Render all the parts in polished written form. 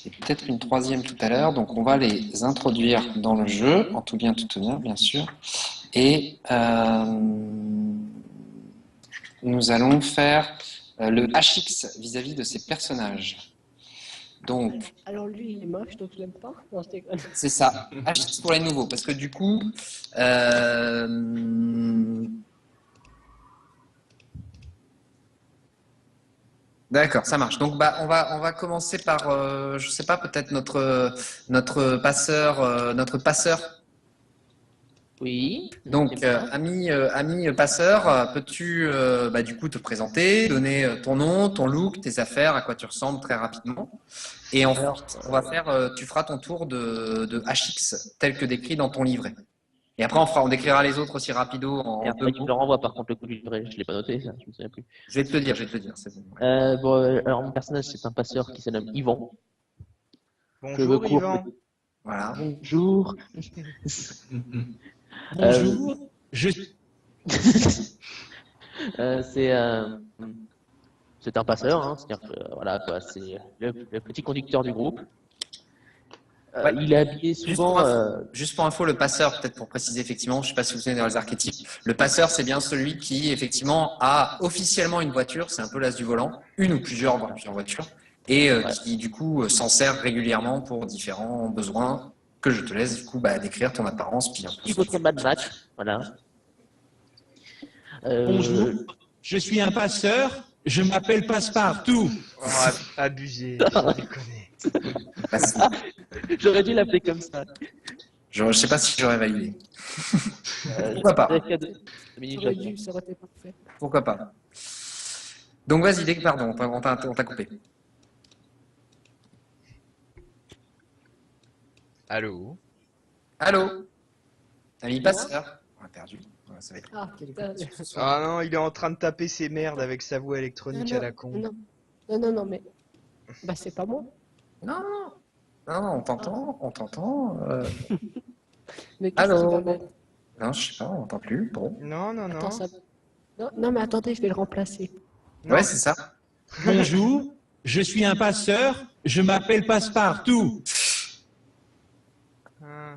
et peut-être une troisième tout à l'heure. Donc on va les introduire dans le jeu, en tout bien, tout honneur, bien sûr. Et nous allons faire le HX vis-à-vis de ces personnages. Donc, Alors lui, il est moche, donc je l'aime pas. Non, je déconne. c'est ça. HX pour les nouveaux, parce que du coup, d'accord, ça marche. Donc, bah, on va commencer par, je sais pas, peut-être notre passeur. Oui. Donc, ami passeur, peux-tu, bah, du coup, te présenter, donner ton nom, ton look, tes affaires, à quoi tu ressembles très rapidement. Et ensuite, on va faire, tu feras ton tour de HX tel que décrit dans ton livret. Et après, on décrira les autres aussi rapido Et en après, deux tu me mots. le renvoies par contre le coup du livret, je l'ai pas noté, ça, je me souviens plus. Je vais te le dire, c'est bon. Ouais. Bon, alors mon personnage c'est un passeur qui se nomme Yvan. Cheveux Bonjour courts. Yvan. Voilà. Bonjour. Bonjour, je C'est un passeur, hein, c'est-à-dire que voilà quoi, c'est le petit conducteur du groupe. Ouais. Il est habillé souvent. Juste pour info, le passeur, peut-être pour préciser effectivement, je ne sais pas si vous souvenez dans les archétypes, le passeur c'est bien celui qui effectivement a officiellement une voiture, c'est un peu l'as du volant, une ou plusieurs voitures, et qui du coup s'en sert régulièrement pour différents besoins que je te laisse du coup décrire ton apparence. Puis un peu Qui votre Mad Max, voilà. bonjour, je suis un passeur, je m'appelle Passepartout. Oh, abusé, sans déconner. J'aurais dû l'appeler comme ça. Je ne sais pas si j'aurais validé. Pourquoi pas? J'aurais dû, ça aurait été parfait. Pourquoi pas? Donc vas-y, pardon, on t'a coupé. Allô? Allô? Ami passeur? On a perdu. Ouais, ça va être... Ah, putain. Ah non, il est en train de taper ses merdes avec sa voix électronique Non, à la con. non, mais. Bah, c'est pas moi. Non, on t'entend. Mais qu'est-ce Allô? qu'il va mettre? Non, je sais pas, on n'entend plus. Bon. Non, non, non. Attends, ça... non, mais attendez, je vais le remplacer. Non. Ouais, c'est ça. Bonjour, je suis un passeur, je m'appelle Passepartout. Ah.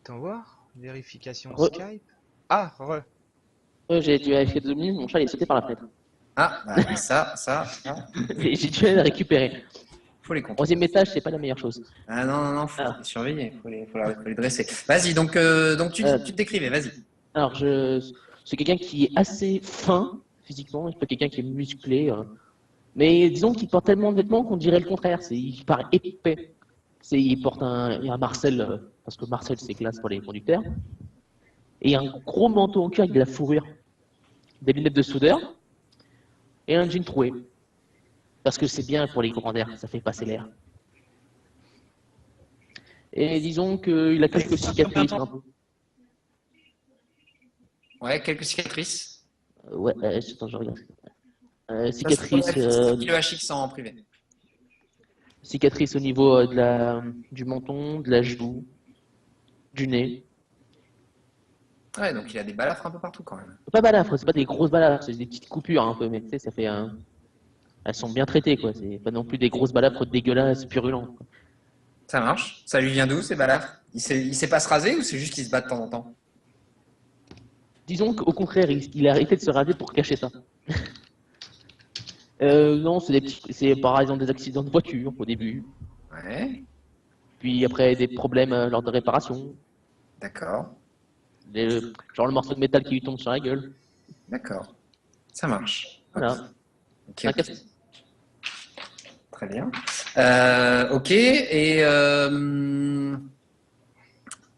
Attends voir. Vérification Skype. Ah, re. J'ai dû vérifier 2 minutes, mon chat il est sauté par la fenêtre. Ah, bah, ça. Et j'ai dû aller le récupérer. Faut les contrôler. Troisième étage, c'est pas la meilleure chose. Ah non, faut les surveiller, faut les dresser. Vas-y, donc tu te décrivais, vas-y. Alors, c'est quelqu'un qui est assez fin physiquement, c'est pas quelqu'un qui est musclé. Mais disons qu'il porte tellement de vêtements qu'on dirait le contraire. Il paraît épais. Il porte un Marcel, parce que Marcel c'est classe pour les conducteurs. Et un gros manteau en cuir avec de la fourrure, des lunettes de soudeur et un jean troué. Parce que c'est bien pour les courants d'air, ça fait passer l'air. Et disons qu'il a quelques cicatrices un peu. Ouais, quelques cicatrices. Ouais, attends, je regarde. Cicatrices. Le HX en privé. Cicatrices au niveau du menton, de la joue, du nez. Ouais, donc il a des balafres un peu partout quand même. Pas balafres, c'est pas des grosses balafres, c'est des petites coupures un peu, mais tu sais, ça fait un. Elles sont bien traitées, quoi. C'est pas non plus des grosses balafres dégueulasses, purulentes. Quoi. Ça marche. Ça lui vient d'où ces balafres? Il sait pas se raser ou c'est juste qu'il se bat de temps en temps? Disons qu'au contraire, il a arrêté de se raser pour cacher ça. Non, c'est par exemple des accidents de voiture au début. Ouais. Puis après des problèmes lors de réparation. D'accord. Genre le morceau de métal qui lui tombe sur la gueule. D'accord. Ça marche. Voilà. Ok. Très bien. Ok. Et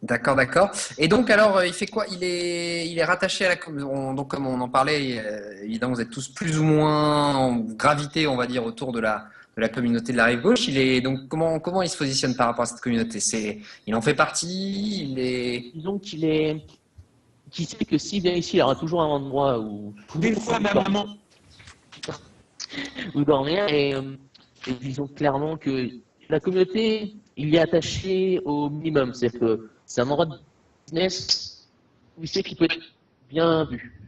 d'accord. Et donc alors, il fait quoi? Il est rattaché à la donc comme on en parlait, évidemment, vous êtes tous plus ou moins en gravité, on va dire, autour de la communauté de la rive gauche. Donc comment il se positionne par rapport à cette communauté? Il en fait partie. Disons qu'il sait que s'il vient ici, il aura toujours un endroit où Des fois, ma maman. ou dormir et disons clairement que la communauté, il y est attaché au minimum, c'est-à-dire que c'est un endroit de business où il sait qu'il peut être bien vu.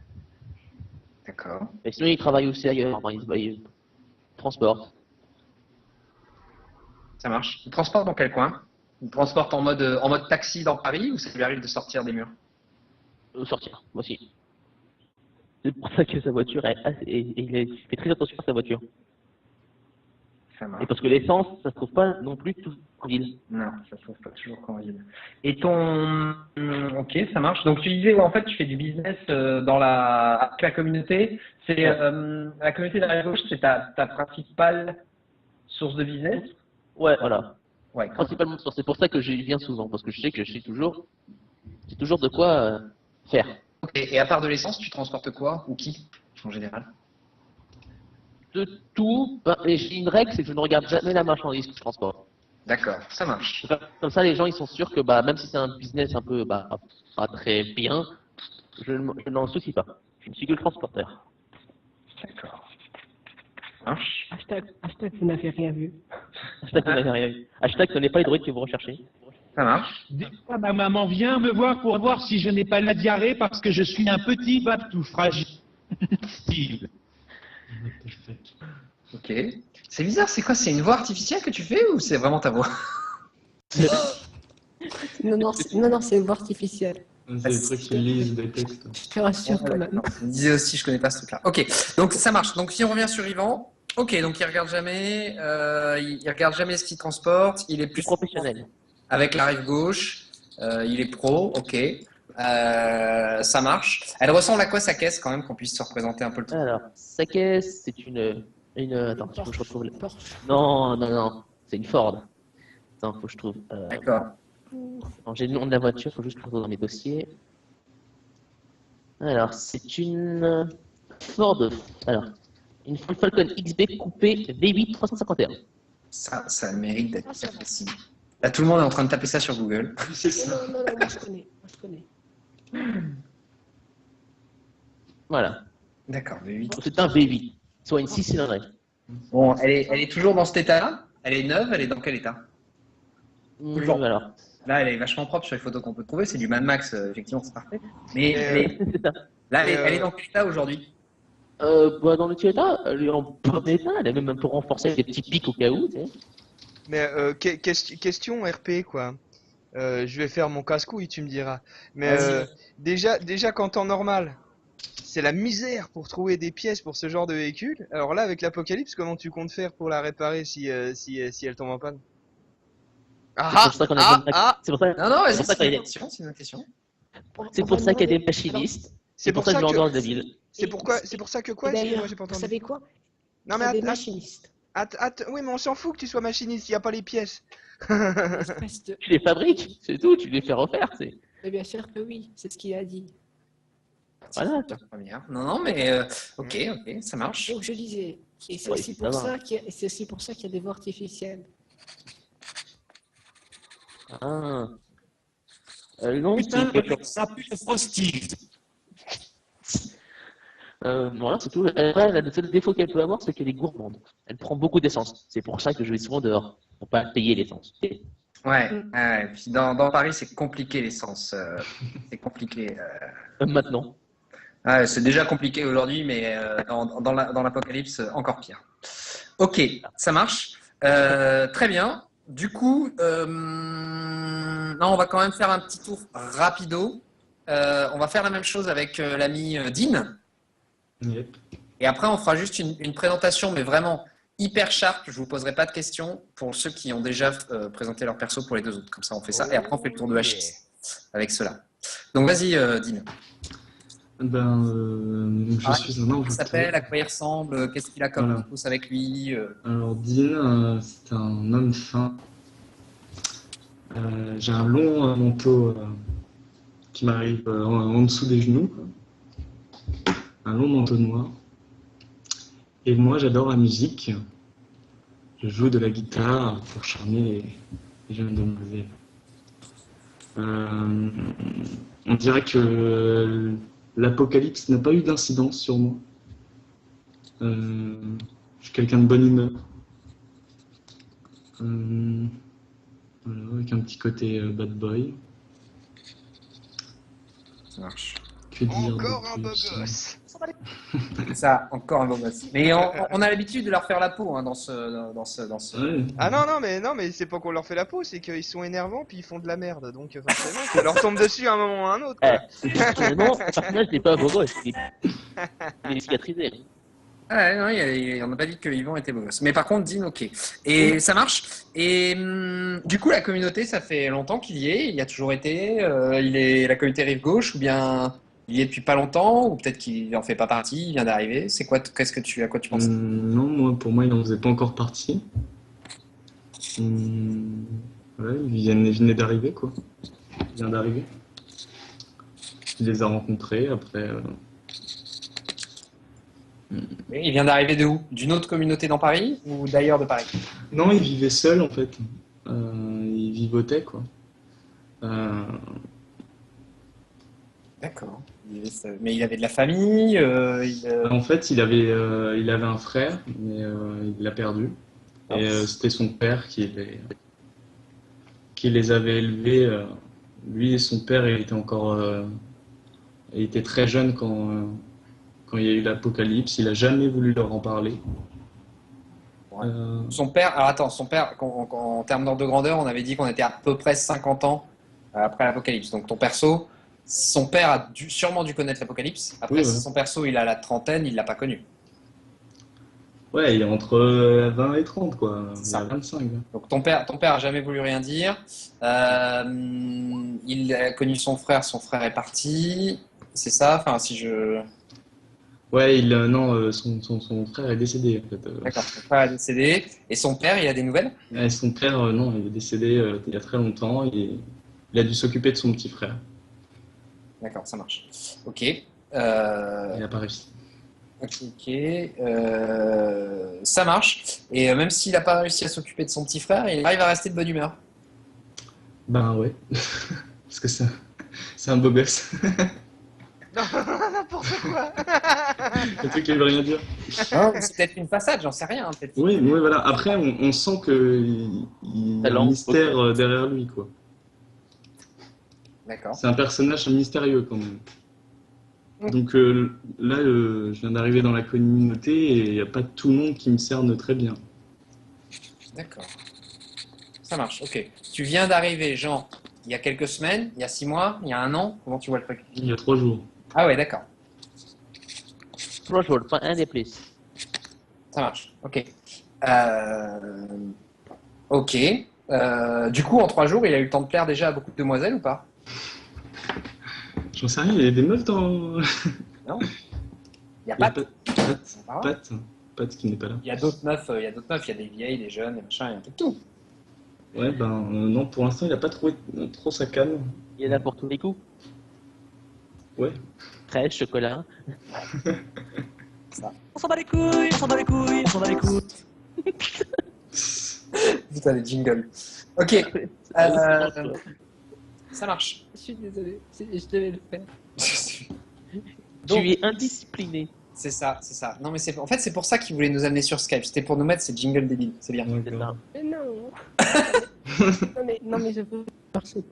D'accord. Et sinon, ils travaillent aussi ailleurs. Enfin, ils transportent. Ça marche. Il transporte dans quel coin? Il transporte en mode taxi dans Paris ou ça lui arrive de sortir des murs? Sortir, moi aussi. C'est pour ça que sa voiture il fait très attention à sa voiture. Ça Et marche. parce que l'essence, ça se trouve pas non plus tout en ville. Non, ça se trouve pas toujours qu'en ville. Et ton... Ok, ça marche. Donc tu disais, ouais, en fait, tu fais du business avec la communauté. C'est la communauté de la gauche, c'est ta principale source de business? Ouais, voilà. Ouais. Principalement, c'est pour ça que j'y viens souvent, parce que je sais que j'ai toujours de quoi faire. Ok. Et à part de l'essence, tu transportes quoi ou qui en général? De tout, et j'ai une règle, c'est que je ne regarde jamais la marchandise que je transporte. D'accord, ça marche. Comme ça, les gens, ils sont sûrs que même si c'est un business un peu pas très bien, je n'en soucie pas. Je ne suis que le transporteur. D'accord. Ça marche. Hashtag, vous n'avez rien vu. Hashtag, vous n'avez rien vu. Hashtag, ce n'est pas les droïdes que vous recherchez. Ça marche. Des fois, ma maman vient me voir pour voir si je n'ai pas la diarrhée parce que je suis un petit tout fragile. Ok. C'est bizarre, c'est quoi? C'est une voix artificielle que tu fais ou c'est vraiment ta voix? Non, c'est une voix artificielle. C'est des trucs qui lisent des textes. Je te rassure quand même. Je me disais aussi, je connais pas ce truc-là. Ok, donc ça marche. Donc si on revient sur Yvan, ok, donc il regarde jamais ce qu'il transporte. Il est plus Professionnel. avec la rive gauche. Il est pro, ok. Ça marche. Elle ressemble à quoi sa caisse quand même qu'on puisse se représenter un peu le truc? Alors, sa caisse, c'est une... Attends, faut que je retrouve... Porsche. Non, c'est une Ford. Attends, faut que je trouve... D'accord. J'ai le nom de la voiture, faut juste que je retrouve dans mes dossiers. Alors, c'est une Ford... Alors, une Ford Falcon XB coupé V8 351. Ça a le mérite d'être très précis. Là, tout le monde est en train de taper ça sur Google. C'est ça. Non, moi je connais. Voilà. D'accord, V8. C'est un V8, soit une 6 cylindrée. Bon, elle est toujours dans cet état-là? Elle est neuve? Elle est dans quel état? Toujours. Alors, Là, elle est vachement propre sur les photos qu'on peut trouver. C'est du Mad Max, effectivement, c'est parfait. Mais c'est ça. là, elle est dans quel état aujourd'hui? Dans le petit état, elle est en bon état, elle est même un peu renforcée avec des petits pics au cas où, tu sais. Mais question RP quoi. Je vais faire mon casse-couille, tu me diras. Mais Vas-y. déjà qu'en temps normal, c'est la misère pour trouver des pièces pour ce genre de véhicule. Alors là, avec l'Apocalypse, comment tu comptes faire pour la réparer si elle tombe en panne? C'est pour ça qu'on a besoin de C'est pour ça, Non, c'est vas-y, pour ça c'est qu'il y une a- question, c'est une question. c'est pour ça qu'il y a des machinistes. C'est pour ça que je vais en dehors de la ville. C'est pour ça que quoi? D'ailleurs, Excuse-moi, j'ai pas vous entendu. savez quoi? Non Il mais y a des attends, machinistes. oui mais on s'en fout que tu sois machiniste, il y a pas les pièces. Espèce de... Tu les fabriques, c'est tout, tu les fais refaire, c'est... Mais bien sûr que oui, c'est ce qu'il a dit. Voilà. Première. Non, mais ok, ça marche. Donc je disais, et c'est Oui, aussi ça pour va. ça c'est aussi pour ça qu'il y a des voix artificielles. Ah. Non, Putain, c'est quelque- ça pue le frosties. voilà, c'est tout. Après, le seul défaut qu'elle peut avoir, c'est qu'elle est gourmande. Elle prend beaucoup d'essence. C'est pour ça que je vais souvent dehors, pour pas payer l'essence. Ouais. Puis dans Paris, c'est compliqué l'essence. C'est compliqué. Maintenant. C'est déjà compliqué aujourd'hui, mais dans l'apocalypse, encore pire. Ok, ça marche. Très bien. Du coup, là, on va quand même faire un petit tour rapido. On va faire la même chose avec l'ami Dean. Yep. Et après, on fera juste une présentation, mais vraiment hyper sharp. Je vous poserai pas de questions pour ceux qui ont déjà présenté leur perso pour les deux autres. Comme ça, on fait ça. Et après, on fait le tour de H6 avec cela. Donc, vas-y, Dean. Je suis un Comment ange. il s'appelle, à quoi il ressemble, qu'est-ce qu'il a comme Voilà. pouce avec lui Alors, Dean, c'est un homme fin. J'ai un long manteau qui m'arrive en dessous des genoux, quoi. Un long manteau noir. Et moi, j'adore la musique. Je joue de la guitare pour charmer les jeunes demoiselles. On dirait que l'apocalypse n'a pas eu d'incidence sur moi. Je suis quelqu'un de bonne humeur. Voilà, avec un petit côté bad boy. Ça marche. Que dire Encore de un beau plus gosse. C'est ça, encore un beau gosse. Mais on a l'habitude de leur faire la peau hein, dans ce. Ouais. Ah non, mais c'est pas qu'on leur fait la peau, c'est qu'ils sont énervants puis ils font de la merde. Donc forcément, ça leur tombe dessus à un moment ou à un autre. Quoi. Personnellement, le personnage n'est pas beau gosse, il est cicatrisé. Ouais, non, on n'a pas dit que Yvan était beau gosse. Mais par contre, Dean, ok. Et ça marche. Et du coup, la communauté, ça fait longtemps qu'il y est. Il y a toujours été. Il est la communauté rive gauche ou bien il y est depuis pas longtemps ou peut-être qu'il en fait pas partie. Il vient d'arriver. C'est quoi à quoi tu penses? Non, pour moi, il n'en faisait pas encore partie. Ouais, il venait d'arriver, quoi. Il vient d'arriver. Il les a rencontrés, après... Il vient d'arriver de où? D'une autre communauté dans Paris ou d'ailleurs de Paris? Non, il vivait seul, en fait. Il vivotait, quoi. D'accord. Mais il avait de la famille. En fait, il avait un frère, mais il l'a perdu. Et c'était son père qui les avait élevés. Lui et son père, il était très jeune quand il y a eu l'apocalypse. Il a jamais voulu leur en parler. Ouais. Son père, alors attends, son père, en termes d'ordre de grandeur, on avait dit qu'on était à peu près 50 ans après l'apocalypse. Donc ton perso, son père a sûrement dû connaître l'apocalypse. Après, Oui, si ouais. son perso il a la trentaine, il l'a pas connu. Ouais, il est entre 20 et 30, quoi. C'est Il ça. a 25. Hein. Donc ton père a jamais voulu rien dire. Il a connu son frère est parti. C'est ça. Enfin, si je. Ouais, son frère est décédé, en fait. D'accord. Son frère est décédé. Et son père, il a des nouvelles? Et son père, non, il est décédé il y a très longtemps. Il a dû s'occuper de son petit frère. D'accord, ça marche. Ok. Il n'a pas réussi. Ok. Ça marche. Et même s'il n'a pas réussi à s'occuper de son petit frère, il arrive à rester de bonne humeur. Ben ouais. Parce que c'est un beau gosse. Non, n'importe quoi. Le truc qui veut rien dire. Non, c'est peut-être une façade, j'en sais rien. Peut-être. Oui, voilà. Après, on sent qu'il y a un mystère derrière lui, quoi. D'accord. C'est un personnage mystérieux, quand même. Donc là, je viens d'arriver dans la communauté et il n'y a pas tout le monde qui me cerne très bien. D'accord. Ça marche, ok. Tu viens d'arriver, Jean, il y a quelques semaines, il y a 6 mois, il y a 1 an. Comment tu vois le truc? Il y a 3 jours. Ah ouais, d'accord. 3 jours, pas un des plus. Ça marche, ok. Ok. Du coup, en 3 jours, il a eu le temps de plaire déjà à beaucoup de demoiselles ou pas? J'en sais rien, il y a des meufs dans... Non. Il y a Il y a pas. Pat qui n'est pas là. Il y a d'autres meufs, il y a des vieilles, des jeunes, des machins, il y a un peu de tout. Ouais, non, pour l'instant, il n'a pas trouvé trop sa canne. Il y en a pour tous les coups. Ouais. Fraise, chocolat. Ça. On s'en bat les couilles, on s'en bat les couilles, on s'en bat les couilles. Putain, les jingles. Ok. Ça marche. Je suis désolé, je devais le faire. Donc, Tu es indiscipliné. c'est ça. Non, mais en fait, c'est pour ça qu'ils voulaient nous amener sur Skype. C'était pour nous mettre ces jingles débiles. C'est bien. Ouais, C'est grave. ça. Mais non. non, mais je veux marcher.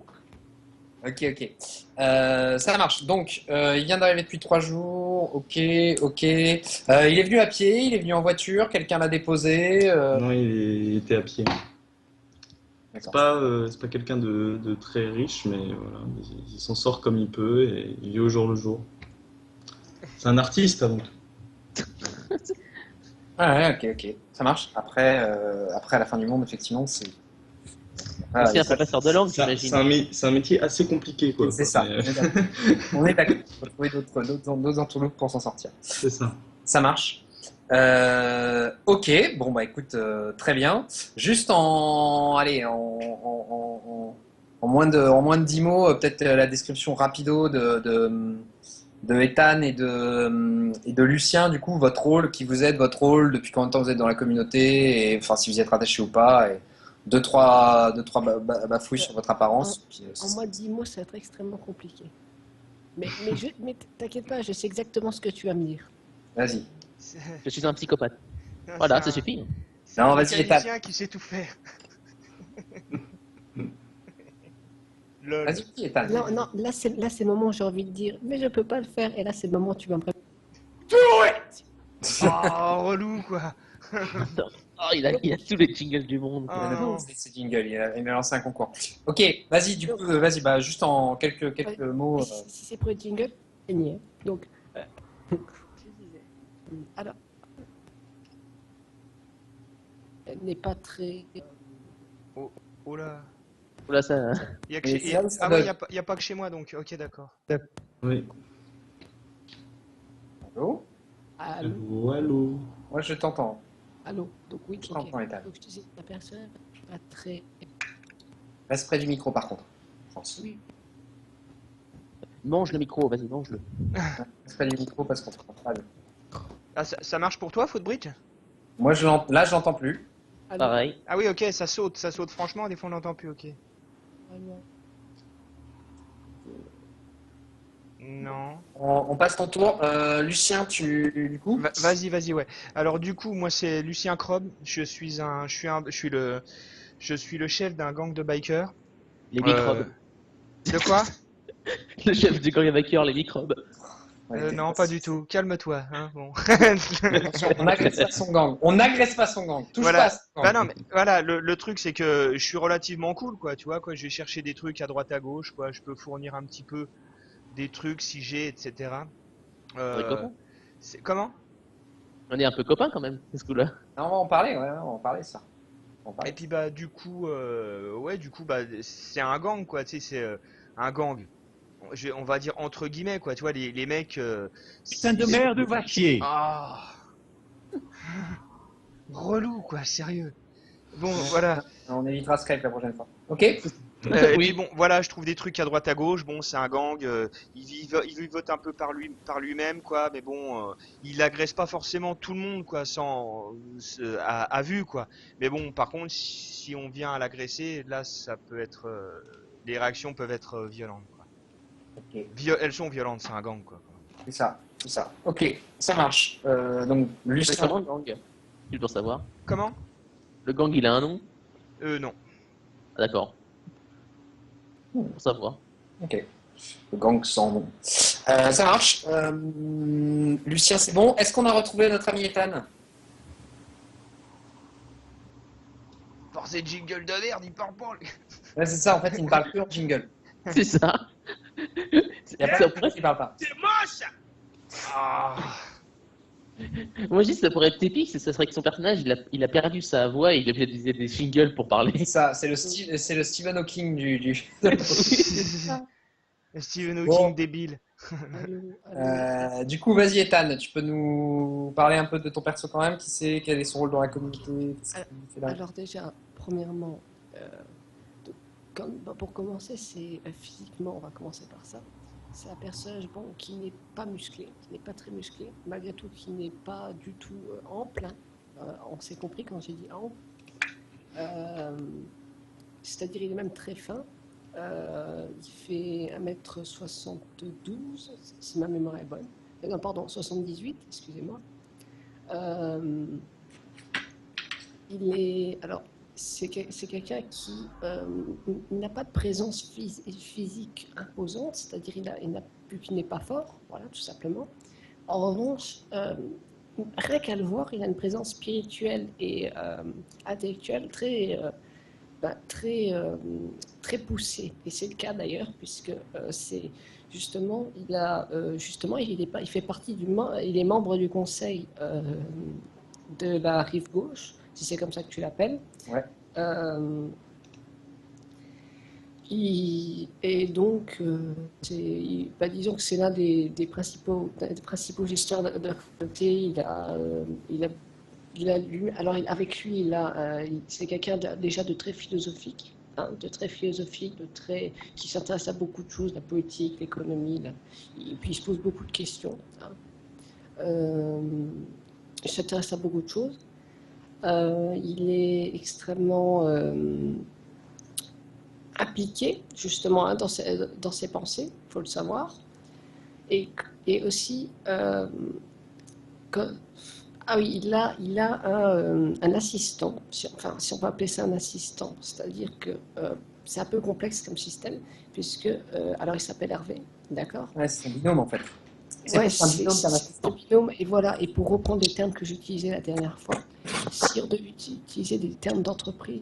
Ok. Ça marche. Donc, il vient d'arriver depuis 3 jours. Ok. Il est venu à pied, il est venu en voiture, quelqu'un l'a déposé. Non, il était à pied. C'est pas quelqu'un de très riche, mais voilà, il s'en sort comme il peut et il vit au jour le jour. C'est un artiste avant tout. Ouais, ok. Ça marche. Après, à la fin du monde, effectivement, c'est. Voilà, C'est un professeur de langue, j'imagine. C'est un métier assez compliqué, quoi. c'est ça. Mais, On est d'accord. Il faut trouver d'autres entourloupes pour s'en sortir. c'est ça. Ça marche. Ok, bon bah écoute, très bien. Juste en moins de 10 mots, peut-être la description rapido de Ethan et de Lucien, du coup, votre rôle, qui vous êtes, votre rôle, depuis combien de temps vous êtes dans la communauté, et enfin si vous y êtes rattaché ou pas, et deux, trois bafouilles sur votre apparence. Puis, En moins de 10 mots, ça va être extrêmement compliqué. Mais t'inquiète pas, je sais exactement ce que tu vas me dire. Vas-y. Je suis un psychopathe. Voilà, ça suffit. C'est Non, un vas-y, mécanicien qui sait tout faire. Lol. Vas-y, Ethan. Non, là c'est le moment où j'ai envie de dire, mais je peux pas le faire. Et là, c'est le moment où tu vas me répondre. Oh, relou quoi. Oh, il a tous les jingles du monde. Ah, non. C'est jingle, il a lancé un concours. Ok, vas-y, du coup, vas-y, bah, juste en quelques mots. Si c'est pour le jingle, c'est niais. Donc, je disais. Alors, elle n'est pas très. Oh là. Là, ça. Y a que Mais chez- ça, ça Ah doit- ouais, y a pas que chez moi donc. Ok, d'accord. Oui. Allô Allô, Allô, allô. Moi, je t'entends. allô. Donc, oui, Je ok. t'entends, Ethan. Donc, je disais, la personne n'est pas très. Reste près du micro, par contre. Je pense. Oui, Mange le micro, vas-y, mange-le. Reste près du micro parce qu'on ne t'entend pas. Ah, ça marche pour toi, Footbridge? Moi, là, je l'entends plus. allô. Pareil. Ah oui, ok, ça saute franchement, des fois on n'entend plus, ok. Vraiment. Non. On passe ton tour. Lucien, du coup Vas-y, ouais. Alors du coup, moi c'est Lucien Krob, je suis le chef d'un gang de bikers. Les microbes. De quoi? Le chef du gang biker, les microbes. Non, pas du tout. Calme-toi, hein, bon. Attention, on n'agresse pas son gang. On n'agresse pas son gang. Touche Voilà. pas à son gang. Bah non, mais voilà, le truc c'est que je suis relativement cool, quoi, tu vois, quoi, je vais chercher des trucs à droite à gauche, quoi, je peux fournir un petit peu des trucs si j'ai, etc. On est copains. Comment? On est un peu copains quand même, c'est ce coup-là. Non, on va en parler, ouais, on va en parler, ça. On va en Et parler. puis bah du coup, bah c'est un gang, quoi, tu sais, c'est un gang. On va dire entre guillemets, quoi, tu vois, les mecs. Putain de merde, va chier. Ah. Relou, quoi, sérieux. Bon, voilà. On évitera Skype la prochaine fois. Ok. Et Oui. puis bon, voilà, je trouve des trucs à droite à gauche. Bon, c'est un gang. Il vote un peu par lui-même, quoi. Mais bon, il agresse pas forcément tout le monde, quoi, à vue, quoi. Mais bon, par contre, si on vient à l'agresser, là, ça peut être. Les réactions peuvent être violentes, quoi. Ok. Elles sont violentes, c'est un gang, quoi. C'est ça, c'est ça. Ok, ça marche. Donc, C'est Lucien. comment le gang? Tu dois savoir. Comment? Le gang, il a un nom? Non. Ah, d'accord. Pour savoir. Ok. Le gang sans nom. Ça marche. Lucien, c'est bon. Est-ce qu'on a retrouvé notre ami Ethan? Force et jingle de merde, il parle pas. Ouais, c'est ça, en fait, il ne parle plus en jingle. C'est ça. Il n'y a pas Ça de pourrait- qui ne parle pas. C'est moche. Ah. Moi, je dis que ça pourrait être épique, ça serait que son personnage, il a perdu sa voix et il a fait des jingles pour parler. C'est ça, c'est le Stephen Hawking du... Stephen Hawking Bon. débile. Allô. Du coup, vas-y Ethan, tu peux nous parler un peu de ton perso quand même, qui c'est, quel est son rôle dans la communauté, qu'est-ce qu'il fait là. Alors déjà, premièrement, pour commencer, c'est physiquement, on va commencer par ça. C'est un personnage bon, qui n'est pas musclé, qui n'est pas très musclé, malgré tout qui n'est pas du tout ample. On s'est compris quand j'ai dit ample. C'est-à-dire il est même très fin. Il fait 1m72, si ma mémoire est bonne. Non, pardon, 78, excusez-moi. Alors, c'est quelqu'un qui n'a pas de présence physique imposante, c'est-à-dire qu'il n'est pas fort, voilà, tout simplement. En revanche, rien qu'à le voir, il a une présence spirituelle et intellectuelle très poussée. Et c'est le cas d'ailleurs, puisque c'est justement, il fait partie il est membre du conseil de la rive gauche, si c'est comme ça que tu l'appelles. Ouais. Et donc, disons que c'est l'un des principaux gestionnaires de thé. Alors avec lui, c'est quelqu'un déjà de très philosophique, hein, qui s'intéresse à beaucoup de choses, la politique, l'économie, et puis il se pose beaucoup de questions. Hein. Il s'intéresse à beaucoup de choses. Il est extrêmement appliqué justement hein, dans ses pensées, il faut le savoir. Et aussi, il a un assistant, si on peut appeler ça un assistant, c'est-à-dire que c'est un peu complexe comme système, puisque, alors il s'appelle Hervé, d'accord? Ouais, c'est son binôme en fait. Ouais, un binôme d'un assistant. un binôme. Et voilà, et pour reprendre les termes que j'utilisais la dernière fois, si on devait utiliser des termes d'entreprise,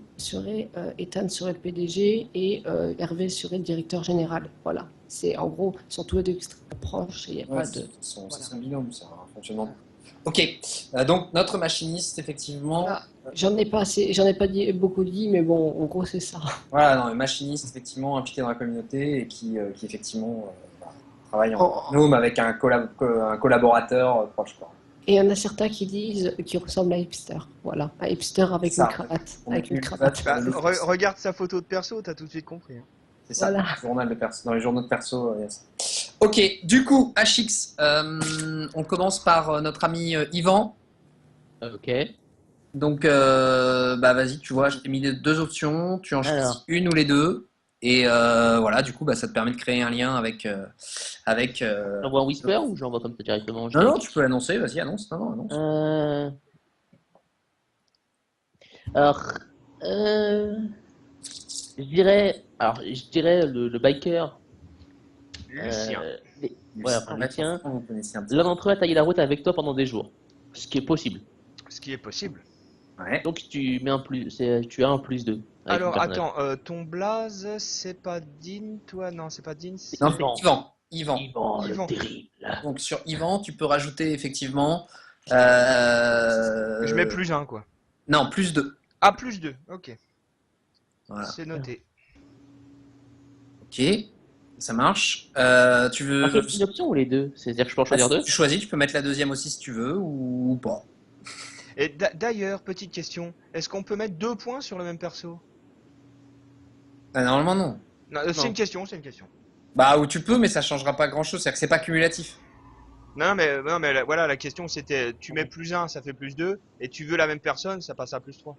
Ethan serait le PDG et Hervé serait le directeur général. Voilà, c'est en gros, ils sont tous les deux extrêmement proches et il n'y a Ouais, pas de. c'est un binôme, c'est un fonctionnement. Ok, donc notre machiniste, effectivement. Voilà. J'en ai pas beaucoup dit, mais bon, en gros, c'est ça. Voilà, non, le machiniste, effectivement, impliqué dans la communauté et qui effectivement, voilà, travaille en binôme avec un collaborateur proche, quoi. Et il y en a certains qui disent qu'il ressemble à Hipster. Voilà, un Hipster avec Ça, une cravate. on Avec met une une cravate. cravate. Bah, regarde sa photo de perso, t'as tout de suite compris. Hein. C'est ça, Voilà. journal de perso, dans les journaux de perso. Yes. Ok, du coup, HX, on commence par notre ami Yvan. Ok. Donc, bah vas-y, tu vois, je t'ai mis les deux options, tu en choisis Alors. une ou les deux. Et voilà, du coup, bah, ça te permet de créer un lien avec. J'envoie un whisper ou j'envoie comme ça directement? Non, non, tu peux l'annoncer, vas-y, annonce. Non, non, annonce. Alors, je dirais le biker. Lucien. Ouais, enfin, Lucien. Vous connaissez un petit L'un d'entre eux a taillé la route avec toi pendant des jours, ce qui est possible. Ce qui est possible. peu. Ouais. Donc tu mets un plus, tu as un plus 2. Alors, attends, ton blaze, c'est pas Dean, toi? Non, c'est pas Dean, c'est... Non, c'est Yvan. Yvan. Yvan, Yvan. le terrible. Donc sur Yvan, tu peux rajouter effectivement. Je mets plus 1, quoi. Non, plus 2. Ah, plus 2, ok. Voilà. C'est noté. Ok, ça marche. Tu veux. C'est une option ou les deux? C'est-à-dire que je peux en choisir deux? Tu choisis, tu peux mettre la deuxième aussi si tu veux ou pas. Et d'ailleurs, petite question, est-ce qu'on peut mettre 2 points sur le même perso? Ah, normalement, non. Non, c'est Non. une question, c'est une question. Bah, où tu peux, mais ça changera pas grand chose. C'est-à-dire que c'est pas cumulatif. Non, mais voilà, la question c'était, tu mets plus 1, ça fait plus 2, et tu veux la même personne, ça passe à plus 3.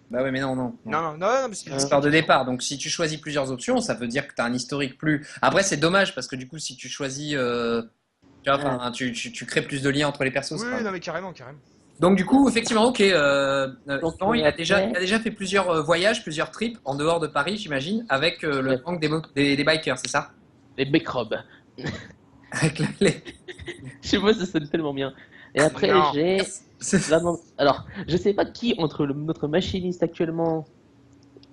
Bah, ouais, mais non, non. Non, mais c'est C'est l'histoire de départ. Donc, si tu choisis plusieurs options, ça veut dire que tu as un historique plus. Après, c'est dommage parce que du coup, si tu choisis. Tu vois, enfin, tu crées plus de liens entre les persos. Oui, c'est pas- non, mais carrément. Donc, du coup, effectivement, ok. Donc, Yvan, il a après- déjà fait plusieurs voyages, plusieurs trips en dehors de Paris, j'imagine, avec le Ouais. gang des bikers, c'est ça? Les Beckrobes. Avec Je sais pas, ça sonne tellement bien. Et après, Non. j'ai. C'est- Là, non. Alors, je sais pas qui entre notre machiniste actuellement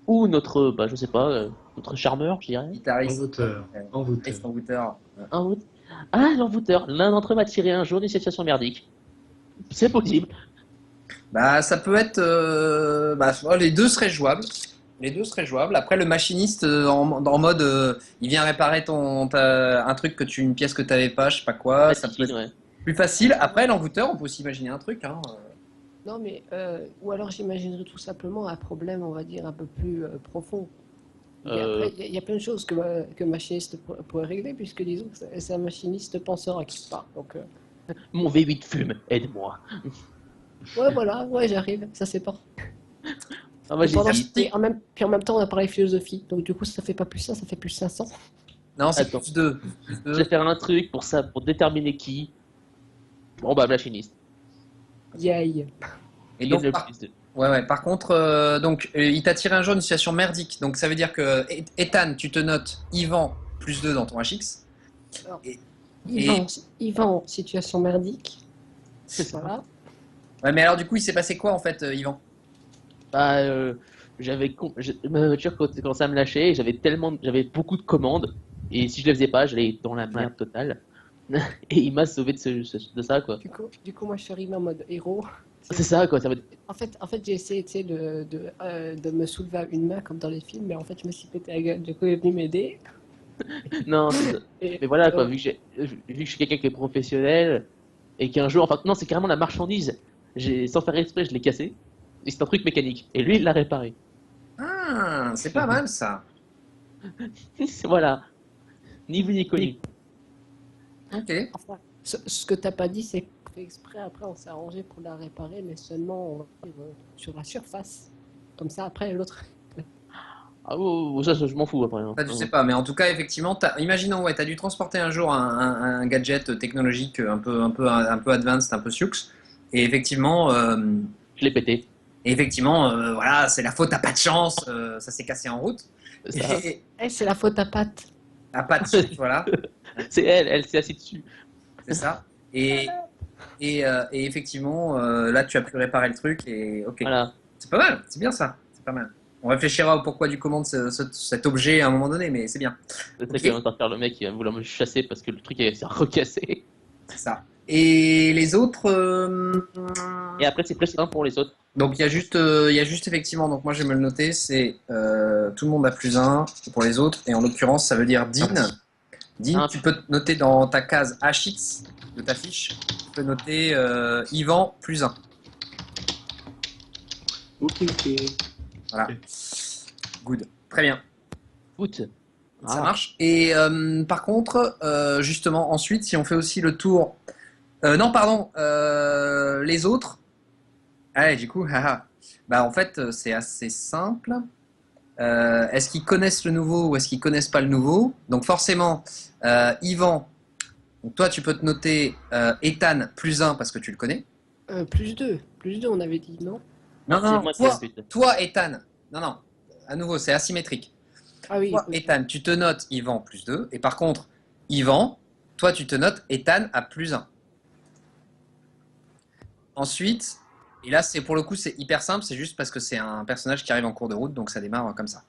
ou notre, bah, je sais pas, notre charmeur, je dirais. Guitariste. Envoûteur. Envoûteur. Envoûteur. Ah, l'envoûteur. L'un d'entre eux m'a tiré un jour d'une situation merdique. C'est possible. Bah, ça peut être. Les deux seraient jouables. Les deux seraient jouables. Après, le machiniste, en mode. Il vient réparer un truc une pièce que tu n'avais pas, je sais pas quoi. Ça peut être Ouais. plus facile. Après, l'envoûteur, on peut aussi imaginer un truc. Hein. Non, mais ou alors j'imaginerais tout simplement un problème, on va dire, un peu plus profond. Et après, il y a plein de choses que machiniste pourrait régler, puisque disons que c'est un machiniste penseur à qui part. Donc, Mon V8 fume, aide-moi. ouais, voilà, ouais, j'arrive, ça c'est pas. Ah, moi, Puis j'hésite. en même temps, on a parlé philosophie, donc du coup, ça fait pas plus ça fait plus 500. Non, c'est Attends. plus deux. Je vais faire un truc pour ça, pour déterminer qui. Bon, bah, machiniste. Yay! Et Qui donc, gagne le par, plus de- ouais, par contre, il t'a tiré un jour une situation merdique. Donc, ça veut dire que Ethan, tu te notes Yvan plus 2 dans ton HX. Alors, Et- Yvan, situation merdique. Voilà. Ouais, mais alors, du coup, il s'est passé quoi en fait, Yvan? Bah, ma voiture commençait à me lâcher, j'avais beaucoup de commandes, et si je les faisais pas, j'allais dans la merde totale. Et il m'a sauvé de ça, quoi. Du coup, moi, je suis arrivé en mode héros. C'est ça, quoi. Ça va... En fait, j'ai essayé, tu sais, de me soulever à une main comme dans les films, mais en fait, je me suis pété la gueule. Du coup, il est venu m'aider. Non, c'est ça. Et- Mais voilà, quoi, vu que je suis quelqu'un qui est professionnel, et qu'un jour, enfin, non, c'est carrément la marchandise. Sans faire exprès, je l'ai cassé. Et c'est un truc mécanique. Et lui, il l'a réparé. Ah, c'est pas mal ça. Voilà. Ni vu ni connu. Ok. Enfin, ce que t'as pas dit, c'est que fait exprès, après, on s'est arrangé pour la réparer, mais seulement on va dire, sur la surface. Comme ça, après, l'autre. Ah, oh, ça, je m'en fous après. Hein. Ça, je sais pas, mais en tout cas, effectivement, imaginons, ouais, tu as dû transporter un jour un gadget technologique un peu advanced, un peu sioux, et effectivement, Je l'ai pété. voilà, c'est la faute à pas de chance, ça s'est cassé en route. C'est ça. Et, Eh, c'est la faute à Pat. à pas de chance, voilà. C'est elle s'est assise dessus. C'est ça. Et effectivement, là, tu as pu réparer le truc et ok. Voilà. C'est pas mal, c'est bien ça. C'est pas mal. On réfléchira au pourquoi du comment de cet objet à un moment donné, mais c'est bien. C'est ça Ok. qui va me faire le mec qui va vouloir me chasser parce que le truc s'est recassé. C'est ça. Et les autres. Et après, c'est plus 1 pour les autres. Donc il y a juste effectivement, donc moi je vais me le noter, c'est tout le monde a plus 1 pour les autres, et en l'occurrence ça veut dire Dean. Dean, Ah. tu peux noter dans ta case HX de ta fiche, tu peux noter Yvan plus 1. Ok. Voilà. Ok. Good. Très bien. Foot. Ça Ah. marche. Et par contre, justement, ensuite, si on fait aussi le tour. Non, pardon, les autres. Ah, du coup, haha. Bah, en fait, c'est assez simple. Est-ce qu'ils connaissent le nouveau ou est-ce qu'ils connaissent pas le nouveau? Donc, forcément, Yvan, donc toi, tu peux te noter Ethan plus 1 parce que tu le connais. Plus 2. Plus 2, on avait dit, non? Non, C'est non, moi qui ai toi, le but. toi, Ethan. Non, non. À nouveau, c'est asymétrique. Ah oui. Toi, oui. Ethan, tu te notes Yvan plus 2. Et par contre, Yvan, toi, tu te notes Ethan à plus 1. Ensuite, et là, c'est pour le coup, c'est hyper simple. C'est juste parce que c'est un personnage qui arrive en cours de route. Donc, ça démarre comme ça.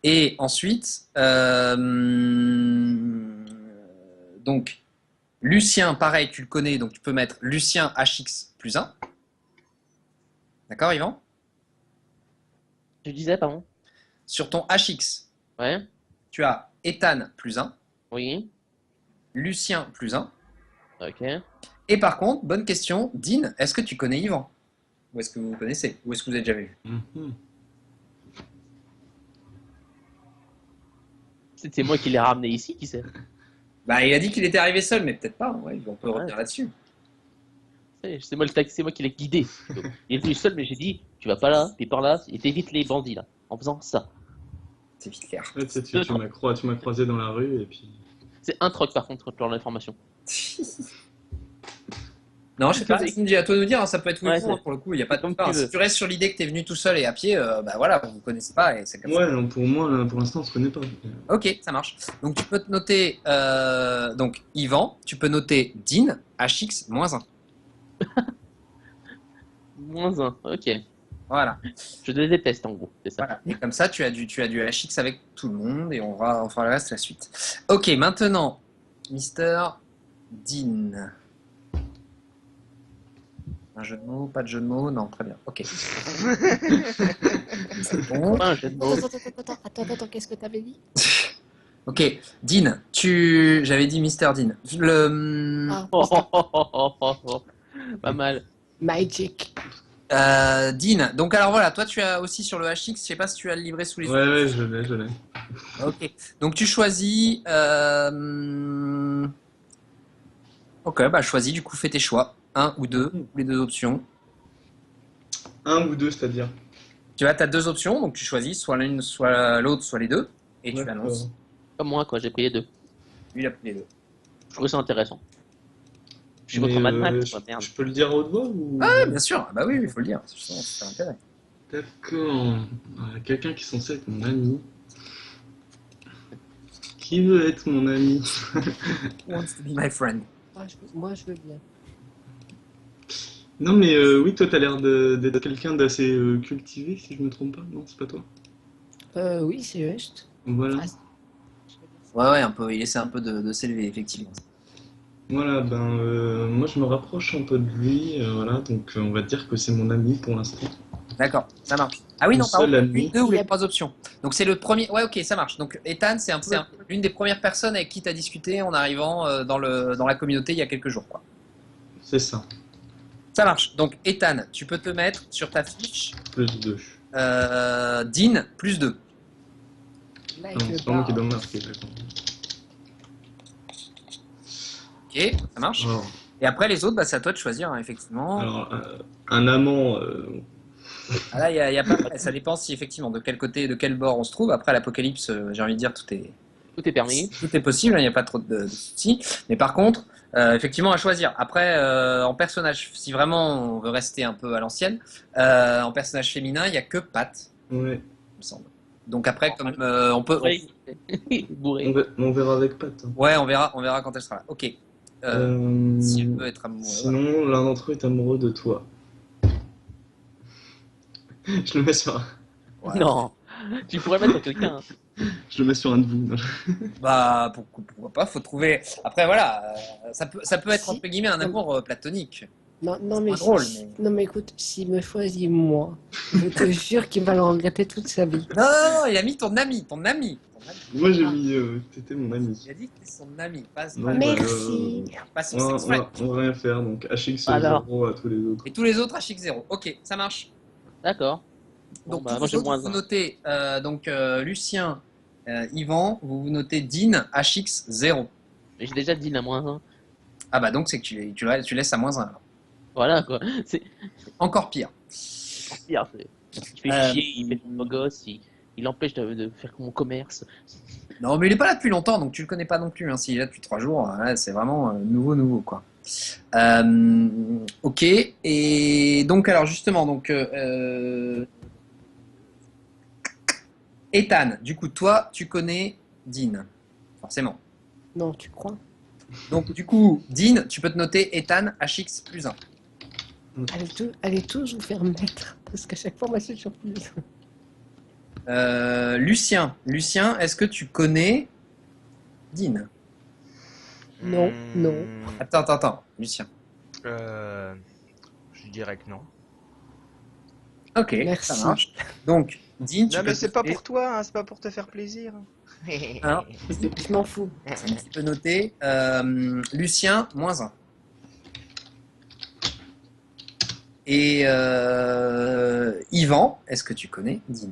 Et ensuite, donc, Lucien, pareil, tu le connais. Donc, tu peux mettre Lucien HX plus 1. D'accord, Yvan? Tu disais, pardon? Sur ton HX, Ouais. tu as Ethan plus 1. Oui. Lucien plus 1. Ok. Et par contre, bonne question, Dean, est-ce que tu connais Yvan? Ou est-ce que vous connaissez? Ou est-ce que vous avez déjà vu? Mhm. C'est moi qui l'ai ramené ici, qui sait? Bah, il a dit qu'il était arrivé seul, mais peut-être pas. Ouais, on peut Ouais. revenir là-dessus. C'est moi qui l'ai guidé. Il est venu seul, mais j'ai dit, tu vas pas là, puis par là, et t'évites les bandits là, en faisant ça. C'est vite clair. Ouais, tu m'as croisé dans la rue et puis. C'est un troc par contre, dans l'information. Non, je sais pas, c'est à toi de nous dire, hein, ça peut être oui Ouais, ou non, c'est- pour le coup, il n'y a pas de comme enfin, tu veux. si tu restes sur l'idée que tu es venu tout seul et à pied, bah voilà, vous ne connaissez pas et c'est comme Ouais, non, pour moi, là, pour l'instant, on se connaît pas. ça. Ok, ça marche. Donc tu peux te noter donc Yvan, tu peux noter Dean, HX, moins 1. -1, ok. Voilà. Je les déteste en gros, c'est ça. Voilà. Et comme ça, tu as du HX avec tout le monde et on fera le reste la suite. Ok, maintenant, Mister Dean. Un jeu de mots, pas de jeu de mots, non, très bien. Ok. C'est bon. Pas un jeu de mots. Attends, qu'est-ce que t'avais dit? Ok, Dean, j'avais dit Mister Dean. Ah, Pas mal. Magic. Dean, donc alors voilà, toi tu as aussi sur le HX, je sais pas si tu as le livret sous les yeux. Ouais, je l'ai. Ok, donc tu choisis. Ok, bah choisis, du coup fais tes choix. Un ou deux, les deux options. Un ou deux, c'est-à-dire. Tu as deux options, donc tu choisis soit l'une, soit l'autre, soit les deux, et tu D'accord. annonces. Comme moi, quoi, j'ai pris les deux. Lui, il a pris les deux. Je trouvais ça intéressant. Je suis Mais, votre Mad Max, quoi, merde. je peux le dire à haute voix ou... Ah, bien sûr, ah bah oui, il faut le dire, justement, c'est intérêt. D'accord. Quelqu'un qui est censé être mon ami. Qui veut être mon ami? Wants to be my friend. Moi, je veux bien. Non, mais oui, toi, t'as l'air d'être quelqu'un d'assez cultivé, si je me trompe pas. Non, c'est pas toi. Oui, c'est juste. Voilà. Ouais, un peu, il essaie un peu de s'élever, effectivement. Voilà, moi, je me rapproche un peu de lui. Voilà, donc on va dire que c'est mon ami pour l'instant. D'accord, ça marche. Ah oui, Mon non, pardon, seul ami. une, deux ou les trois options. Donc c'est le premier. Ouais, ok, ça marche. Donc Ethan, c'est l'une des premières personnes avec qui tu as discuté en arrivant dans la communauté il y a quelques jours, quoi. C'est ça. Ça marche. Donc Ethan, tu peux te mettre sur ta fiche Plus 2. Dean plus 2. Like Non, le c'est pas moi qui bar. dois marquer, d'accord. Ok, ça marche. Alors, Et après les autres, bah, c'est à toi de choisir, hein, effectivement. un amant, Ah là, y a pas. Ça dépend si effectivement de quel côté, de quel bord on se trouve. Après l'apocalypse, j'ai envie de dire tout est possible, il n'y a pas trop de soucis. Mais par contre, effectivement, à choisir. Après, en personnage, si vraiment on veut rester un peu à l'ancienne, en personnage féminin, il n'y a que Pat, ouais. il me semble. Donc après, comme on peut. Bourré. On verra avec Pat. Hein. Ouais, on verra quand elle sera là. Ok. S'il veut être amoureux. Sinon, l'un d'entre eux est amoureux de toi. Je le mets sur un, Ouais. Non, tu pourrais mettre sur quelqu'un. je le mets sur un de vous. Bah, pourquoi pas, faut trouver. Après, voilà, ça peut être Si. entre guillemets un amour platonique. Non, non, C'est mais, pas drôle, non, mais écoute, s'il me choisit moi, je te jure qu'il va le regretter toute sa vie. Non, non, non, il a mis ton ami, ton ami. Moi, j'ai mis t'étais mon ami. Il a dit que t'es son ami, pas, Non, pas, bah, Merci. pas son On sex friend. va rien faire, donc HX Alors. 0 à tous les autres. Et tous les autres HX0. Ok, ça marche. D'accord. Bon, Donc, bah, tous moi les j'ai autres, moins vous 1. notez Lucien, Yvan, vous notez Dean, HX0. Mais j'ai déjà dit la moins 1. Ah bah donc c'est que tu laisses à -1. Voilà quoi. C'est Encore pire. pire. Il fait Euh, chier, il fait mon gosse, il empêche de faire mon commerce. Non mais il est pas là depuis longtemps donc tu le connais pas non plus. Hein. S'il est là depuis 3 jours, là, c'est vraiment nouveau quoi. Ok, et donc alors justement, donc Ethan, du coup toi tu connais Dean, forcément. Non, tu crois? Donc du coup, Dean, tu peux te noter Ethan HX +1. Allez tous vous faire mettre, parce qu'à chaque fois, moi, c'est toujours plus. Lucien, est-ce que tu connais Dean? Non, non. Attends, Lucien. Je dirais que non. Ok, Merci. ça marche. Donc, Dean, tu Non peux mais c'est pas noter- pour toi, hein, c'est pas pour te faire plaisir. Hein, Je m'en fous. tu peux noter Lucien, -1. Et Yvan, est-ce que tu connais Dean?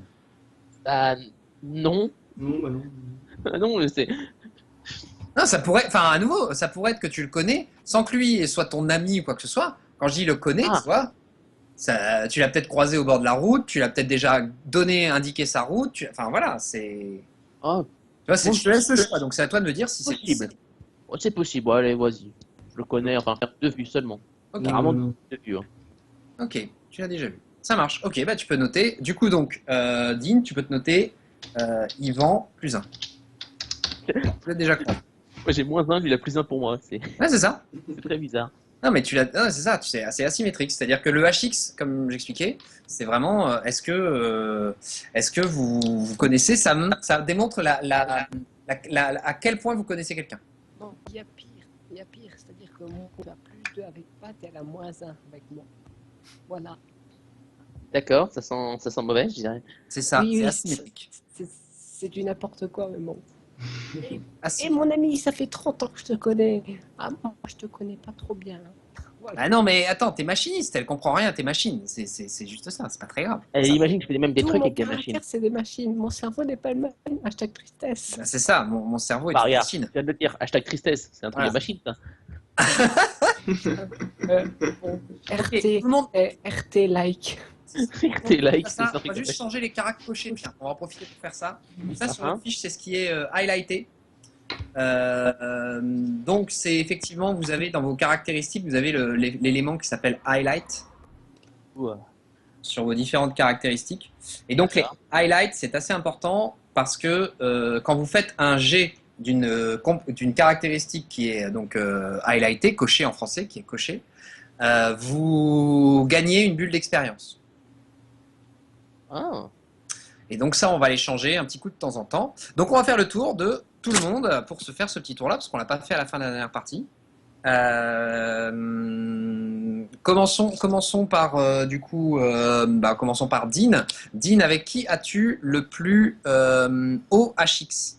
Bah non. Non, bah non. Non, mais c'est. Non, ça pourrait, enfin, à nouveau, ça pourrait être que tu le connais sans que lui soit ton ami ou quoi que ce soit. Quand je dis le connais, Ah. tu vois, ça, tu l'as peut-être croisé au bord de la route, tu l'as peut-être déjà indiqué sa route. Enfin voilà, c'est. Oh, Tu vois, je te laisse le choix, donc c'est à toi de me dire si c'est possible. Oh, c'est possible. Allez, vas-y. Je le connais, enfin, de vue seulement. Ok, Carrément Non, non. de vue. Hein. ok, tu l'as déjà vu. Ça marche. Ok, bah tu peux noter. Du coup, donc, Dean, tu peux te noter Yvan +1. Tu l'as déjà croisé. Moi j'ai -1, lui il a +1 pour moi. C'est Ouais, c'est ça. très bizarre. Non, mais c'est ça, c'est assez asymétrique. C'est-à-dire que le HX, comme j'expliquais, c'est vraiment est-ce que vous connaissez, ça démontre à quel point vous connaissez quelqu'un. Non, il y a pire. Il y a pire. C'est-à-dire que moi, tu as +2 avec Pat et elle a -1 avec moi. Voilà. D'accord, ça sent mauvais, je dirais. C'est ça, Oui, c'est oui, asymétrique. C'est du n'importe quoi, mais bon. Et Asy- mon ami, ça fait 30 ans que je te connais. Ah, moi, je te connais pas trop bien. Voilà. Ah non, mais attends, t'es machiniste, elle comprend rien, t'es machine. C'est juste ça, c'est pas très grave. Et Ça- imagine que je fais même des Tout trucs mon avec des caractère, machines. c'est des machines. Mon cerveau n'est pas le même. Hashtag tristesse. bah, c'est ça, mon cerveau est Bah une regarde, machine. tu viens de le dire, hashtag tristesse, c'est un truc Voilà. de machine ça. Bon, Ok, RT, tout le monde. RT like. Tes likes, c'est Ça, un on truc va de juste machine. changer les caractères cochés. Tiens, on va en profiter pour faire ça. Ça, sur Ah, la fiche, c'est ce qui est highlighté. Donc, c'est effectivement, vous avez dans vos caractéristiques, vous avez l'élément qui s'appelle highlight ouais. sur vos différentes caractéristiques. Et donc, les D'accord. highlights, c'est assez important parce que quand vous faites un G d'une caractéristique qui est donc highlightée, cochée en français, qui est cochée, vous gagnez une bulle d'expérience. Ah, Et donc ça, on va les changer un petit coup de temps en temps. Donc on va faire le tour de tout le monde pour se faire ce petit tour-là, parce qu'on l'a pas fait à la fin de la dernière partie. Commençons par du coup, commençons par Dean. Dean, avec qui as-tu le plus haut HX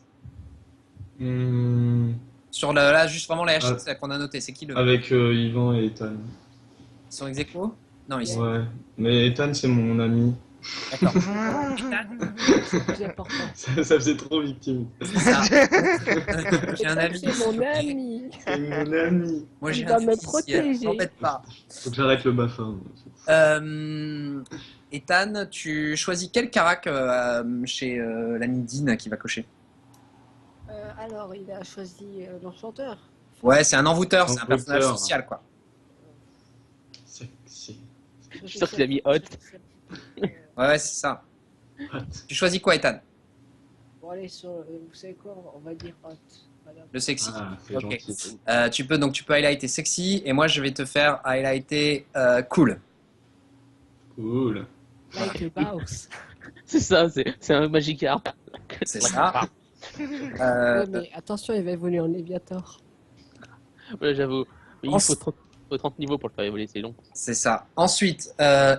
sur là juste vraiment les HX là, qu'on a noté, c'est qui le Avec Yvan et Ethan. Ils sont ex aequo? Non, ils sont. Ouais. Mais Ethan, c'est mon ami. D'accord. C'est plus important. Ça faisait trop victime. C'est ça. J'ai un ami. C'est mon ami. C'est mon ami. Moi j'ai Il un va me fils, protéger. t'embête pas. Faut que j'arrête le bafin. Ethan, tu choisis quel carac chez l'ami Dean qui va cocher? Alors, il a choisi l'enchanteur. Ouais, c'est un envoûteur, c'est un Envoûteur. personnage social quoi. Sexy. je suis sûr qu'il a mis hot. Ouais, c'est ça. Tu choisis quoi, Ethan? Bon, allez, vous savez quoi? On va dire hot. Le sexy. Ah, c'est Ok. gentil. Tu peux highlighter sexy et moi je vais te faire highlighter cool. Cool. Like a mouse. C'est ça, c'est un Magikarp. C'est ça. Euh, Ouais, mais attention, il va évoluer en Léviator. Ouais, j'avoue. Mais il En- faut 30 niveaux pour le faire évoluer, c'est long. c'est ça. Ensuite,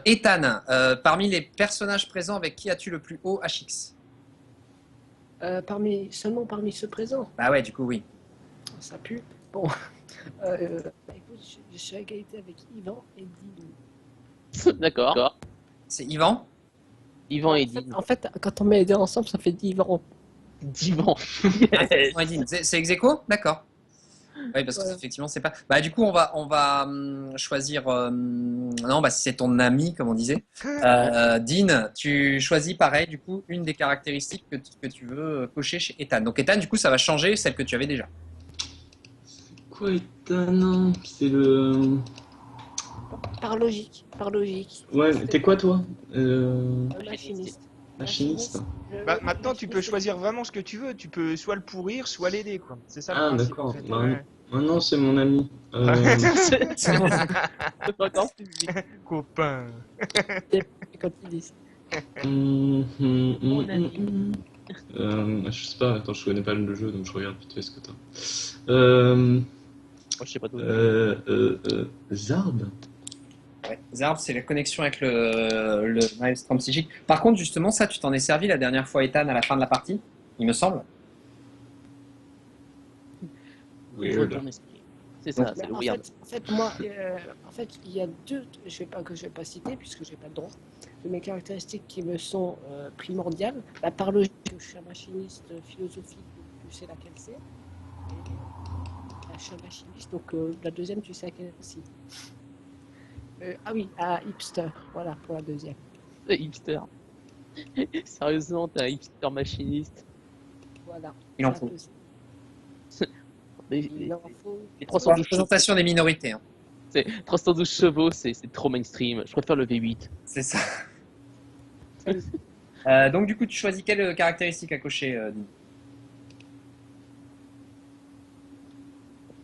Ethan, parmi les personnages présents, avec qui as-tu le plus haut HX? Seulement parmi ceux présents. Bah ouais, du coup, oui. Ça pue. Bon. Écoute, je suis à égalité avec Yvan et Dean. D'accord. C'est Yvan? Yvan et En fait, Dean. en fait, quand on met les deux ensemble, ça fait Divan. Divan. Ah, c'est Yvan et Dean. C'est ex aequo? D'accord. Oui, parce que Voilà. effectivement, c'est pas. Bah, du coup, on va choisir. Non, bah, si c'est ton ami, comme on disait. Dean, tu choisis pareil, du coup, une des caractéristiques que tu veux cocher chez Ethan. Donc, Ethan, du coup, ça va changer celle que tu avais déjà. Quoi, Ethan? C'est le. Par logique. Ouais, mais t'es quoi, toi? Machiniste. Machiniste. Bah, maintenant, tu peux choisir vraiment ce que tu veux. Tu peux soit le pourrir, soit l'aider, quoi. C'est ça le Ah, principe, d'accord. en fait. Bah, Ouais. Maintenant, c'est mon ami. C'est encore plus vite. Copain. Quand ils disent. Je sais pas, attends, je connais pas le jeu, donc je regarde vite fait ce que t'as. Moi, je sais pas tout. Zard? Ouais. Zarb, c'est la connexion avec le maelstrom psychique. Par contre, justement, ça, tu t'en es servi la dernière fois, Ethan, à la fin de la partie, il me semble. Weird. C'est ça, Mais c'est le en weird. fait, moi, il y a deux, je vais pas citer puisque j'ai pas le droit, de mes caractéristiques qui me sont primordiales. La par logique, je suis un machiniste philosophique, tu sais laquelle c'est. Et, je suis un machiniste, donc la deuxième, tu sais laquelle aussi. Ah oui, à hipster, voilà pour la deuxième. Hipster. Sérieusement, t'es un hipster machiniste. Voilà. Il en La faut. deuxième. Les Il en faut. les Pour 312 chevaux, représentation des minorités, hein. 312 chevaux, c'est trop mainstream. Je préfère le V8. C'est ça. Donc, du coup, tu choisis quelle caractéristique à cocher, Dean?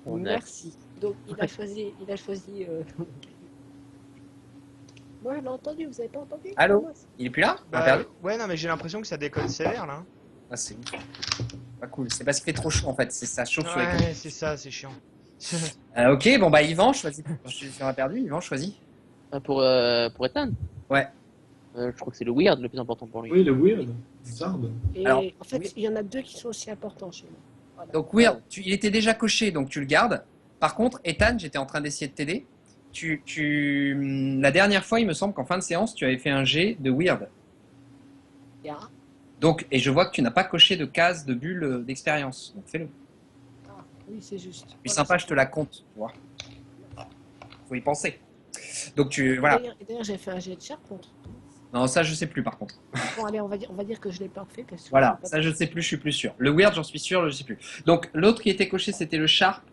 On a- Merci. Donc il a choisi. Moi, je l'ai entendu, vous avez pas entendu? Allô? Comment ça Il est plus là? On a Bah, perdu? ouais, non, mais j'ai l'impression que ça déconne sévère, là. Ah, c'est pas cool. C'est parce qu'il fait trop chaud, en fait. C'est ça chauffe sur les Ouais, c'est ça, c'est chiant. Ok, bon, bah, Yvan, choisis. On a perdu, Yvan, choisis. Pour Ethan Ouais. Je crois que c'est le weird le plus important pour lui. Oui, le weird. Zard. Et Alors, en fait, il y en a deux qui sont aussi importants chez moi. Voilà. Donc, Weird, il était déjà coché, donc tu le gardes. Par contre, Ethan, j'étais en train d'essayer de t'aider. La dernière fois, il me semble qu'en fin de séance, tu avais fait un jet de Weird. Yeah. Donc, et je vois que tu n'as pas coché de case de bulle d'expérience. Donc, fais-le. Ah, oui, c'est juste. Puis Voilà, sympa, c'est je te la compte. Tu vois. Faut y penser. Donc, voilà. D'ailleurs, j'ai fait un jet de chair contre. Non, ça, je sais plus, par contre. Bon, allez, on va dire que je l'ai pas fait. Parce que Voilà, je l'ai ça, pas je sais plus, je suis plus sûr. Le Weird, j'en suis sûr, je sais plus. Donc, l'autre qui était coché, c'était le Sharp.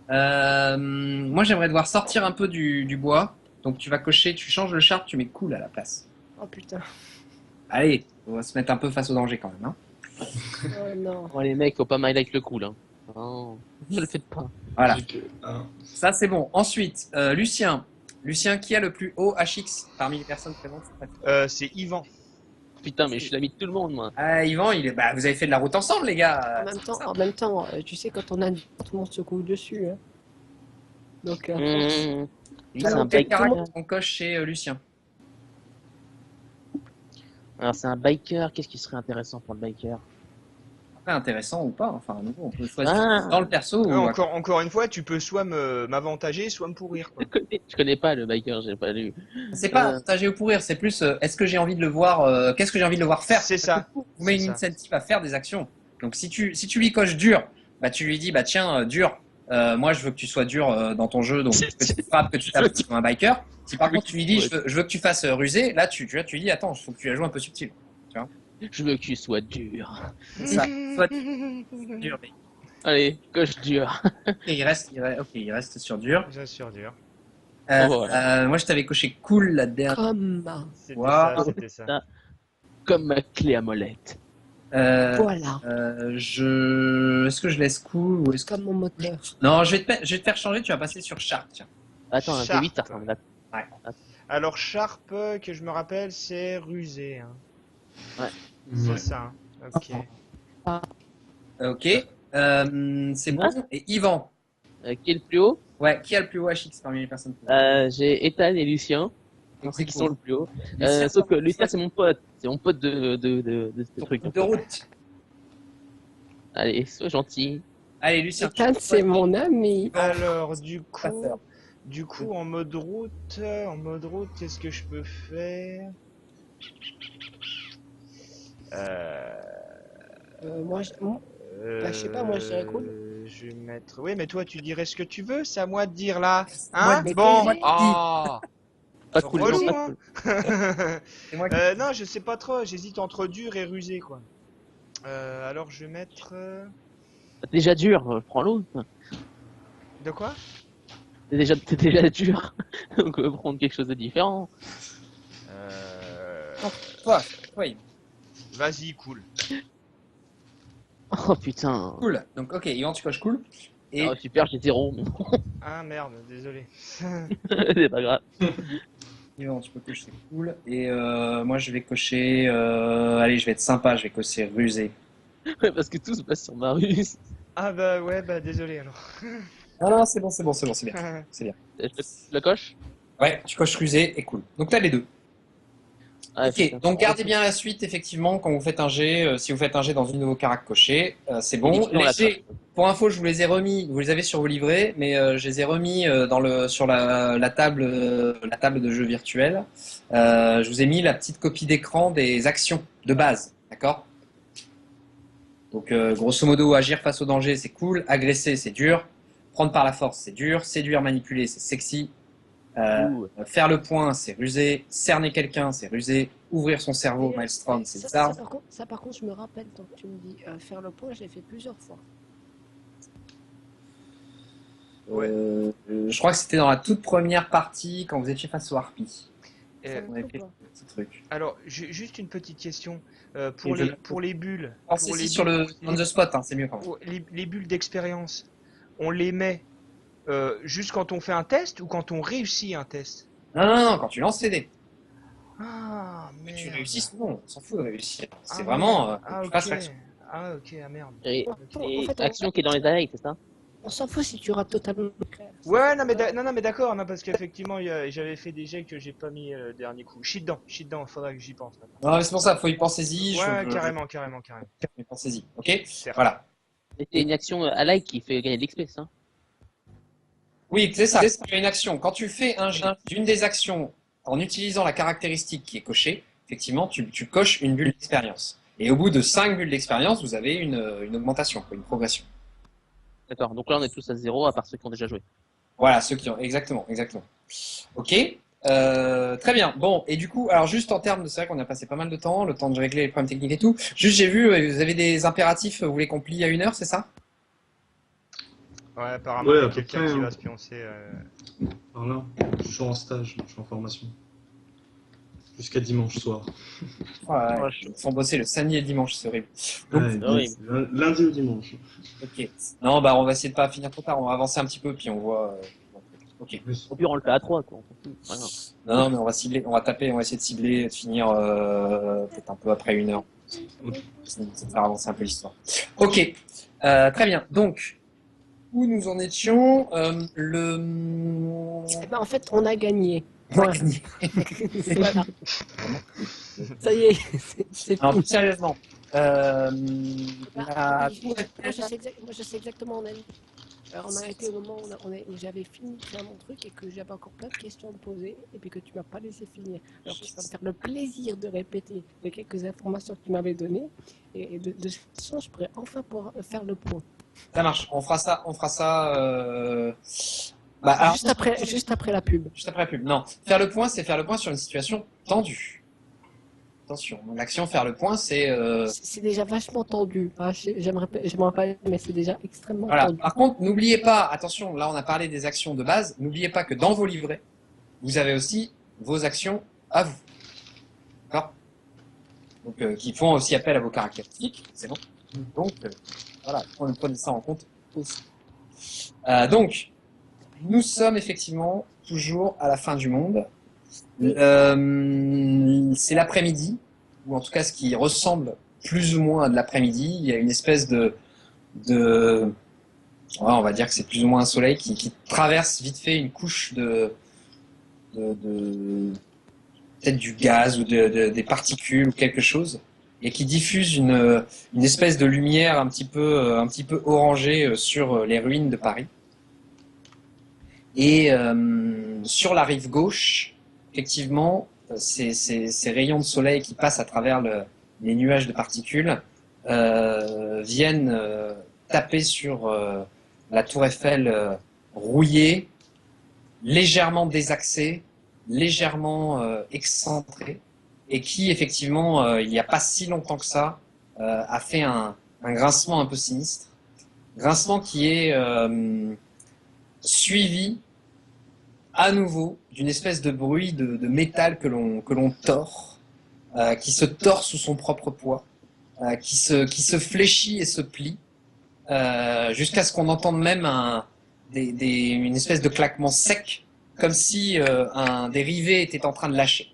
Moi, j'aimerais devoir sortir un peu du bois. Donc, tu vas cocher, tu changes le Sharp, tu mets Cool à la place. Oh putain. Allez, on va se mettre un peu face au danger quand même. Hein. Oh non. Bon, les mecs, faut pas highlight le cool. Hein. Non, ne le faites pas. Voilà, Ah. ça c'est bon. Ensuite, Lucien. Lucien, qui a le plus haut HX parmi les personnes présentes? C'est Yvan. Putain, mais je suis l'ami de tout le monde, moi. Ah, Yvan, bah, vous avez fait de la route ensemble, les gars. En même temps, tu sais, quand on a tout le monde se coule dessus. Hein. Donc, Lui, c'est Alors, un quel biker. caractère on coche chez Lucien? Alors, c'est un biker. Qu'est-ce qui serait intéressant pour le biker? Après, intéressant ou pas. Enfin, à nouveau, on peut choisir Ah. dans le perso. Ouais, Ou... encore une fois, tu peux soit m'avantager, soit me pourrir, quoi. Je connais pas le biker, j'ai pas lu. C'est pas partager ou pourrir, c'est plus est-ce que j'ai envie de le voir, qu'est-ce que j'ai envie de le voir faire? C'est ça. Vous met une C'est ça. incentive à faire des actions. Donc si tu lui coches dur, bah tu lui dis bah tiens dur, moi je veux que tu sois dur dans ton jeu, donc que tu frappes, que tu tapes comme un biker. Si par contre tu lui dis je veux que tu fasses rusé, là tu lui dis attends, il faut que tu la joues un peu subtil. Je veux que tu sois dur. Ça, soit dur, mais Allez, coche dur. il reste sur dur. Bien sûr, dur. Voilà. Moi je t'avais coché cool la dernière. comme. C'était Wow. ça, c'était ça. Comme ma clé à molette. Voilà, Est-ce que je laisse cool ou est-ce que... comme mon moteur. Non, je vais te faire changer, tu vas passer sur Sharp, tiens. Attends, un Sharp. D8, ça ressemble à... Alors Sharp, que je me rappelle, c'est rusé. Hein. C'est Ouais. ça. Hein. Ok. Ok. C'est bon. Et Yvan. Qui est le plus haut? Ouais, qui a le plus haut HX parmi les personnes? J'ai Ethan et Lucien. Donc, Ceux qui sont le plus haut. Lucien, Sauf que Lucien, c'est mon pote. C'est mon pote de ce truc. de route. Allez, sois gentil. Allez, Lucien. Ethan, c'est mon ami. Alors Pas faire. du coup, en mode route, qu'est-ce que je peux faire? Moi, je sais pas, moi, je dirais cool. Je vais mettre. Oui, mais toi, tu dirais ce que tu veux. C'est à moi de dire là. Moi Hein? de Bon. dire. Ah. Pas cool, Relou, non, pas hein. cool. C'est moi qui... Non, je sais pas trop. J'hésite entre dur et rusé, quoi. Alors, je vais mettre. C'est déjà dur, prends l'autre. De quoi? C'est déjà dur. Donc, prendre quelque chose de différent. Toi, oui. Vas-y, cool. Oh putain. Cool. Donc, ok, Yvan, tu coches cool. Et Oh, super, j'ai 0. Ah merde, désolé. C'est pas grave. Yvan, tu peux cocher cool. Et moi, je vais cocher. Allez, je vais être sympa, je vais cocher rusé. Ouais, parce que tout se passe sur Marius. Ah bah ouais, bah désolé alors. Ah non, c'est bon, c'est bon, c'est bon, c'est bien. C'est bien. Je le coche? Ouais, tu coches rusé et cool. Donc, t'as les deux. Ah, Ok, putain. donc gardez bien la suite, effectivement, quand vous faites un jet, si vous faites un jet dans une de vos caracs cochés, c'est bon. Uniquement Les la jets, pour info, je vous les ai remis, vous les avez sur vos livrets, mais je les ai remis sur la table de jeu virtuel. Je vous ai mis la petite copie d'écran des actions de base, d'accord? Donc, grosso modo, agir face au danger, c'est cool. Agresser, c'est dur. Prendre par la force, c'est dur. Séduire, manipuler, c'est sexy. Ouh. Faire le point, c'est rusé. Cerner quelqu'un, c'est rusé. Ouvrir son cerveau, Maelstrom, c'est bizarre. Ça, par contre, je me rappelle, tant que tu me dis faire le point, je l'ai fait plusieurs fois. Je crois que c'était dans la toute première partie quand vous étiez face au Harpy. Euh, On avait fait ce petit truc. alors, juste une petite question. Et Pour les bulles. Pensez pour si les sur le bulles- on the spot, hein, c'est mieux quand même. les bulles d'expérience, on les met juste quand on fait un test ou quand on réussit un test? Non, non, non, quand tu lances les dés. Ah, Que merde. tu réussisses, non, on s'en fout de réussir. C'est Ah, vraiment. merde. Ah, tu ok. fasses l'action. Ah, ok, ah merde. Et, En et fait, action qui est dans les oreilles, c'est ça? On s'en fout si tu rates totalement le clair. Ouais, non, mais d'accord, non, parce qu'effectivement, j'avais fait des jets que j'ai pas mis le dernier coup. Chie dedans, faudra que j'y pense maintenant. Non, mais c'est pour ça, faut y pensez-y. Ouais, je- carrément. Mais pensez-y, ok? Certes. Voilà. Et c'est une action à like qui fait gagner de l'XP, ça? Oui, c'est ça. Tu as une action. Quand tu fais un jet d'une des actions en utilisant la caractéristique qui est cochée, effectivement, tu coches une bulle d'expérience. Et au bout de 5 bulles d'expérience, vous avez une augmentation, une progression. D'accord, donc là on est tous à 0 à part ceux qui ont déjà joué. Voilà, ceux qui ont. Exactement. Ok. Très bien. Bon, et du coup, alors juste en termes de. C'est vrai qu'on a passé pas mal de temps, le temps de régler les problèmes techniques et tout. Juste, j'ai vu, vous avez des impératifs, vous voulez qu'on plie à 1 heure, c'est ça? Ouais, apparemment, Ouais, il y à a peu quelqu'un près, qui hein. va se pioncer. Alors là, je suis en stage, je suis en formation. Jusqu'à dimanche soir. Ouais, Ouais, ils font bosser le samedi et le dimanche, c'est horrible. Donc, Ouais, horrible. lundi ou dimanche. ok. Non, bah on va essayer de pas finir trop tard, on va avancer un petit peu, puis on voit. Ok. Au pire on le fait à 3 quoi. On s'en fout. Voilà. Non, mais on va cibler, on va taper, on va essayer de cibler, de finir peut-être un peu après 1 heure. Ça va faire avancer un peu l'histoire. Ok. Très bien. Donc, où nous en étions Eh ben, en fait, on a gagné. On a gagné. Voilà. Ça y est, c'est Alors, fini. plus sérieusement, Moi, je sais exactement où on a dit. Alors, on a été au moment où j'avais fini de faire mon truc et que j'avais encore plein de questions à me poser et puis que tu m'as pas laissé finir. Alors, tu vas me faire le plaisir de répéter les quelques informations que tu m'avais données et de cette façon, je pourrais enfin pouvoir faire le point. ça marche. On fera ça. Bah, alors, Juste après la pub. juste après la pub. Non, faire le point, c'est faire le point sur une situation tendue. Attention, l'action faire le point, c'est C'est déjà vachement tendu. Ah, j'aimerais pas, mais c'est déjà extrêmement voilà. tendu. Par contre, n'oubliez pas, attention, là on a parlé des actions de base, n'oubliez pas que dans vos livrets, vous avez aussi vos actions à vous. D'accord? Donc, qui font aussi appel à vos caractéristiques, c'est bon. Donc, voilà, prenez ça en compte aussi. Donc, nous sommes effectivement toujours à la fin du monde. C'est l'après-midi, ou en tout cas ce qui ressemble plus ou moins à de l'après-midi. Il y a une espèce ouais, on va dire que c'est plus ou moins un soleil qui traverse vite fait une couche peut-être du gaz ou des particules ou quelque chose, et qui diffuse une espèce de lumière un petit peu orangée sur les ruines de Paris. Et sur la rive gauche, effectivement, ces rayons de soleil qui passent à travers les nuages de particules viennent taper sur la tour Eiffel rouillée, légèrement désaxée, légèrement excentrée, et qui, effectivement, il n'y a pas si longtemps que ça, a fait un grincement un peu sinistre. Grincement qui est suivi à nouveau d'une espèce de bruit de métal que l'on tord, qui se tord sous son propre poids, qui se fléchit et se plie, jusqu'à ce qu'on entende même une espèce de claquement sec, comme si des rivets étaient en train de lâcher.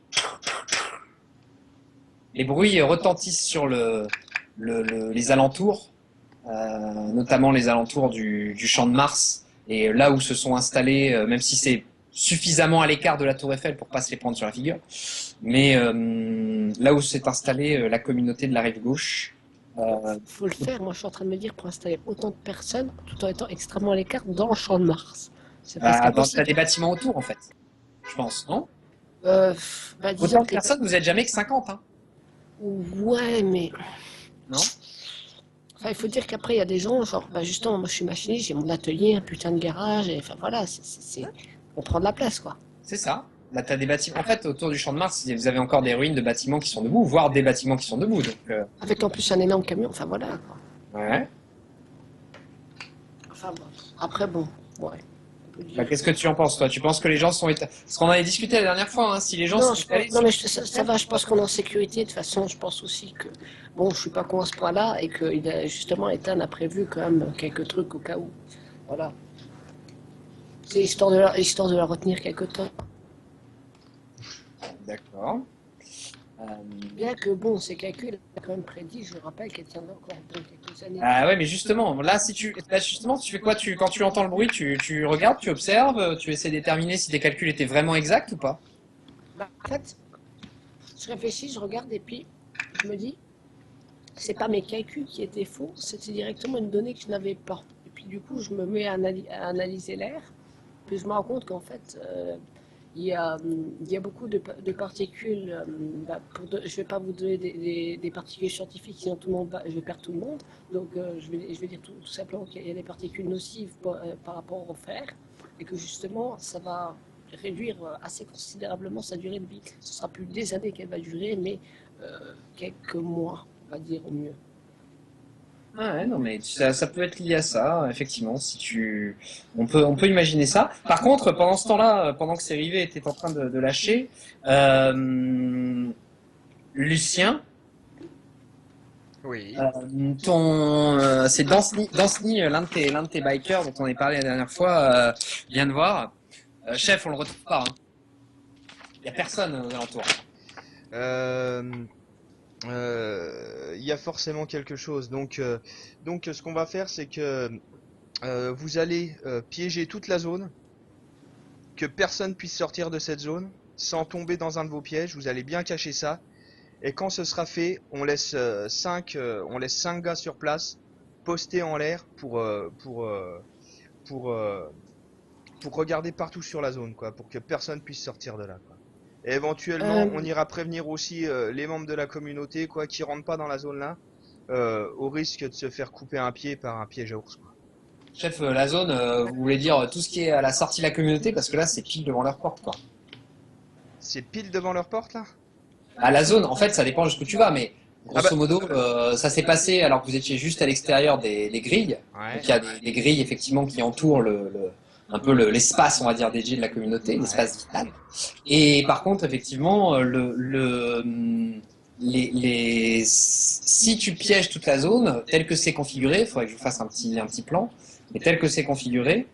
Les bruits retentissent sur les alentours, notamment les alentours du Champ de Mars, et là où se sont installés, même si c'est suffisamment à l'écart de la tour Eiffel pour pas se les prendre sur la figure, mais là où s'est installée la communauté de la rive gauche. Faut le faire, moi je suis en train de me dire, pour installer autant de personnes, tout en étant extrêmement à l'écart dans le Champ de Mars. C'est presque T'as impossible. des bâtiments autour, en fait, je pense, non? Disons Autant de que- personnes, vous êtes jamais que 50, hein? Ouais, mais... Non? Enfin, il faut dire qu'après, il y a des gens, genre, justement, moi je suis machiniste, j'ai mon atelier, un putain de garage, et enfin voilà, on prend de la place, quoi. C'est ça. Là, t'as des bâtiments. En fait, autour du Champ de Mars, vous avez encore des ruines de bâtiments qui sont debout, voire des bâtiments qui sont debout. Donc, Avec en plus un énorme camion, enfin voilà, quoi. ouais. Enfin bon, après, bon, ouais. On peut dire- Bah, qu'est-ce que tu en penses, toi? Tu penses que les gens sont étalés? Parce qu'on avait discuté la dernière fois, hein, si les gens Non, sont étalés. non, mais ça va, je pense qu'on est en sécurité. De toute façon, je pense aussi que, bon, je suis pas con à ce point-là et que justement, Ethan a prévu quand même quelques trucs au cas où. Voilà. C'est histoire de la retenir quelque temps. D'accord. Bien que, bon, ces calculs, elle a quand même prédit, je rappelle qu'elle tiendra encore dans quelques années. Ah ouais, mais justement, là, justement, tu fais quoi? Quand tu entends le bruit, tu regardes, tu observes, tu essaies de déterminer si tes calculs étaient vraiment exacts ou pas? En fait, je réfléchis, je regarde et puis je me dis, c'est pas mes calculs qui étaient faux, c'était directement une donnée que je n'avais pas. Et puis du coup, je me mets à analyser l'air, puis je me rends compte qu'en fait, il y a beaucoup de particules. Je vais pas vous donner des particules scientifiques, sinon tout le monde je vais perdre tout le monde. Donc je vais dire tout simplement qu'il y a des particules nocives par rapport au fer, et que justement, ça va réduire assez considérablement sa durée de vie. Ce sera plus des années qu'elle va durer, mais quelques mois, on va dire au mieux. Ah ouais, non, mais ça peut être lié à ça, effectivement, on peut imaginer ça. Par contre, pendant ce temps-là, pendant que ces rivets étaient en train de lâcher, Lucien, Oui. c'est Danceny, l'un de tes bikers dont on avait parlé la dernière fois, vient de voir. Chef, on le retrouve pas, hein. Il y a personne aux alentours. Il y a forcément quelque chose. Donc, ce qu'on va faire, c'est que vous allez piéger toute la zone, que personne puisse sortir de cette zone sans tomber dans un de vos pièges. Vous allez bien cacher ça. Et quand ce sera fait, on laisse 5 gars sur place, postés en l'air pour regarder partout sur la zone, quoi, pour que personne puisse sortir de là, quoi. Et éventuellement, on ira prévenir aussi les membres de la communauté, quoi, qui rentrent pas dans la zone là, au risque de se faire couper un pied par un piège à ours, quoi. Chef, la zone, vous voulez dire tout ce qui est à la sortie de la communauté, parce que là, c'est pile devant leur porte, quoi. C'est pile devant leur porte là? À la zone, en fait, ça dépend jusqu'où tu vas, mais grosso modo, ça s'est passé alors que vous étiez juste à l'extérieur des grilles. Ouais. Donc il y a des grilles effectivement qui entourent un peu l'espace, on va dire, dédié de la communauté, l'espace vital. Et par contre, effectivement, si tu pièges toute la zone, tel que c'est configuré, il faudrait que je vous fasse un petit plan, mais tel que c'est configuré,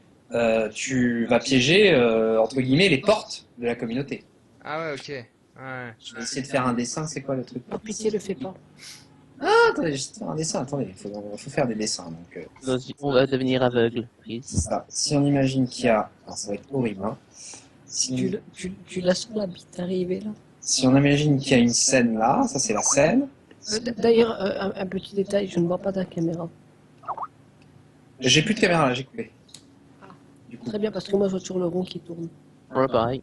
tu vas piéger, entre guillemets, les portes de la communauté. Ah ouais, ok. Ouais. Je vais essayer de faire un dessin, c'est quoi le truc? Par pitié, le fais pas. Ah, attendez, juste faire un dessin, attendez, il faut faire des dessins. Donc, Vas-y, on va devenir aveugle, c'est please. ça. Si on imagine qu'il y a... Alors, ça va être horrible, hein. Si, Tu l'as sur la bite arrivée là. si on imagine qu'il y a une scène là, ça c'est la scène. D'ailleurs, un petit détail, je ne vois pas ta caméra. J'ai plus de caméra là, j'ai coupé. Du coup. Très bien, parce que moi je vois toujours le rond qui tourne. Ouais, pareil.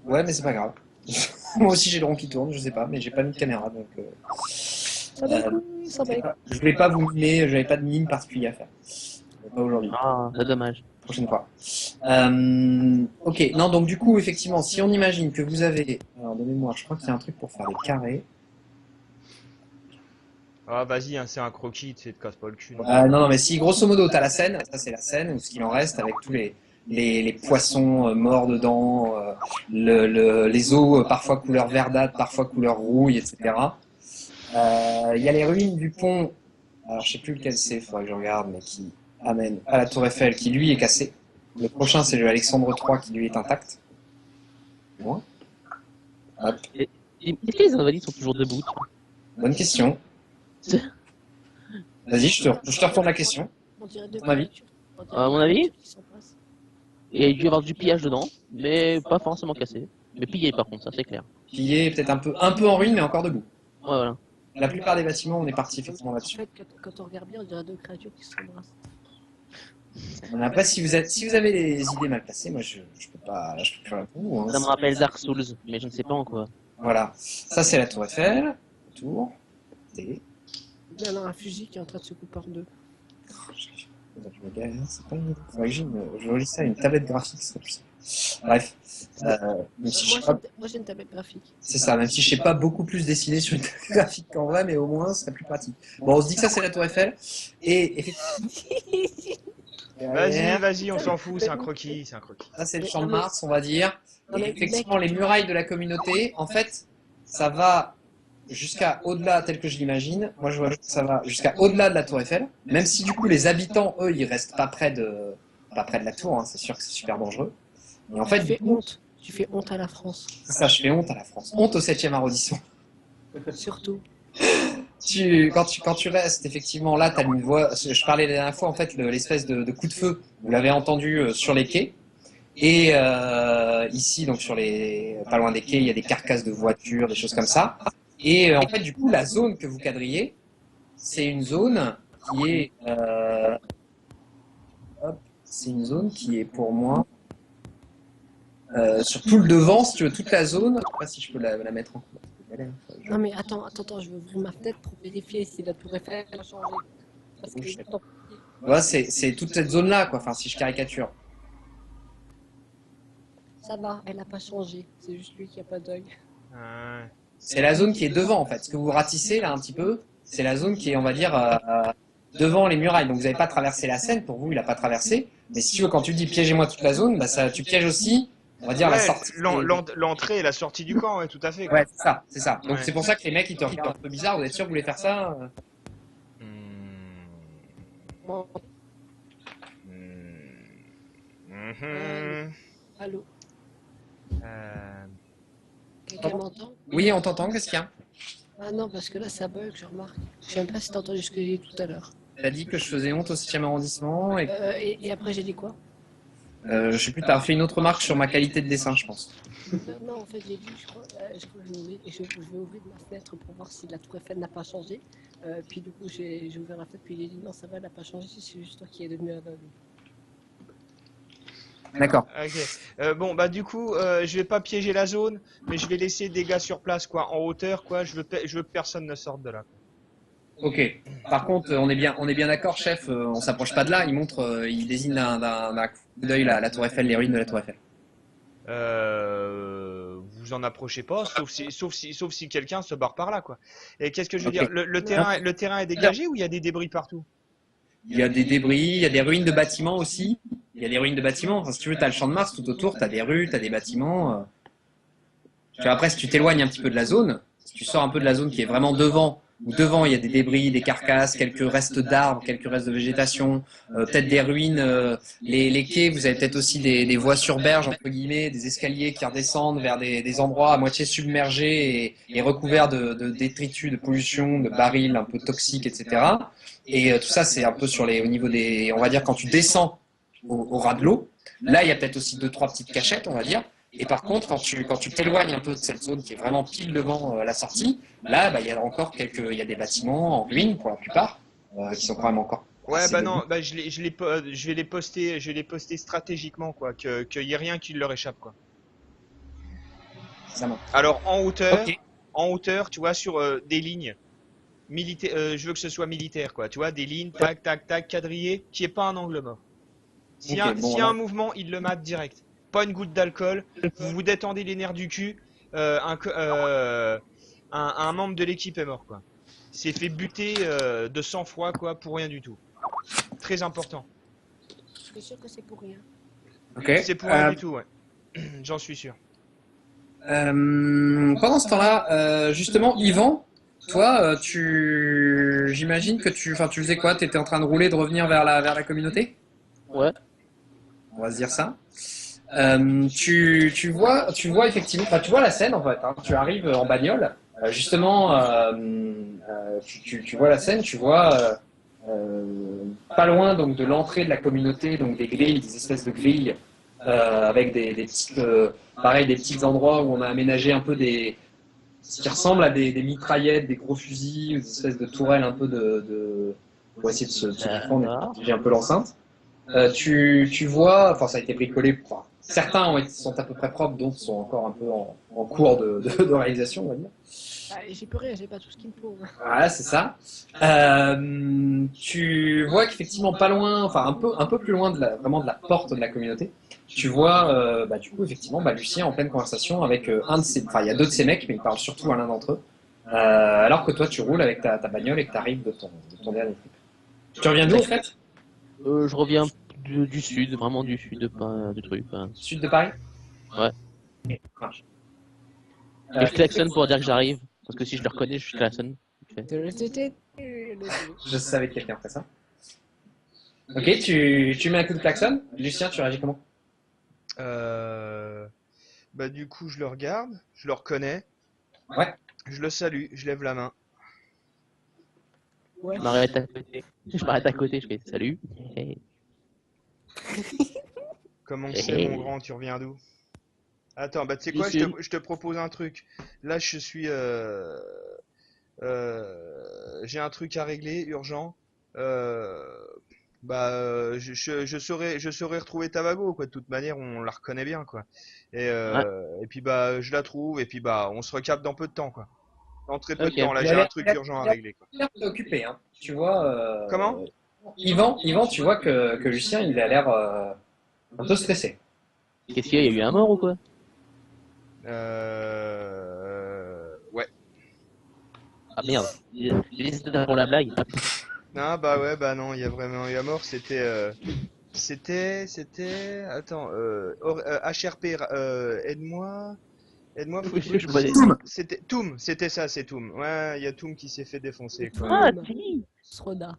Ouais, mais c'est pas grave. Moi aussi j'ai le rond qui tourne, je sais pas, mais j'ai pas mis de caméra donc. Ça va les couilles, ça va les couilles. Je voulais pas vous mimer, j'avais pas de mime particulier à faire. Pas aujourd'hui, Ah, c'est dommage. prochaine fois. Ok, non, donc du coup, effectivement, si on imagine que vous avez. Alors de mémoire, je crois qu'il y a un truc pour faire les carrés. Ah, vas-y, hein, c'est un croquis, tu sais, te casse pas le cul. Non, mais si grosso modo, t'as la scène, ça c'est la scène, ou ce qu'il en reste avec tous les poissons morts dedans, les os parfois couleur verdâtre, parfois couleur rouille, etc. Il y a les ruines du pont, alors je sais plus lequel c'est, il faudrait que je regarde, mais qui amène à la Tour Eiffel, qui lui est cassé. Le prochain c'est le Alexandre III qui lui est intact. Bon. Hop. Est-ce que les invalides sont toujours debout? Bonne question. Vas-y, je te retourne la question. On dirait deux Ton avis? créatures. On dirait À mon deux avis? créatures qui s'embrassent. Il y a dû y avoir du pillage dedans, mais pas forcément cassé. Mais pillé par contre, ça c'est clair. Qui est peut-être un peu en ruine, mais encore debout. Ouais, voilà. La plupart des bâtiments, on est parti effectivement En là-dessus. fait, quand on regarde bien, on dirait deux créatures qui s'embrassent. Après, si vous avez des idées mal placées, moi je peux pas, je peux plus rien pour vous. Hein. Ça me rappelle Dark Souls, mais je ne sais pas en quoi. Voilà. Ça c'est la Tour Eiffel. Tour. Et... Il y en a un fusil qui est en train de se couper en deux. Je me galère, c'est pas une... Faudrait que je relis ça à une tablette graphique, ce serait plus simple. Bref. Même si je sais pas... Moi j'ai une tablette graphique. C'est ça, même si je sais pas beaucoup plus dessiner sur une tablette graphique qu'en vrai, mais au moins ce serait plus pratique. Bon, on se dit que ça c'est la Tour Eiffel. Et effectivement. Vas-y, on s'en fout, c'est un croquis, c'est un croquis. Ça, c'est le champ de Mars, on va dire. Non, Et mais effectivement, mec, les murailles de la communauté, en fait, ça va jusqu'à au-delà, tel que je l'imagine. Moi, je vois que ça va jusqu'à au-delà de la Tour Eiffel. Même si, du coup, les habitants, eux, ils restent pas près de la tour. Hein, c'est sûr que c'est super dangereux. Et en fait, tu fais honte. Tu fais honte à la France. c'est ça, je fais honte à la France. Honte au 7e arrondissement. Surtout. Quand tu restes, effectivement, là, tu as une voix. Je parlais la dernière fois, en fait, l'espèce de coup de feu. Vous l'avez entendu sur les quais. Et ici, donc pas loin des quais, il y a des carcasses de voitures, des choses comme ça. Et en fait, du coup, la zone que vous quadrillez, c'est une zone qui est, c'est une zone qui est pour moi sur tout le devant, si tu veux, toute la zone. Je sais pas si je peux la mettre en couleur. Non mais attends, je vais ouvrir ma fenêtre pour vérifier si la tour Eiffel a changé. Parce que Ouais, c'est toute cette zone-là, quoi. Enfin, si je caricature. ça va, elle n'a pas changé. C'est juste lui qui a pas d'œil. C'est la zone qui est devant, en fait. Ce que vous ratissez, là, un petit peu, c'est la zone qui est, on va dire, devant les murailles. Donc, vous n'avez pas traversé la Seine. Pour vous, il n'a pas traversé. Mais si tu veux, quand tu dis piégez-moi toute la zone, bah, ça, tu pièges aussi, on va dire, la sortie. L'entrée et la sortie du camp, ouais, tout à fait. Quoi. Ouais, c'est ça. Donc, Ouais. c'est pour ça que les mecs, ils te regardent un peu bizarre. Vous êtes sûr que vous voulez faire ça? Bon, Mhm. allô, Euh, quelqu'un m'entend? Oui, on t'entend. Qu'est-ce qu'il y a? Ah non, parce que là ça bug, je remarque. Je sais même pas si t'as entendu ce que j'ai dit tout à l'heure. T'as dit que je faisais honte au 7e arrondissement et Et après j'ai dit quoi? je sais plus, t'as fait une autre remarque sur ma qualité de dessin, je pense. Non, en fait j'ai dit, je crois que je vais ouvrir ma fenêtre pour voir si la tour Eiffel n'a pas changé. Puis du coup j'ai ouvert la fenêtre, puis j'ai dit non ça va, elle n'a pas changé, c'est juste toi qui es devenu aveugle. D'accord. ok. Bon, bah du coup, je vais pas piéger la zone, mais je vais laisser des gars sur place, quoi, en hauteur, quoi. Je veux que personne ne sorte de là. Ok. Par contre, on est bien d'accord, chef. On s'approche pas de là. Il désigne d'un coup d'œil la Tour Eiffel, les ruines de la Tour Eiffel. Vous en approchez pas, sauf si quelqu'un se barre par là, quoi. Et qu'est-ce que je veux Ok. dire? Le terrain est dégagé ou il y a des débris partout? Il y a des débris, il y a des ruines de bâtiments aussi. Il y a des ruines de bâtiments. Enfin, si tu veux, t'as le champ de Mars tout autour. T'as des rues, t'as des bâtiments. Tu vois, après, si tu t'éloignes un petit peu de la zone, Si tu sors un peu de la zone qui est vraiment devant, où devant il y a des débris, des carcasses, quelques restes d'arbres, quelques restes de végétation, peut-être des ruines, les quais, vous avez peut-être aussi des voies sur berge, entre guillemets, des escaliers qui redescendent vers des endroits à moitié submergés et recouverts de détritus, de pollution, de barils un peu toxiques, etc. Et tout ça, c'est un peu au niveau des, on va dire, quand tu descends au ras de l'eau, là, il y a peut-être aussi 2-3 petites cachettes, on va dire. Et par contre, quand tu t'éloignes un peu de cette zone qui est vraiment pile devant la sortie, là, bah, il y a encore il y a des bâtiments en ruine pour la plupart, qui sont quand même encore. Ouais, assez bah debout. non, bah je vais les poster stratégiquement, quoi, qu'il y ait rien qui leur échappe, quoi. Ça marche. Alors Ok. en hauteur, tu vois, sur des lignes militaires, je veux que ce soit militaire, quoi, tu vois, des lignes, tac, tac, tac, quadrillé, qui est pas un angle mort. S'il y a, Ok, bon, s'il y a un là, mouvement, il le mate direct. Pas une goutte d'alcool, vous vous détendez les nerfs du cul, un membre de l'équipe est mort, quoi. C'est fait buter de sang-froid, quoi, pour rien du tout. Très important. Je suis sûr que c'est pour rien. ok. C'est pour rien du tout, ouais. J'en suis sûr. Pendant ce temps-là, justement, Yvan, toi, j'imagine que tu faisais quoi? Tu étais en train de rouler, de revenir vers la communauté? Ouais. On va se dire ça. Tu vois effectivement, enfin, tu vois la scène en fait. Hein. Tu arrives en bagnole, justement, tu vois la scène, tu vois pas loin donc de l'entrée de la communauté, donc des grilles, des espèces de grilles avec des petites, pareil, des petits endroits où on a aménagé un peu ce qui ressemble à des mitraillettes, des gros fusils, des espèces de tourelles un peu pour essayer de se défendre et de D'accord. protéger un peu l'enceinte. Tu vois, enfin ça a été bricolé, enfin, certains sont à peu près propres, d'autres sont encore un peu en cours de réalisation, on va dire. Ah, j'y peux rien, j'ai pas tout ce qu'il me faut. Voilà, c'est ça. Tu vois qu'effectivement pas loin, enfin un peu plus loin vraiment de la porte de la communauté, tu vois bah, du coup effectivement bah, Lucien en pleine conversation avec un de ses, enfin il y a deux de ces mecs, mais il parle surtout à l'un d'entre eux, alors que toi tu roules avec ta bagnole et que tu arrives de ton dernier trip. Tu reviens d'où en fait? Je reviens du sud, vraiment du sud, pas du truc. Hein. Sud de Paris? Ouais. Ok, ça marche. Et je klaxonne pour dire que j'arrive, parce que si je le reconnais, je klaxonne. Je savais que quelqu'un ferait ça. Ok, tu mets un coup de klaxon. Lucien, tu réagis comment? Bah du coup, je le regarde, je le reconnais, Ouais. je le salue, je lève la main. Ouais. Je m'arrête à côté. Je m'arrête à côté, je fais salut. Hey. Comment que c'est, mon grand, tu reviens d'où? Attends, bah tu sais quoi, Du sud. je te propose un truc. Là, j'ai un truc à régler, urgent. Euh, je saurais retrouver Tavago, quoi. De toute manière, on la reconnaît bien, quoi. Ouais. Et puis bah, je la trouve, et puis bah, on se recapte dans peu de temps, quoi. Dans très peu de Ok. temps. Là, j'ai un truc urgent à régler, quoi. Il a l'air préoccupé, hein. Tu vois, Comment? Yvan, tu vois que Lucien, il a l'air un peu stressé. Qu'est-ce qu'il y a? Il y a eu un mort ou quoi? Ouais. Ah merde. C'était pour la blague. Non, bah ouais, bah non, il y a vraiment eu à mort. Attends, HRP, aide-moi, faut trouver. Je connais. C'était Toom, c'était ça, c'est Toom. Ouais, il y a Toom qui s'est fait défoncer, quoi. Ah, Timmy. Sroda.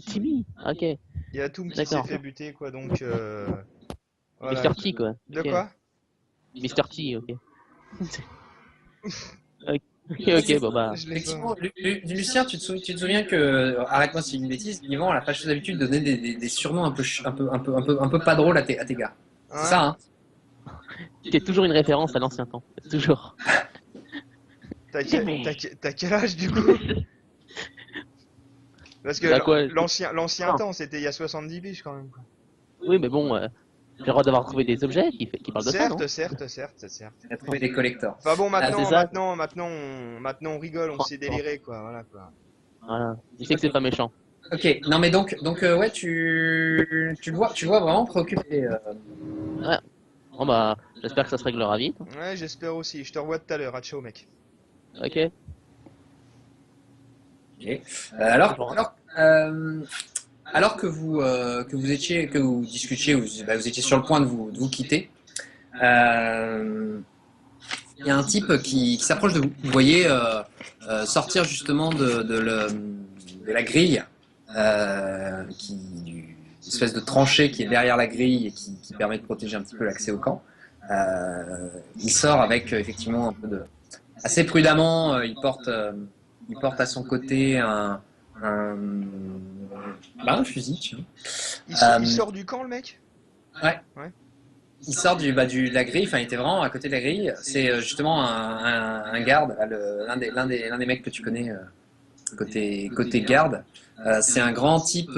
Timmy. Ok. Il y a Toom qui s'est D'accord. fait buter, quoi, donc voilà. Mr. T, quoi. De Ok. quoi? Mr. T, ok. Ok, bon bah. Je l'ai Effectivement, pas. Lucien, tu te souviens que, arrête-moi si c'est une bêtise, Yvan a la fâcheuse habitude de donner des surnoms un peu pas drôles à tes gars. C'est Ouais. ça, hein? C'était toujours une référence à l'ancien temps. Toujours. T'as Jamais. quel âge, du coup? Parce que Bah, quoi, l'ancien Ah. temps, c'était il y a 70 piges, quand même, quoi. Oui, mais bon, j'ai le droit d'avoir trouvé des objets qui parlent de ça, non? Certes. Il a trouvé des collectors. Enfin bon, c'est ça. maintenant on rigole, on s'est déliré, quoi, voilà, quoi. Voilà. Je sais que c'est pas méchant. Ok, non mais donc ouais, tu le vois vraiment préoccupé. Ouais. Bon bah, j'espère que ça se réglera vite. Ouais, j'espère aussi. Je te revois tout à l'heure. À ciao, mec. Ok. Ok. Alors que vous discutiez, vous étiez sur le point de vous quitter. il y a un type qui s'approche de vous. Vous voyez sortir justement de la grille, du espèce de tranchée qui est derrière la grille et qui permet de protéger un petit peu l'accès au camp. Il sort avec effectivement un peu assez prudemment. Il porte à son côté un fusil. Tiens. Il sort du camp, le mec? Ouais. Ouais. Il sort de la grille. Enfin, il était vraiment à côté de la grille. C'est justement un garde, l'un des mecs que tu connais côté garde. C'est un grand type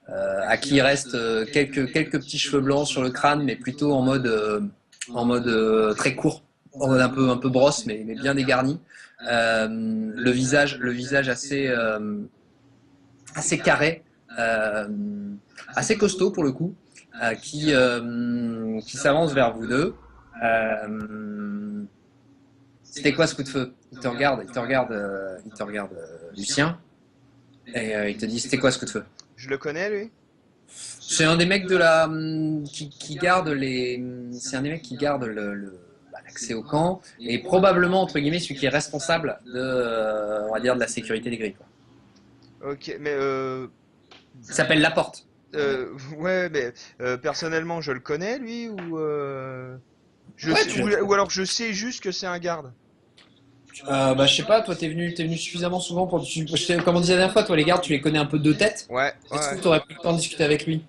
à qui il reste quelques petits cheveux blancs sur le crâne, mais plutôt en mode très court, en mode un peu brosse, mais bien dégarni. Le visage assez carré, assez costaud pour le coup, qui s'avance vers vous deux. C'était quoi ce coup de feu? Il te regarde, Lucien, et il te dit c'était quoi ce coup de feu? Je le connais, lui? C'est un des mecs qui garde c'est un des mecs qui garde l'accès au camp et probablement entre guillemets celui qui est responsable on va dire de la sécurité des grilles, quoi. Ok, mais Il s'appelle Laporte. ouais, mais personnellement, je le connais, lui, ou Ouais, ou alors je sais juste que c'est un garde. Bah je sais pas, toi t'es venu suffisamment souvent pour comme on disait la dernière fois, toi les gardes tu les connais un peu de tête. Ouais, Est-ce ouais. que t'aurais pu le temps de discuter avec lui?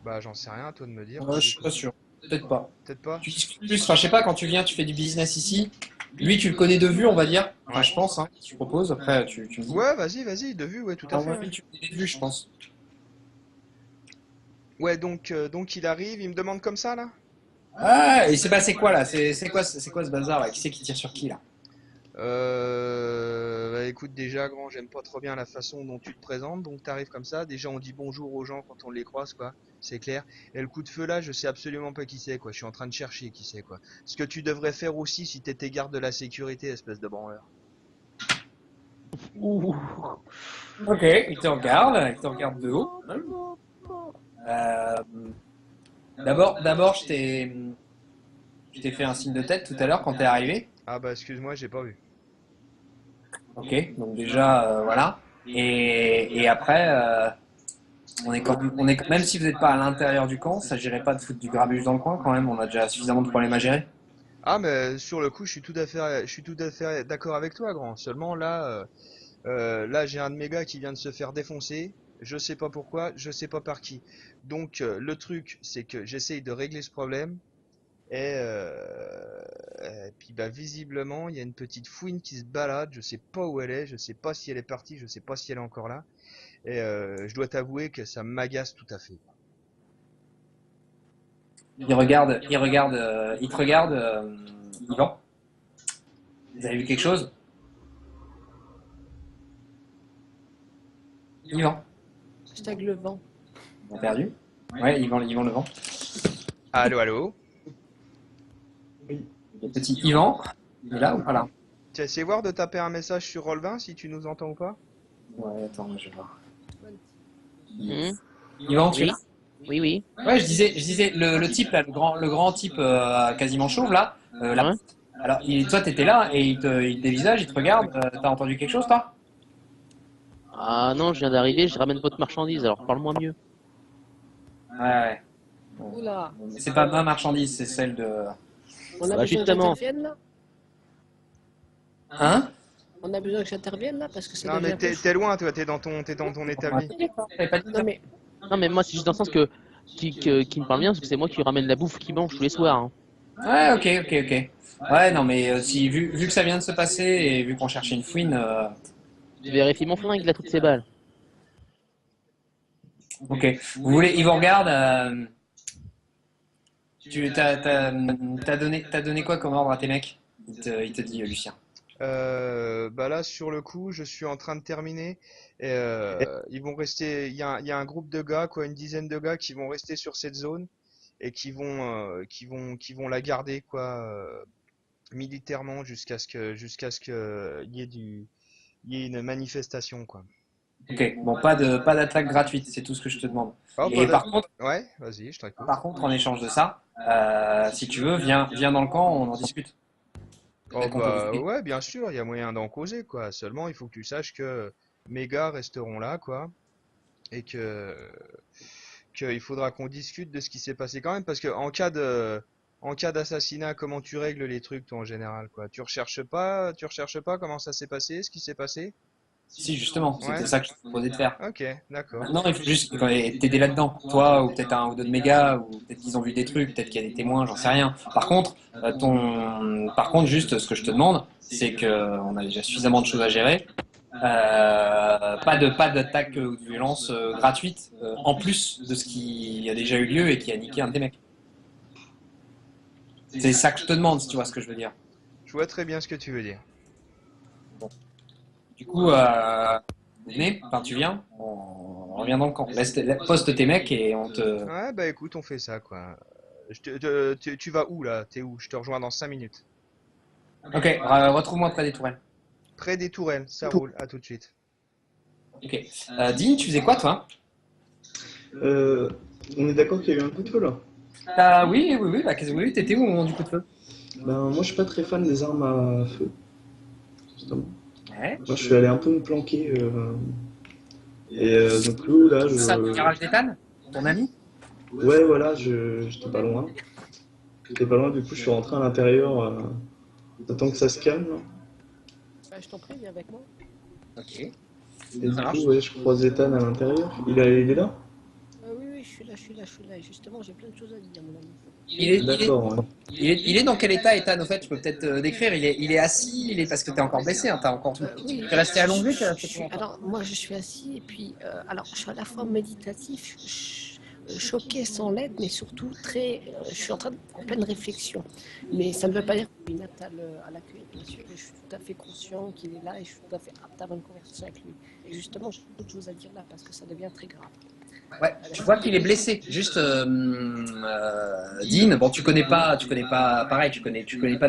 Bah, j'en sais rien, toi de me dire. Je suis pas sûr. Peut-être pas. Peut-être pas. Tu discutes plus, enfin je sais pas, quand tu viens, tu fais du business ici. Lui tu le connais de vue, on va dire. Enfin je pense, hein, si tu proposes, après tu me dis. Ouais, vas-y, de vue, ouais, tout à fait. Ouais, tu le connais de vue, je pense. Ouais, donc il arrive, il me demande comme ça, là? Ah, et c'est passé quoi là? C'est quoi ce bazar là? Qui c'est qui tire sur qui là? Bah écoute, déjà, grand, j'aime pas trop bien la façon dont tu te présentes, donc t'arrives comme ça. Déjà, on dit bonjour aux gens quand on les croise, quoi. C'est clair. Et le coup de feu là, je sais absolument pas qui c'est, quoi. Je suis en train de chercher qui c'est, quoi. Ce que tu devrais faire aussi si t'étais garde de la sécurité, espèce de branleur. Ouh. Ok, il te regarde de haut. Euh, D'abord, je t'ai fait un signe de tête tout à l'heure quand t'es arrivé. Ah bah excuse-moi, j'ai pas vu. Ok, donc déjà, voilà. Et après, même si vous n'êtes pas à l'intérieur du camp, ça n'irait pas de foutre du grabuge dans le coin quand même. On a déjà suffisamment de problèmes à gérer. Ah mais sur le coup, je suis tout à fait d'accord avec toi, grand. Seulement là, là j'ai un de mes gars qui vient de se faire défoncer. Je sais pas pourquoi, je sais pas par qui. Donc le truc, c'est que j'essaye de régler ce problème. Et puis bah visiblement il y a une petite fouine qui se balade, je sais pas où elle est, je sais pas si elle est partie, je sais pas si elle est encore là. Et je dois t'avouer que ça m'agace tout à fait. Il te regarde, Yvan. Vous avez vu quelque chose? Yvan, Hashtag le vent. on a perdu? Ouais, Yvan le vent. Allô, allô? Le petit Yvan, il est là ou pas là? Tu as essayé voir de taper un message sur Roll20 si tu nous entends ou pas? Ouais, attends, je vais voir. Hmm. Yvan, tu es Oui. là? Oui, oui. Ouais, je disais le type là, le grand type quasiment chauve là. Ouais. Alors, toi, t'étais là et il te dévisage, il te regarde. T'as entendu quelque chose, toi? Ah non, je viens d'arriver, je ramène votre marchandise, alors parle-moi mieux. Ouais. Oula, C'est pas ma marchandise, c'est celle de. on a Bah, besoin justement. que j'intervienne là? Hein? On a besoin que j'intervienne là parce que ça Non mais devient t'es loin toi, t'es dans ton établi. T'avais pas dit ça? Non mais Non, mais moi, c'est juste dans le sens qui me parle bien, parce que c'est moi qui ramène la bouffe qu'il mange tous les soirs. Hein. Ouais, ok. Ouais, non, mais si vu que ça vient de se passer et vu qu'on cherchait une fouine, Je vérifie mon flingue, il a toutes ses balles. ok. Vous voulez, il vous regarde. T'as donné quoi comme ordre à tes mecs? Il te dit, Lucien. Bah là sur le coup, je suis en train de terminer et ils vont rester. Il y a un groupe de gars, quoi, une dizaine de gars qui vont rester sur cette zone et qui vont la garder, quoi, militairement jusqu'à ce que il y ait une manifestation, quoi. Ok, bon, pas d'attaque gratuite, c'est tout ce que je te demande. Oh, Et par contre, ouais, vas-y, je t'écoute. en échange de ça, si tu veux, viens dans le camp, on en discute. Oh Peut-être qu'on peut bah vous aider. ouais, bien sûr, il y a moyen d'en causer, quoi. Seulement, il faut que tu saches que mes gars resteront là, quoi. Et qu'il faudra qu'on discute de ce qui s'est passé quand même, parce que en cas d'assassinat, comment tu règles les trucs, toi, en général, quoi? Tu recherches pas comment ça s'est passé, ce qui s'est passé? Si, justement, Ouais? c'était ça que je te proposais de faire. Ok, d'accord. Maintenant, il faut juste t'aider là-dedans. Toi, ou peut-être un ou deux de mes gars, ou peut-être qu'ils ont vu des trucs, peut-être qu'il y a des témoins, j'en sais rien. Par contre, juste, ce que je te demande, c'est qu'on a déjà suffisamment de choses à gérer. Pas d'attaque ou de violence gratuite, en plus de ce qui a déjà eu lieu et qui a niqué un de tes mecs. C'est ça que je te demande, si tu vois ce que je veux dire. Je vois très bien ce que tu veux dire. Du coup, venez, enfin tu viens, on revient dans le camp. Poste tes mecs et on te... Ouais, bah écoute, on fait ça, quoi. Tu vas où, là? T'es où? Je te rejoins dans 5 minutes. Ok, retrouve-moi près des tourelles. Près des tourelles, ça roule, à tout de suite. Ok. Dean, tu faisais quoi toi? On est d'accord qu'il y a eu un coup de feu là. Oui, oui, t'étais où au moment du coup de feu? Ben, moi je suis pas très fan des armes à feu, justement. Ouais. Moi je suis allé un peu me planquer. Donc là, C'est ça, le garage d'Ethan? Ton ami? ouais, voilà, j'étais pas loin. J'étais pas loin, du coup je suis rentré à l'intérieur. J'attends que ça se calme. Bah, je t'en prie, viens avec moi. Ok. Et du Ça marche. coup, ouais, je croise Ethan à l'intérieur. Il est là? Oui, je suis là. Et justement, j'ai plein de choses à dire, mon ami. D'accord, ouais. Il est dans quel état, Ethan? Au fait, tu peux peut-être décrire. Il est assis, parce que t'es encore blessé, hein, Oui, tu es resté allongé, t'es resté combien de temps? alors, moi, je suis assis et puis, alors, je suis à la fois méditatif, choqué sans l'aide, mais surtout je suis en pleine réflexion. Mais ça ne veut pas dire que je suis inapte à l'accueil, bien sûr. Je suis tout à fait conscient qu'il est là et je suis tout à fait apte à avoir une conversation avec lui. Et justement, j'ai beaucoup de choses à dire là parce que ça devient très grave. Ouais, je vois qu'il est blessé. Juste, Dean, bon, pareil, tu connais pas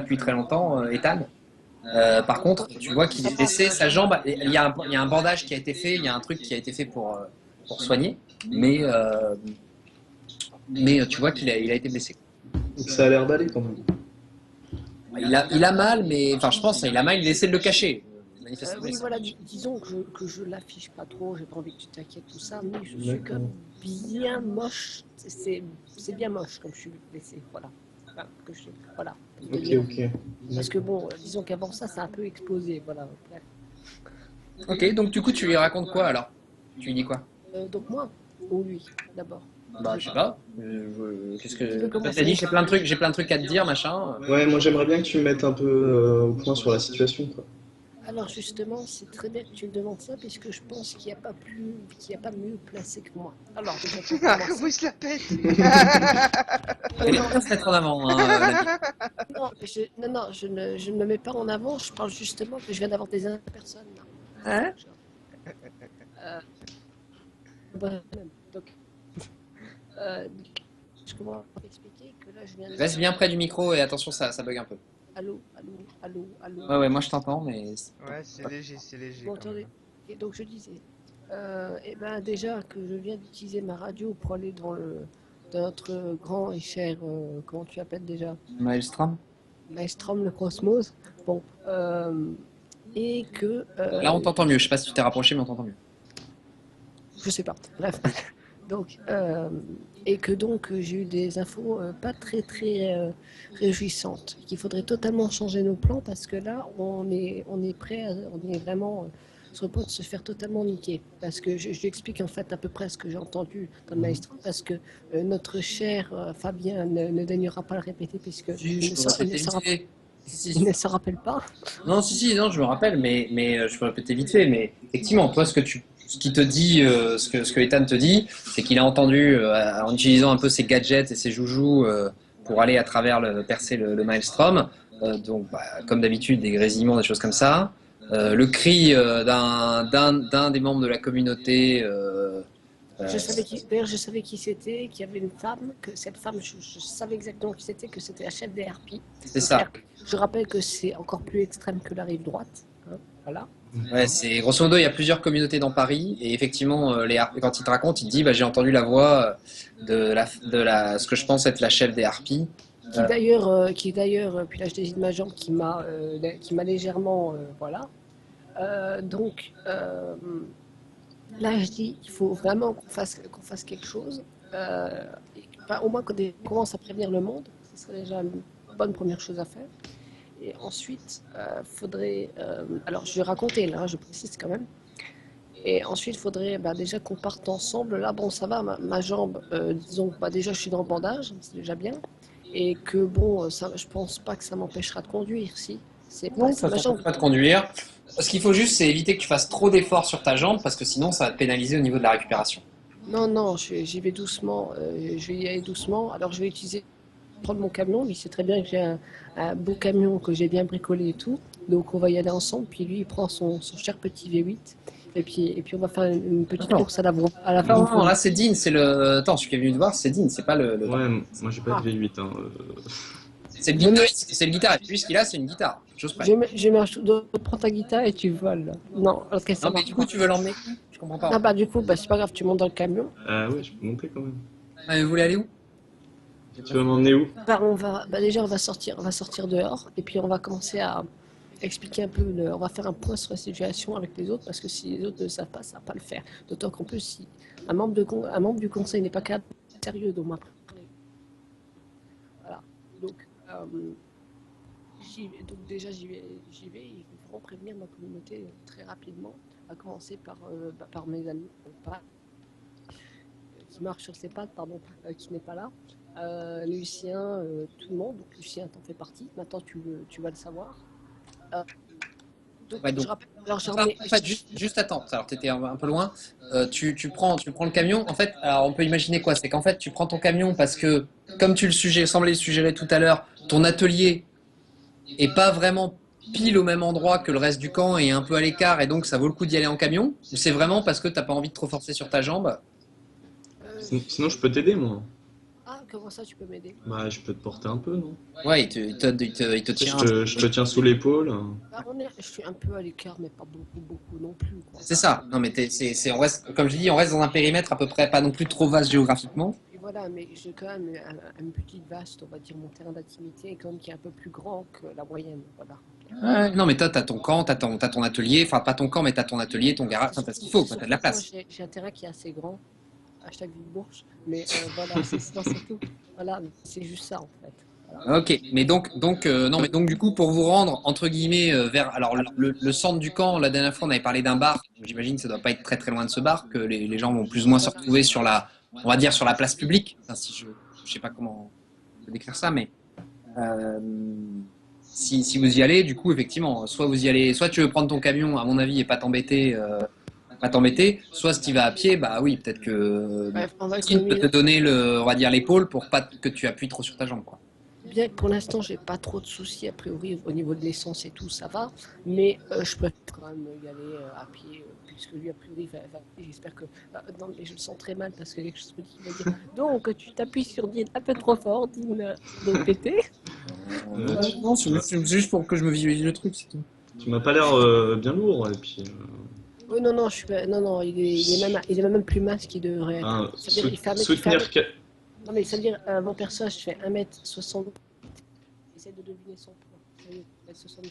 depuis très longtemps, Ethan. Par contre, tu vois qu'il est blessé, sa jambe, il y a un bandage qui a été fait, il y a un truc qui a été fait pour soigner, mais tu vois il a été blessé. Donc ça a l'air d'aller quand même. Il a mal, mais enfin, je pense, il a mal, il essaie de le cacher. Manifestement. Oui, voilà, disons que je l'affiche pas trop, j'ai pas envie que tu t'inquiètes, tout ça, mais je suis D'accord. comme bien moche, c'est bien moche comme je suis blessée, voilà. Enfin, voilà. Ok. Parce que bon, disons qu'avant ça, c'est un peu explosé, voilà. Bref. Ok, donc du coup, tu lui racontes quoi alors? Tu lui dis quoi? Donc moi, ou lui, d'abord. Bah, je sais pas. Qu'est-ce Tu veux que commencer? t'as dit? J'ai plein de trucs à te dire, machin. Ouais, moi j'aimerais bien que tu me mettes un peu au point sur la situation, quoi. Alors justement, c'est très bien que tu me demandes ça, puisque je pense qu'il n'y a pas mieux placé que moi. Alors déjà, pour Ah, commencer- comment il se la pète? Il est bien se mettre en avant, hein, l'ami. Non, je ne me mets pas en avant, je parle justement que je viens d'avoir des personnes. Hein? Bref, donc, je commence à expliquer que là, je viens de... Reste bien près du micro et attention, ça bug un peu. Allô. Ouais, moi je t'entends, mais. Ouais, c'est léger, Bon, quand attendez. même. Et donc je disais, eh ben déjà que je viens d'utiliser ma radio pour aller dans notre grand et cher, comment tu appelles déjà, Maelstrom. Maelstrom le Cosmos. Bon, et que Là, on t'entend mieux. Je sais pas si tu t'es rapproché, mais on t'entend mieux. je sais pas. Bref. Donc, et que donc j'ai eu des infos pas très réjouissantes. Qu'il faudrait totalement changer nos plans parce que là, on est prêt, on est vraiment sur le point de se faire totalement niquer. Parce que je lui explique en fait à peu près ce que j'ai entendu dans le maestro, parce que notre cher Fabien ne daignera pas le répéter puisque il ne se rappelle pas. Non, non, je me rappelle, mais je peux répéter vite fait. Mais effectivement, toi, ce qui te dit, ce que Ethan te dit, c'est qu'il a entendu, en utilisant un peu ses gadgets et ses joujoux pour aller à travers percer le Maelstrom, donc bah, comme d'habitude, des grésillements, des choses comme ça. Le cri d'un des membres de la communauté. D'ailleurs, je savais qui c'était, qu'il y avait une femme, que cette femme, je savais exactement qui c'était, que c'était la chef des harpies. C'est ça. Je rappelle que c'est encore plus extrême que la rive droite. Hein, voilà. Ouais, c'est grosso modo, il y a plusieurs communautés dans Paris et effectivement, quand il te raconte, il te dit, bah, j'ai entendu la voix ce que je pense être la chef des harpies. Qui d'ailleurs, puis là je désigne ma jambe, qui m'a légèrement, voilà. Donc là je dis, il faut vraiment qu'on fasse quelque chose. Au moins qu'on commence à prévenir le monde, ce serait déjà une bonne première chose à faire. Et ensuite, faudrait, alors je vais raconter là, je précise quand même. Et ensuite, il faudrait déjà qu'on parte ensemble. Là, bon, ça va, ma jambe, disons, déjà je suis dans le bandage, c'est déjà bien. Et que bon, ça, je pense pas que ça m'empêchera de conduire, si. Non, ça ne t'empêche pas de conduire. Ce qu'il faut juste, c'est éviter que tu fasses trop d'efforts sur ta jambe parce que sinon, ça va te pénaliser au niveau de la récupération. Non, non, j'y vais doucement. Je vais y aller doucement. Alors, je vais prendre mon camion. Lui, c'est très bien que j'ai un beau camion que j'ai bien bricolé et tout. Donc, on va y aller ensemble. Puis lui, il prend son cher petit V8. Et puis on va faire une petite course à la fin. Non, là, c'est Dean. Attends, celui qui est venu te voir, c'est Dean. C'est pas le... Ouais, moi, j'ai pas de V8. Hein. C'est le guitariste. Lui, ce qu'il a, c'est une guitare. Prends ta guitare et tu voles. Là. Non, ok, ça non, mais du coup, tu veux l'emmener? Je comprends pas. Ah, du coup, c'est pas grave, tu montes dans le camion. Ouais, je peux monter quand même. Ah, vous voulez aller où? Tu vas m'emmener où? Déjà, on va sortir dehors. Et puis, on va commencer à expliquer un peu, on va faire un point sur la situation avec les autres, parce que si les autres ne savent pas, ça ne va pas le faire. D'autant qu'en plus, si un membre du conseil n'est pas capable d'être sérieux, donc voilà. Donc déjà j'y vais, il faut vraiment prévenir ma communauté très rapidement, à commencer par mes amis, qui marchent sur ses pattes, pardon, qui n'est pas là. Lucien, tout le monde, donc Lucien t'en fait partie, maintenant tu vas le savoir. Donc, en fait, juste attends, alors tu étais un peu loin, tu prends le camion, en fait, alors on peut imaginer quoi, c'est qu'en fait tu prends ton camion parce que, comme tu semblais le suggérer tout à l'heure, ton atelier est pas vraiment pile au même endroit que le reste du camp et un peu à l'écart et donc ça vaut le coup d'y aller en camion, ou c'est vraiment parce que t'as pas envie de trop forcer sur ta jambe? Sinon je peux t'aider moi. Ah, comment ça tu peux m'aider? Bah je peux te porter un peu, non? Ouais, il te tient. Je te tiens sous l'épaule. Je suis un peu à l'écart, mais pas beaucoup non plus. C'est ça. Non, mais on reste, comme je dis, on reste dans un périmètre à peu près pas non plus trop vaste géographiquement. Et voilà, mais j'ai quand même une petite vaste, on va dire, mon terrain d'intimité, quand même qui est un peu plus grand que la moyenne. Voilà. Ouais, non, mais toi, t'as ton camp, t'as ton atelier, enfin pas ton camp, mais t'as ton atelier, ton garage, t'as ce qu'il faut, t'as de la place. J'ai un terrain qui est assez grand. Hashtag Villebourge, mais voilà, c'est tout. Voilà, c'est juste ça en fait. Voilà. Ok, mais donc du coup, pour vous rendre entre guillemets vers, alors le centre du camp, la dernière fois on avait parlé d'un bar. J'imagine que ça doit pas être très très loin de ce bar, que les gens vont plus ou moins se retrouver sur on va dire sur la place publique. Enfin, si je sais pas comment décrire ça, mais si vous y allez, du coup effectivement, soit vous y allez, soit tu veux prendre ton camion, à mon avis, et pas t'embêter. Soit si tu vas à pied, bah oui, peut-être que il peut te donner on va dire l'épaule pour pas que tu appuies trop sur ta jambe, quoi. Bien que pour l'instant, j'ai pas trop de soucis a priori au niveau de l'essence et tout, ça va, mais je peux quand même y aller à pied, puisque lui a priori j'espère que non, mais je le sens très mal parce que quelque chose me dit qu'il va dire donc tu t'appuies sur Dean un peu trop fort, Dean de péter. Non, c'est juste pour que je me visualise le truc, c'est tout. Tu m'as pas l'air bien lourd et puis. Oui, non, il est même plus mince qu'il devrait être. Soutenir. Non, mais ça veut dire, mon personnage fait 1m60. Essaye de deviner son poids. 1m70.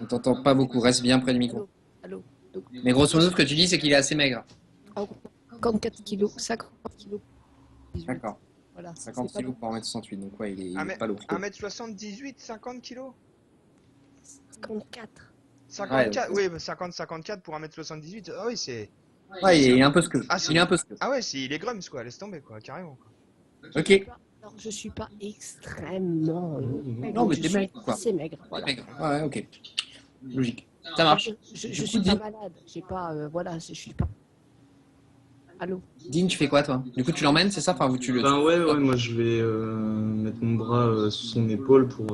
On t'entend pas beaucoup, reste bien près du micro. Allô. Donc, mais grosso modo, ce que tu dis, c'est qu'il est assez maigre. 54 kg, 50 kg. D'accord. Voilà, 50 kg pour 1m68, donc ouais, il est pas lourd. 1m78, 50 kg 54. 54, ouais. Oui, 50-54 pour 1m78, ah oui, c'est... Ouais, il est un peu ce que. Ah ouais, il est grums, quoi, laisse tomber, quoi, carrément. Quoi. Ok. Alors, je suis pas extrêmement... non, mais t'es maigre, quoi. C'est maigre, voilà. Ouais, ok. Logique. Ça marche. Je suis pas malade, j'ai pas... voilà, je suis pas... Allô. Dean, tu fais quoi, toi? Du coup, tu l'emmènes, c'est ça? Enfin, tu le... Ben ouais, moi je vais mettre mon bras sous son épaule pour...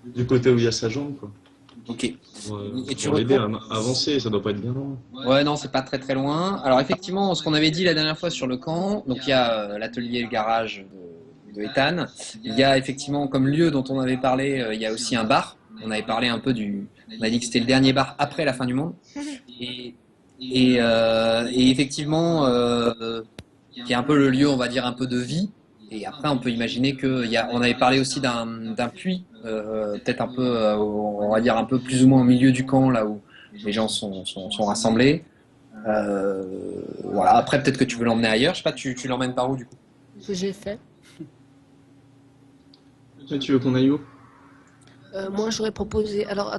du côté où il y a sa jambe, quoi. Ok. Et tu l'aider à avancer, ça doit pas être bien loin. Ouais, non, c'est pas très très loin. Alors effectivement, ce qu'on avait dit la dernière fois sur le camp, donc il y a l'atelier et le garage de Ethan. Il y a effectivement comme lieu dont on avait parlé, il y a aussi un bar on avait parlé un peu on a dit que c'était le dernier bar après la fin du monde. Et effectivement, qui est un peu le lieu, on va dire, un peu de vie. Et après, on peut imaginer on avait parlé aussi d'un puits, peut-être un peu, on va dire un peu plus ou moins au milieu du camp, là où les gens sont rassemblés. Voilà. Après, peut-être que tu veux l'emmener ailleurs. Je sais pas, tu l'emmènes par où du coup? Ce que j'ai fait. Et tu veux qu'on aille où? Moi, j'aurais proposé. Alors,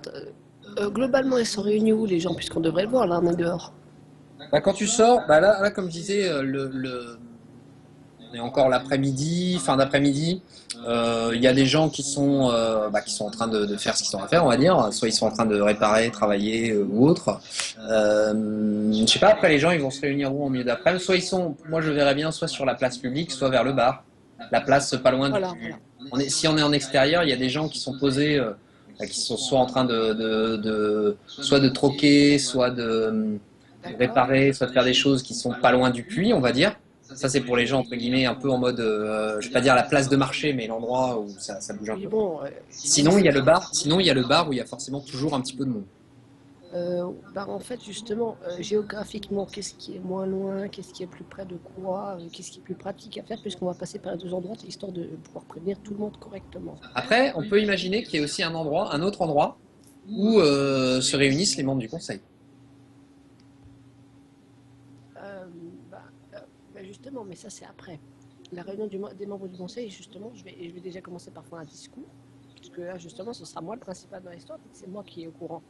globalement, ils sont réunis où les gens, puisqu'on devrait le voir, là, on est dehors. Bah, quand tu sors, bah là, comme je disais, on est encore l'après-midi, fin d'après-midi. Il y a des gens qui sont en train de faire ce qu'ils ont à faire, on va dire. Soit ils sont en train de réparer, travailler ou autre. Je sais pas, après les gens, ils vont se réunir où en milieu d'après-midi? Soit moi je verrais bien, soit sur la place publique, soit vers le bar. La place pas loin Voilà, voilà. si on est en extérieur, il y a des gens qui sont posés, qui sont soit en train soit de troquer, soit de réparer, soit de faire des choses qui sont pas loin du puits, on va dire. Ça, c'est pour les gens, entre guillemets, un peu en mode, je vais pas dire la place de marché, mais l'endroit où ça bouge un Mais peu. bon, Sinon, il y a le bar. Sinon, il y a le bar où il y a forcément toujours un petit peu de monde. en fait, justement, géographiquement, qu'est-ce qui est moins loin, qu'est-ce qui est plus près de quoi, qu'est-ce qui est plus pratique à faire, puisqu'on va passer par les deux endroits, histoire de pouvoir prévenir tout le monde correctement. Après, on peut imaginer qu'il y ait aussi un autre endroit où se réunissent les membres du conseil. Justement, mais ça c'est après. La réunion des membres du conseil, justement, je vais déjà commencer par faire un discours, parce que là, justement, ce sera moi le principal dans l'histoire, c'est moi qui est au courant.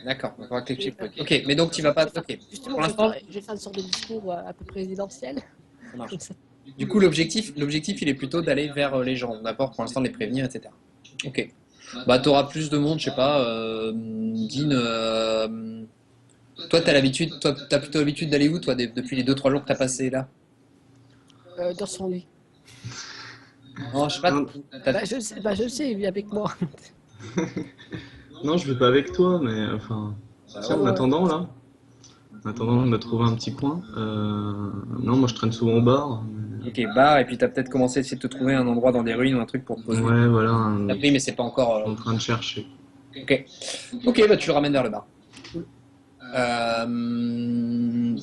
D'accord, on va cliquer. Ok, mais donc tu vas pas. Ok. Justement, Pour l'instant, je vais faire une sorte de discours un peu présidentiel. ça marche. Du coup, l'objectif, il est plutôt d'aller vers les gens, d'abord pour l'instant de les prévenir, etc. Ok. Bah, tu auras plus de monde, je sais pas. Dean, toi, t'as plutôt l'habitude d'aller où, toi, depuis les 2-3 jours que t'as passé là? Dans son lit. Non, je sais pas. Je le sais, il vit avec moi. Non, je vais pas avec toi, mais enfin, en attendant là, en attendant de me trouver un petit coin. Non, moi je traîne souvent au bar. Ok, bar, et puis t'as peut-être commencé à essayer de te trouver un endroit dans des ruines ou un truc pour te poser. Ouais, voilà. T'as pris, mais c'est pas encore. Je suis en train de chercher. Ok, bah tu le ramènes vers le bar.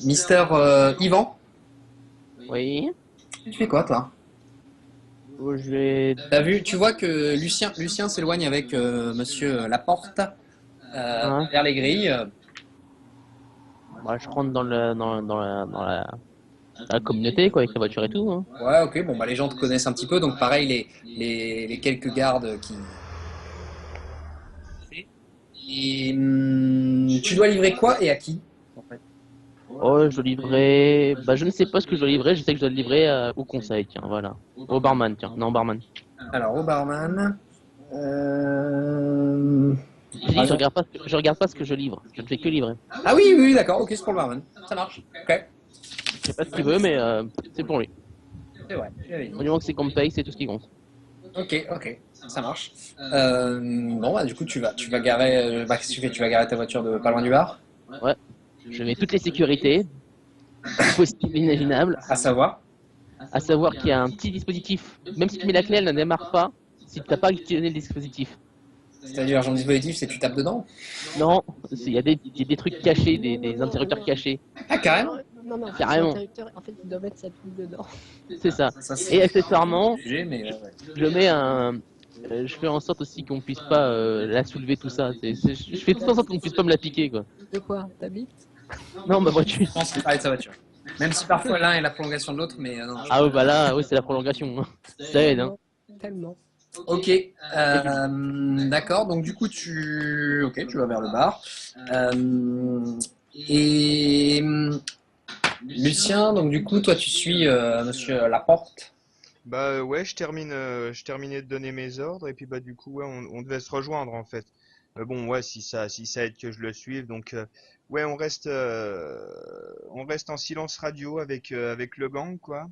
Mister Yvan, Oui. tu fais quoi toi? Je vais. T'as vu, tu vois que Lucien s'éloigne avec Monsieur Laporte Hein vers les grilles. Bah, je rentre dans la communauté, quoi, avec la voiture et tout. Hein. Ouais, ok, bon bah les gens te connaissent un petit peu, donc pareil les quelques gardes qui. Et tu dois livrer quoi et à qui en fait? Oh, je dois livrer. Bah, je ne sais pas ce que je dois livrer, je sais que je dois le livrer au conseil, tiens, voilà. Au barman, tiens. Non, au barman. Alors au barman. Je regarde pas ce que je livre, je ne fais que livrer. Ah oui, oui, d'accord, ok, c'est pour le barman. Ça marche. Ok. Je sais pas ce qu'il veut, mais c'est pour lui. C'est vrai, j'avais dit. Au moment que c'est qu'on me paye, c'est tout ce qui compte. Ok, ça marche. Bon, bah, du coup, tu vas garer. Qu'est-ce que tu fais? Tu vas garer ta voiture pas loin du bar? Ouais. Je mets toutes les sécurités possibles et imaginables, À savoir. à savoir qu'il y a un petit dispositif. Même si tu mets la clé, elle ne démarre pas si tu n'as pas actionné le dispositif. C'est-à-dire, genre, dispositif, c'est que tu tapes dedans? Non, il y a des trucs cachés, des interrupteurs cachés. Ah, carrément. Non, Carrément. en fait, il doit mettre sa pile dedans. C'est ça. Ça, c'est Et accessoirement, un sujet, mais ouais. je mets je fais en sorte aussi qu'on puisse pas la soulever, tout ça. Je fais tout en sorte qu'on puisse pas me la piquer, quoi. De quoi? T'habites? Non, ma voiture. Je pense qu'il parlait de sa voiture. Même si parfois l'un est la prolongation de l'autre, mais non. Ah ouais, bah là, oui, c'est la prolongation. Hein. Ça aide, hein. Tellement. Ok, d'accord. Donc du coup, tu vas vers le bar. Et Lucien, donc du coup, toi, tu suis Monsieur Laporte. Bah ouais, je terminais de donner mes ordres et puis bah du coup ouais, on devait se rejoindre en fait. Bon ouais, si ça aide que je le suive, donc ouais, on reste en silence radio avec le gang quoi.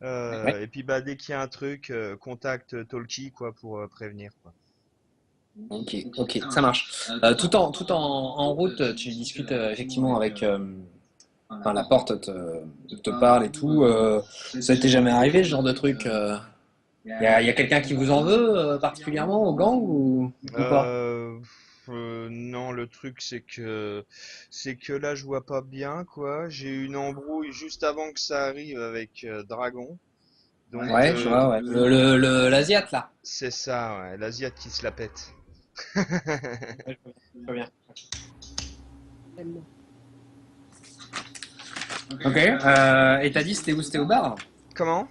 Ouais. Et puis bah dès qu'il y a un truc, contacte Talkie quoi pour prévenir quoi. Ok, ça marche. Tout en route, tu discutes effectivement avec. Enfin, Laporte te parle et tout. Ça t'est jamais arrivé ce genre de truc? Y a quelqu'un qui vous en veut particulièrement au gang ou pas? le truc, c'est que là, je vois pas bien, quoi. J'ai eu une embrouille juste avant que ça arrive avec Dragon. Donc, Ouais, je vois, ouais. L'Asiate, là. c'est ça, ouais. L'Asiate qui se la pète. Très bien. Tellement. Ok. Et t'as dit c'était où? C'était au bar? Comment?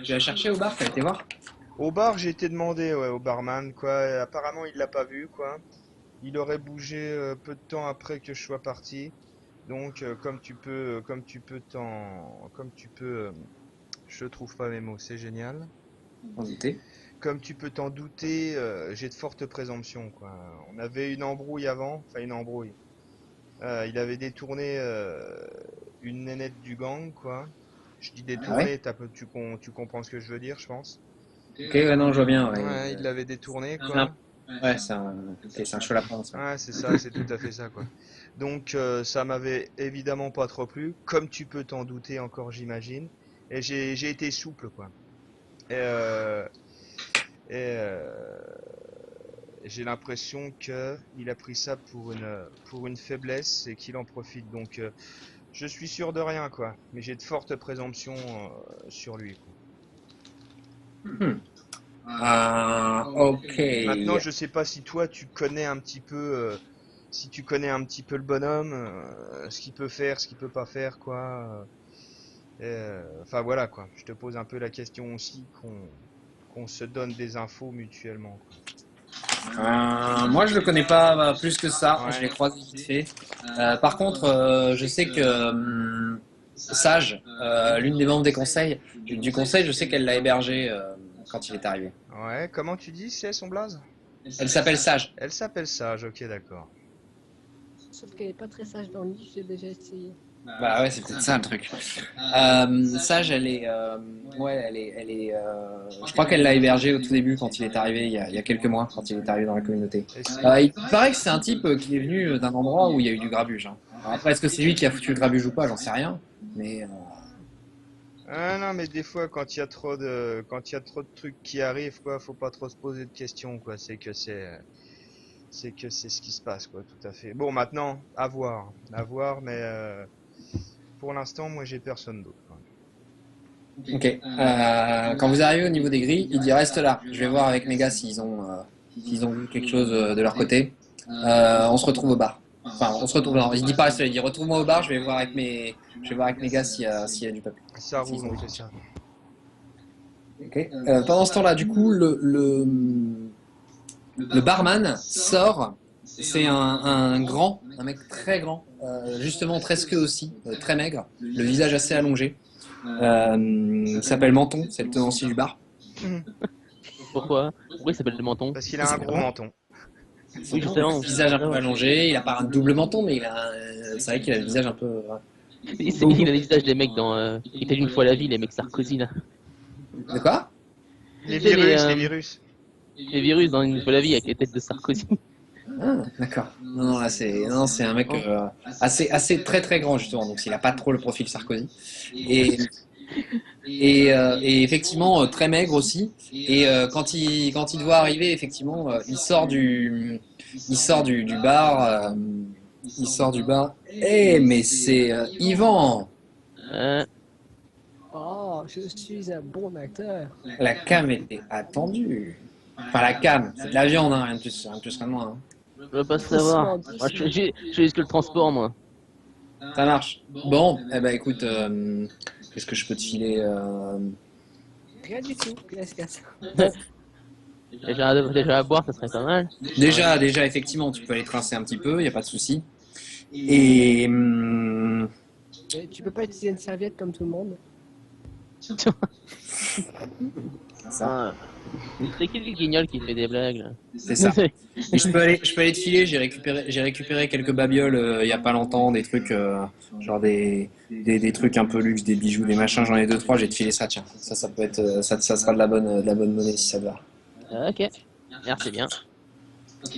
Tu as cherché au bar, t'as été voir? Au bar, j'ai été demandé, ouais, au barman, quoi. Et apparemment, il l'a pas vu, quoi. Il aurait bougé peu de temps après que je sois parti. Donc, je trouve pas mes mots, c'est génial. On était. Comme tu peux t'en douter, j'ai de fortes présomptions, quoi. On avait une embrouille avant, enfin une embrouille. Il avait détourné une nénette du gang, quoi. Je dis Ah ouais? détourné, tu comprends ce que je veux dire, je pense. Ok, ouais, non, je vois bien. Ouais, Ouais, il l'avait détourné, c'est quoi. ouais, c'est un chaud lapin, ça. Ouais, c'est ça, c'est tout à fait ça, quoi. Donc, ça m'avait évidemment pas trop plu, comme tu peux t'en douter encore, j'imagine. Et j'ai été souple, quoi. Et, euh, et j'ai l'impression que il a pris ça pour une faiblesse et qu'il en profite. Donc, je suis sûr de rien, quoi. Mais j'ai de fortes présomptions sur lui, quoi. Hmm. Ok. Maintenant, je sais pas si toi tu connais un petit peu, si tu connais un petit peu le bonhomme, ce qu'il peut faire, ce qu'il peut pas faire, quoi. Enfin voilà, quoi. Je te pose un peu la question aussi qu'on se donne des infos mutuellement, Moi, je le connais pas plus que ça. quoi. Je Ouais. l'ai croisé vite fait. Par contre, je sais que Sage, l'une des membres des conseils, du conseil, je sais qu'elle l'a hébergé quand il est arrivé. Ouais. Comment tu dis c'est son blaze? Elle s'appelle Sage. Elle s'appelle Sage. Ok, d'accord. Sauf qu'elle est pas très sage dans le livre, j'ai déjà essayé. Bah ouais, c'est peut-être ça le truc. Sage, elle est, ouais, elle est. Je crois qu'elle l'a hébergé au tout début quand il est arrivé, il y a quelques mois, quand il est arrivé dans la communauté. Et c'est- Il paraît que c'est un type qui est venu d'un endroit où il y a eu du grabuge. Hein. Alors après, est-ce que c'est lui qui a foutu le grabuge ou pas, j'en sais rien. Mais Ah non, mais des fois, quand il y a trop de trucs qui arrivent, quoi, faut pas trop se poser de questions, quoi. C'est que c'est ce qui se passe, quoi, tout à fait. Bon, maintenant, à voir, mais pour l'instant, moi, j'ai personne d'autre, quoi. ok. Quand vous arrivez au niveau des grilles, il dit reste là. Je vais voir avec mes gars s'ils ont vu quelque chose de leur côté. On se retrouve au bar. Enfin, on se retrouve. Non, il dit pas reste là. Il dit retrouve-moi au bar. Je vais voir avec mes gars s'il y a du peuple. Ça roule, on fait ça. Ok. Pendant ce temps-là, du coup, le barman sort. C'est un mec très grand, justement très squeux aussi, très maigre, le visage assez allongé. Il s'appelle Menton, c'est le tenancier du bar. Pourquoi il s'appelle le menton? Parce qu'il a un gros menton. Oui, justement. Le visage un peu allongé, il a pas un double menton, mais c'est vrai qu'il a le visage un peu. Il a les visages des mecs dans Il était une fois la vie, les mecs Sarkozy là. De quoi? Les Tu sais, virus, les virus. Les virus dans une fois la vie avec les têtes de Sarkozy. Ah, d'accord. Non, là c'est un mec assez très très grand justement, donc il a pas trop le profil Sarkozy. Et effectivement très maigre aussi. Et quand il te voit arriver, effectivement, il sort du bar. Il sort du bar. Eh, mais c'est Yvan. Oh, je suis un bon acteur. La cam était attendue. Enfin la cam, c'est de la viande, hein, rien de plus, rien de moins. Hein. Je veux pas savoir. Moi, j'ai juste que le transport, moi. Ça marche. Bon, eh ben écoute, qu'est-ce que je peux te filer Rien du tout, casse. Déjà à boire, ça serait pas mal. Déjà, effectivement, tu peux aller trincer un petit peu, il n'y a pas de souci. Et Mais tu peux pas utiliser une serviette comme tout le monde. ça, C'est qui le guignol qui fait des blagues là? c'est ça. Et je peux aller te filer. J'ai récupéré quelques babioles il y a pas longtemps, des trucs genre des trucs un peu luxe, des bijoux, des machins. J'en ai 2-3. J'ai te filé ça. Tiens, ça peut être, ça sera de la bonne monnaie si ça te va. Ok, merci bien.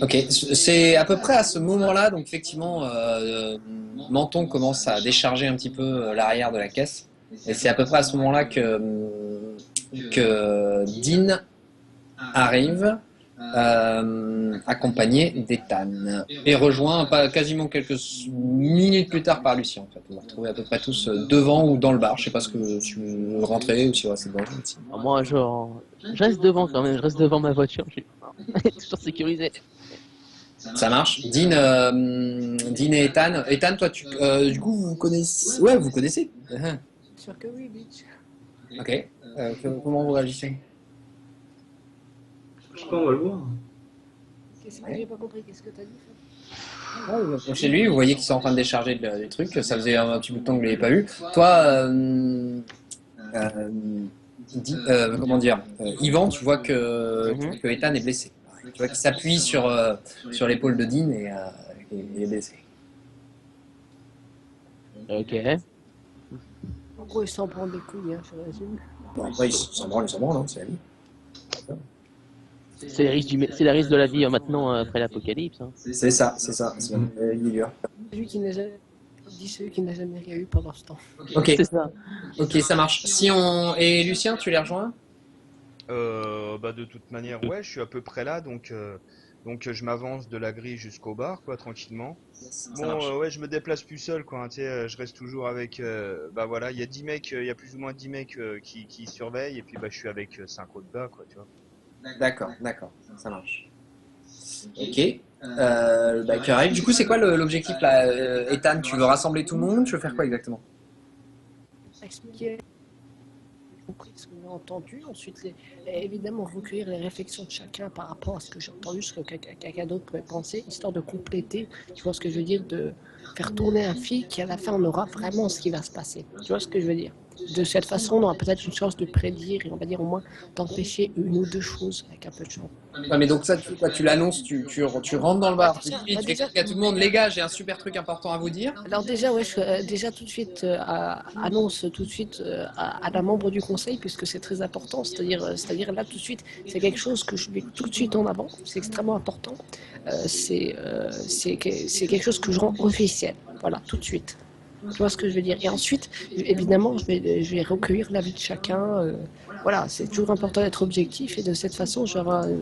Ok, c'est à peu près à ce moment-là, donc effectivement, Menton commence à décharger un petit peu l'arrière de la caisse. Et c'est à peu près à ce moment-là que Dean arrive accompagné d'Ethan et rejoint quasiment quelques minutes plus tard par Lucien. En fait, on va retrouver à peu près tous devant ou dans le bar. Je sais pas ce que tu veux rentrer ou si c'est devant. Alors moi, genre, je reste devant quand même, je reste devant ma voiture, toujours sécurisé. Ça marche. Dean et Ethan. Ethan, toi, du coup, vous connaissez. Ouais, vous connaissez. Bien sûr que oui, bitch. Ok. Comment vous réagissez? Je sais pas, on va le voir. Qu'est-ce que j'ai pas compris? Qu'est-ce que t'as dit? Chez lui, vous voyez qu'ils sont en train de décharger des trucs. Ça faisait un petit bout de temps que vous ne l'avez pas vu. Toi, comment dire, Yvan, tu vois que Ethan est blessé. Tu vois qu'il s'appuie sur l'épaule de Dean et il est blessé. Ok. En gros, il s'en prend des couilles, hein, je résume. Bon, après, il s'en branle, hein, c'est la vie. C'est le risque de la vie maintenant après l'apocalypse. Hein. C'est ça. C'est la vie dure. Celui qui n'a jamais dit celui qui n'a jamais rien eu pendant ce temps. Ok, C'est ça. ok, ça marche. Et Lucien, tu les rejoins? Bah de toute manière, ouais, je suis à peu près là, donc je m'avance de la grille jusqu'au bar, quoi, tranquillement. Ça Bon, marche. ouais, je me déplace plus seul, quoi, hein, tu sais, je reste toujours avec, bah voilà, il y a 10 mecs, il y a plus ou moins 10 mecs qui surveillent, et puis bah je suis avec 5 autres gars, quoi, tu vois. D'accord, ça marche. Ok. Bah, carré. Du coup, c'est quoi l'objectif là, Ethan? Tu veux rassembler tout le monde? Tu veux faire quoi exactement? Expliquer ce que j'ai entendu, ensuite évidemment recueillir les réflexions de chacun par rapport à ce que j'ai entendu, ce que quelqu'un d'autre pourrait penser, histoire de compléter, tu vois ce que je veux dire, de faire tourner un fil qui à la fin on aura vraiment ce qui va se passer. Tu vois ce que je veux dire? De cette façon, on aura peut-être une chance de prédire et on va dire au moins d'empêcher une ou deux choses avec un peu de chance. Ouais, mais donc ça, tu l'annonces, tu rentres dans le bar, tu dis, tu déjà, expliques à tout le monde, les gars, j'ai un super truc important à vous dire. alors déjà, ouais, déjà tout de suite annonce tout de suite à la membre du conseil puisque c'est très important. C'est-à-dire là tout de suite, c'est quelque chose que je mets tout de suite en avant. C'est extrêmement important. C'est quelque chose que je rends officiel. Voilà, tout de suite. Tu vois ce que je veux dire? Et ensuite, évidemment, je vais recueillir l'avis de chacun. Voilà, c'est toujours important d'être objectif et de cette façon, j'aurai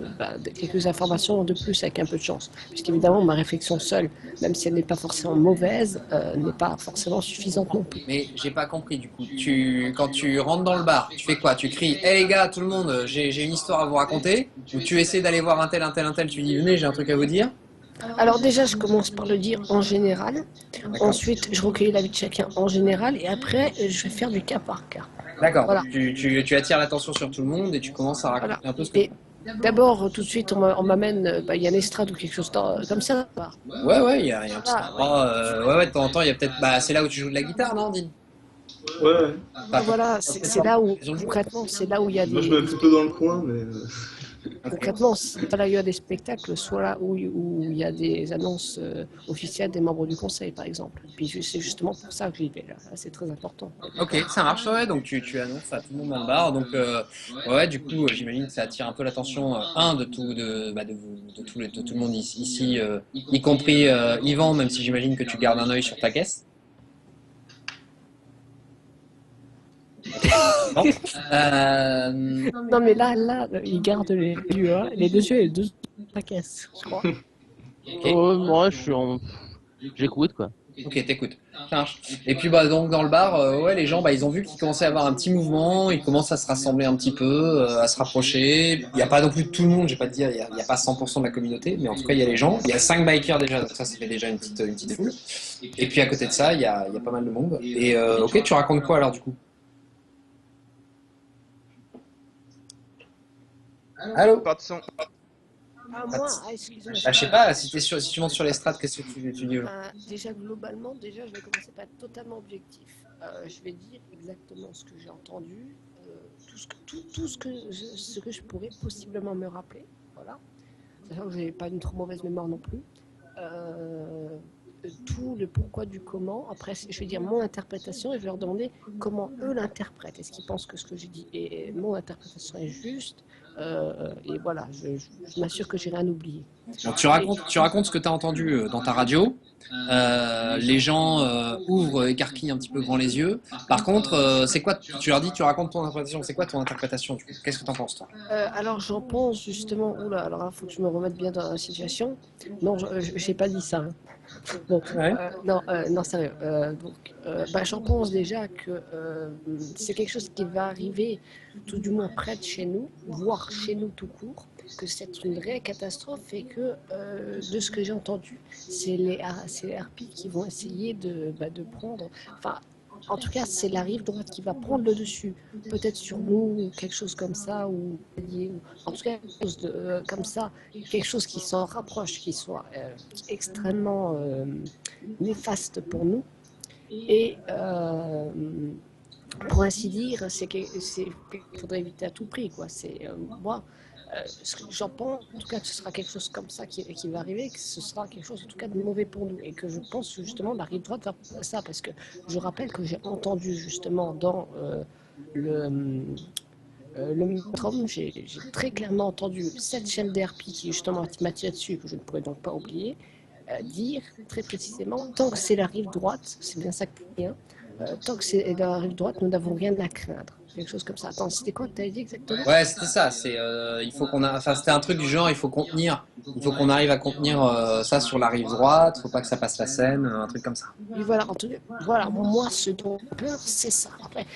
quelques informations de plus avec un peu de chance. Puisqu'évidemment, ma réflexion seule, même si elle n'est pas forcément mauvaise, n'est pas forcément suffisante non plus. Mais j'ai pas compris du coup. Quand tu rentres dans le bar, tu fais quoi? Tu cries, hé les gars, tout le monde, j'ai une histoire à vous raconter. Ou tu essaies d'aller voir un tel, tu lui dis, venez, j'ai un truc à vous dire. Alors déjà, je commence par le dire en général. D'accord. Ensuite, je recueille l'avis de chacun en général. Et après, je vais faire du cas par cas. D'accord. Voilà. Tu attires l'attention sur tout le monde et tu commences à raconter Voilà. un peu ce que. Et d'abord, tout de suite, on m'amène, il y a une estrade ou quelque chose comme ça. Ouais, il y a un petit endroit. Ouais, de temps en temps, il y a peut-être. Bah, c'est là où tu joues de la guitare, non, Dean? Ouais. Voilà, c'est là où, concrètement, c'est là où il y a Moi, je me mets plutôt dans le coin, mais. Concrètement, c'est là où il y a des spectacles, soit là où il y a des annonces officielles des membres du conseil, par exemple. Puis c'est justement pour ça que j'y vais là. C'est très important. Ok, ça marche, ouais, donc tu annonces à tout le monde dans le bar, donc ouais, du coup, j'imagine que ça attire un peu l'attention, de tout le monde ici, y compris Yvan, même si j'imagine que tu gardes un œil sur ta caisse. Non. Non, mais là, il garde les yeux, hein, les deux yeux et les deux la caisse, je crois. Moi, j'écoute quoi. Ok, t'écoutes. Ça marche. Et puis donc dans le bar, ouais, les gens, ils ont vu qu'il commençait à avoir un petit mouvement, ils commencent à se rassembler un petit peu, à se rapprocher. Il n'y a pas non plus tout le monde, je vais pas te dire, il y a pas 100% de la communauté, mais en tout cas il y a les gens. Il y a 5 bikers déjà, donc ça fait déjà une petite foule. Et puis à côté de ça, il y a pas mal de monde. Et ok, tu racontes quoi alors du coup? Allô? Pas de son. Moi, excuse-moi. Je sais pas, si tu montes sur l'estrade, qu'est-ce que tu dis? Déjà, globalement, je vais commencer par être totalement objectif. Je vais dire exactement ce que j'ai entendu, tout ce que je pourrais possiblement me rappeler. Voilà. Sachant que je n'ai pas une trop mauvaise mémoire non plus. tout le pourquoi du comment. Après, je vais dire mon interprétation et je vais leur demander comment eux l'interprètent. Est-ce qu'ils pensent que ce que j'ai dit et mon interprétation est juste? Et voilà, je m'assure que j'ai rien oublié. Alors, tu racontes ce que tu as entendu dans ta radio. Les gens ouvrent, écarquillent un petit peu grand les yeux. Par contre, c'est quoi, tu leur dis, tu racontes ton interprétation. C'est quoi ton interprétation du coup? Qu'est-ce que tu en penses, toi? Alors j'en pense justement, oula, alors il faut que je me remette bien dans la situation. Non, je n'ai pas dit ça, hein. Bon, Ouais. non, sérieux. J'en pense déjà que c'est quelque chose qui va arriver, tout du moins près de chez nous, voire chez nous tout court, que c'est une vraie catastrophe et que de ce que j'ai entendu, c'est les harpies qui vont essayer de prendre. Enfin, en tout cas, c'est la rive droite qui va prendre le dessus, peut-être sur nous, ou quelque chose comme ça, ou en tout cas quelque chose comme ça, quelque chose qui s'en rapproche, qui soit extrêmement néfaste pour nous. Et pour ainsi dire, c'est qu'il faudrait éviter à tout prix, quoi. C'est moi. J'en pense en tout cas que ce sera quelque chose comme ça qui va arriver, que ce sera quelque chose en tout cas de mauvais pour nous et que je pense que justement la rive droite va faire ça parce que je rappelle que j'ai entendu justement dans le métronome, j'ai très clairement entendu cette chaîne d'RP qui justement m'a tiré dessus, que je ne pourrais donc pas oublier, dire très précisément tant que c'est la rive droite, c'est bien ça que tu dis, hein, tant que c'est la rive droite, nous n'avons rien à craindre. Quelque chose comme ça. Attends, c'était quoi que tu avais dit exactement? Ouais, c'était ça. Il faut enfin, c'était un truc du genre, il faut qu'on arrive à contenir ça sur la rive droite. Faut pas que ça passe la Seine, un truc comme ça. Et voilà, en tout cas, voilà, moi, ce dont j'ai peur, c'est ça. Après,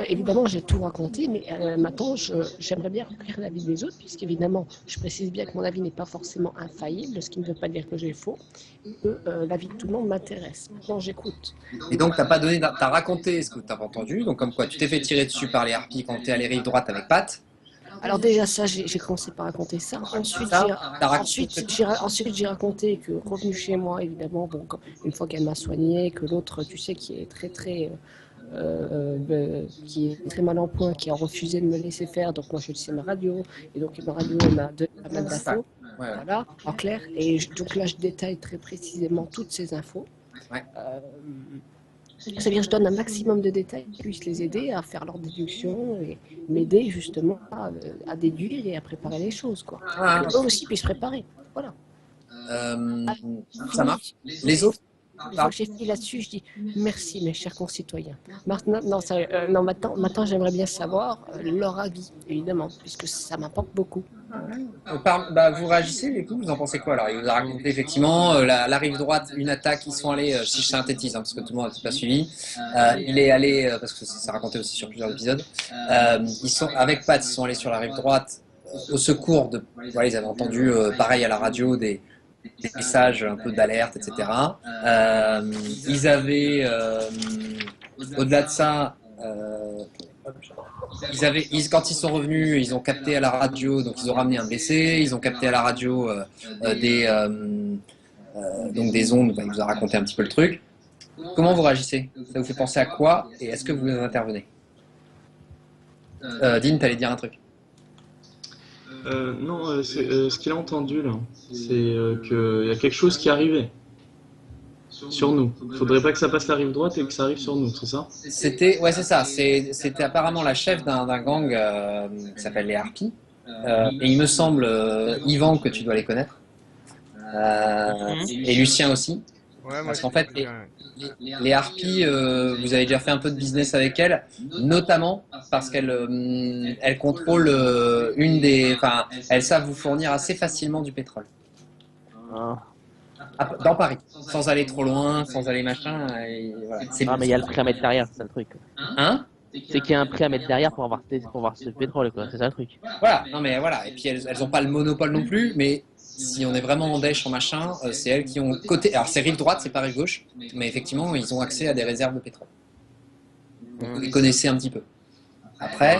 évidemment, j'ai tout raconté, mais maintenant, j'aimerais bien recueillir l'avis des autres, puisqu'évidemment, je précise bien que mon avis n'est pas forcément infaillible, ce qui ne veut pas dire que j'ai faux, et que l'avis de tout le monde m'intéresse. Maintenant, j'écoute. Et donc, t'as raconté ce que tu as entendu. Donc, comme quoi, tu t'es fait tirer dessus par les harpies quand tu es allé rive droite avec Pat. Alors déjà ça, j'ai commencé par raconter ça. Ensuite, j'ai raconté que revenu chez moi, évidemment, bon, une fois qu'elle m'a soigné, que l'autre, tu sais, qui est qui est très mal en point, qui a refusé de me laisser faire, donc moi je lui ai laissé ma radio, et donc ma radio elle m'a donné pas mal d'infos, voilà, en clair, et donc là je détaille très précisément toutes ces infos. Ouais. C'est-à-dire je donne un maximum de détails qui puissent les aider à faire leur déduction et m'aider justement à déduire et à préparer les choses, quoi. Ah. Que eux aussi puissent préparer, voilà. Ça marche. Les autres? Une fois que j'ai fini là-dessus, je dis merci mes chers concitoyens. Maintenant, maintenant j'aimerais bien savoir leur avis, évidemment, puisque ça m'importe beaucoup. Vous réagissez, les coups, vous en pensez quoi? Alors, il vous a raconté effectivement la rive droite, une attaque, ils sont allés, si je synthétise, hein, parce que tout le monde n'a pas suivi, il est allé, parce que ça raconté aussi sur plusieurs épisodes, avec Pat, ils sont allés sur la rive droite au secours de, voilà, ils avaient entendu pareil à la radio des messages un peu d'alerte, etc. Ils avaient, au-delà de ça, quand ils sont revenus, ils ont capté à la radio, donc ils ont ramené un blessé, ils ont capté à la radio donc des ondes, il nous a raconté un petit peu le truc. Comment vous réagissez? Ça vous fait penser à quoi? Et est-ce que vous intervenez? Dean, t'allais dire un truc. Non, ce qu'il a entendu là, c'est qu'il y a quelque chose qui arrivait sur nous. Il faudrait pas que ça passe la rive droite et que ça arrive sur nous, c'est ça? Ouais, c'est ça. C'était apparemment la chef d'un gang qui s'appelle les Harpies. Et il me semble, Yvan, que tu dois les connaître. Et Lucien aussi. Ouais, moi, Parce qu'en fait, les Harpies, vous avez déjà fait un peu de business avec elles, notamment parce qu'elles contrôlent enfin, elles savent vous fournir assez facilement du pétrole. Dans Paris, sans aller trop loin, sans aller machin. Voilà. Ah, mais il y a le prix à mettre derrière, c'est ça le truc. Hein? C'est qu'il y a un prix à mettre derrière pour avoir ce pétrole, quoi. C'est ça le truc. Voilà, non mais voilà. Et puis elles ont pas le monopole non plus, mais si on est vraiment en dèche, en machin, c'est elles qui ont côté. Alors c'est rive droite, c'est pas rive gauche, mais effectivement ils ont accès à des réserves de pétrole. Donc vous les connaissez un petit peu. Après,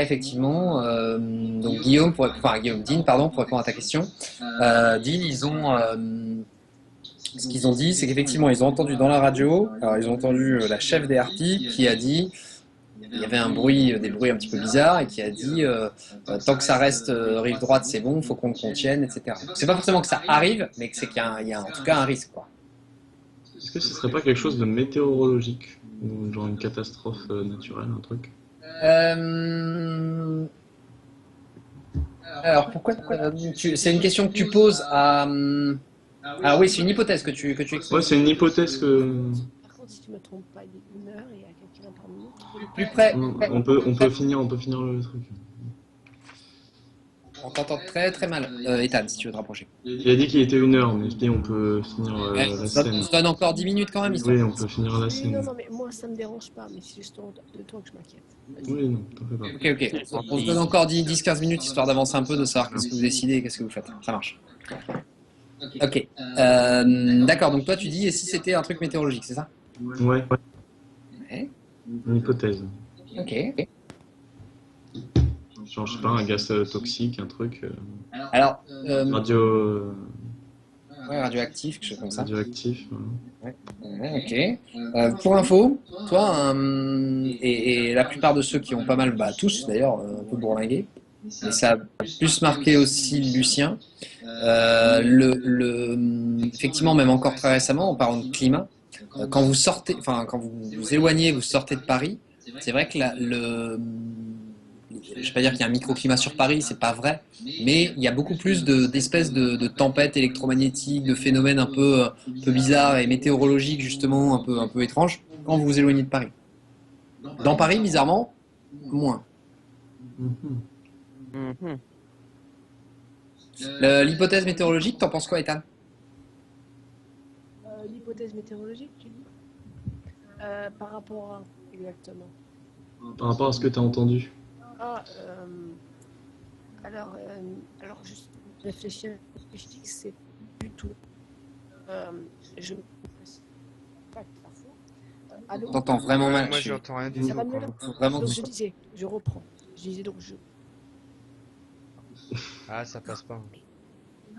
effectivement, donc Dean, pour répondre à ta question, Dean, ce qu'ils ont dit, c'est qu'effectivement, ils ont entendu dans la radio, alors ils ont entendu la chef des Harpies qui a dit il y avait un bruit, des bruits un petit peu bizarres et qui a dit tant que ça reste rive droite, c'est bon, faut qu'on le contienne, etc. C'est pas forcément que ça arrive, mais que c'est qu'il y a en tout cas un risque, quoi. Est-ce que ce serait pas quelque chose de météorologique? Ou genre une catastrophe naturelle, un truc? Alors pourquoi c'est une question que tu poses à ah oui, c'est une hypothèse que tu exposes. Ouais, c'est une hypothèse que... Par contre, si tu me trompes pas, il est 1 heure et il y a quelqu'un par minute. Plus près. On peut finir le truc. On t'entend très très mal, Ethan, si tu veux te rapprocher. Il a dit qu'il était 1 heure, mais je dis on peut finir Ouais, la ça scène. te donne encore 10 minutes quand même, histoire. Oui, on peut finir la Non, scène. non, mais moi, ça me dérange pas, mais c'est juste de toi que je m'inquiète. Oui, non, t'en fais pas. Ok. On se donne encore 10-15 minutes histoire d'avancer un peu, de savoir qu'est-ce que vous décidez et qu'est-ce que vous faites. Ça marche. Ok. D'accord, donc toi tu dis, et si c'était un truc météorologique, c'est ça? Ouais, Ouais. une hypothèse. Ok. Genre, je sais pas, un gaz toxique, un truc Alors, radioactif, quelque chose comme ça. radioactif. Ouais, ok. Pour info, toi, et la plupart de ceux qui ont pas mal, bah tous d'ailleurs, un peu bourlingués, mais ça a plus marqué aussi Lucien. Effectivement, même encore très récemment, en parlant de climat, quand vous sortez, enfin quand vous vous éloignez, vous sortez de Paris, c'est vrai que je vais pas dire qu'il y a un microclimat sur Paris, c'est pas vrai, mais il y a beaucoup plus d'espèces de tempêtes électromagnétiques, de phénomènes un peu bizarres et météorologiques justement un peu étranges quand vous vous éloignez de Paris. Dans Paris, bizarrement, moins. Mhm. L'hypothèse météorologique, t'en penses quoi, Ethan? L'hypothèse météorologique, tu dis par rapport à exactement. Par rapport à ce que tu as entendu. Ah, alors, juste réfléchir, je dis que c'est du tout. Je ne sais pas parfois. Allô? On t'entend vraiment mal. Moi, j'entends rien du Ça tout. va mieux quoi. là? Faut vraiment Donc que- je disais, je reprends. Je disais donc je. Ah, ça passe pas.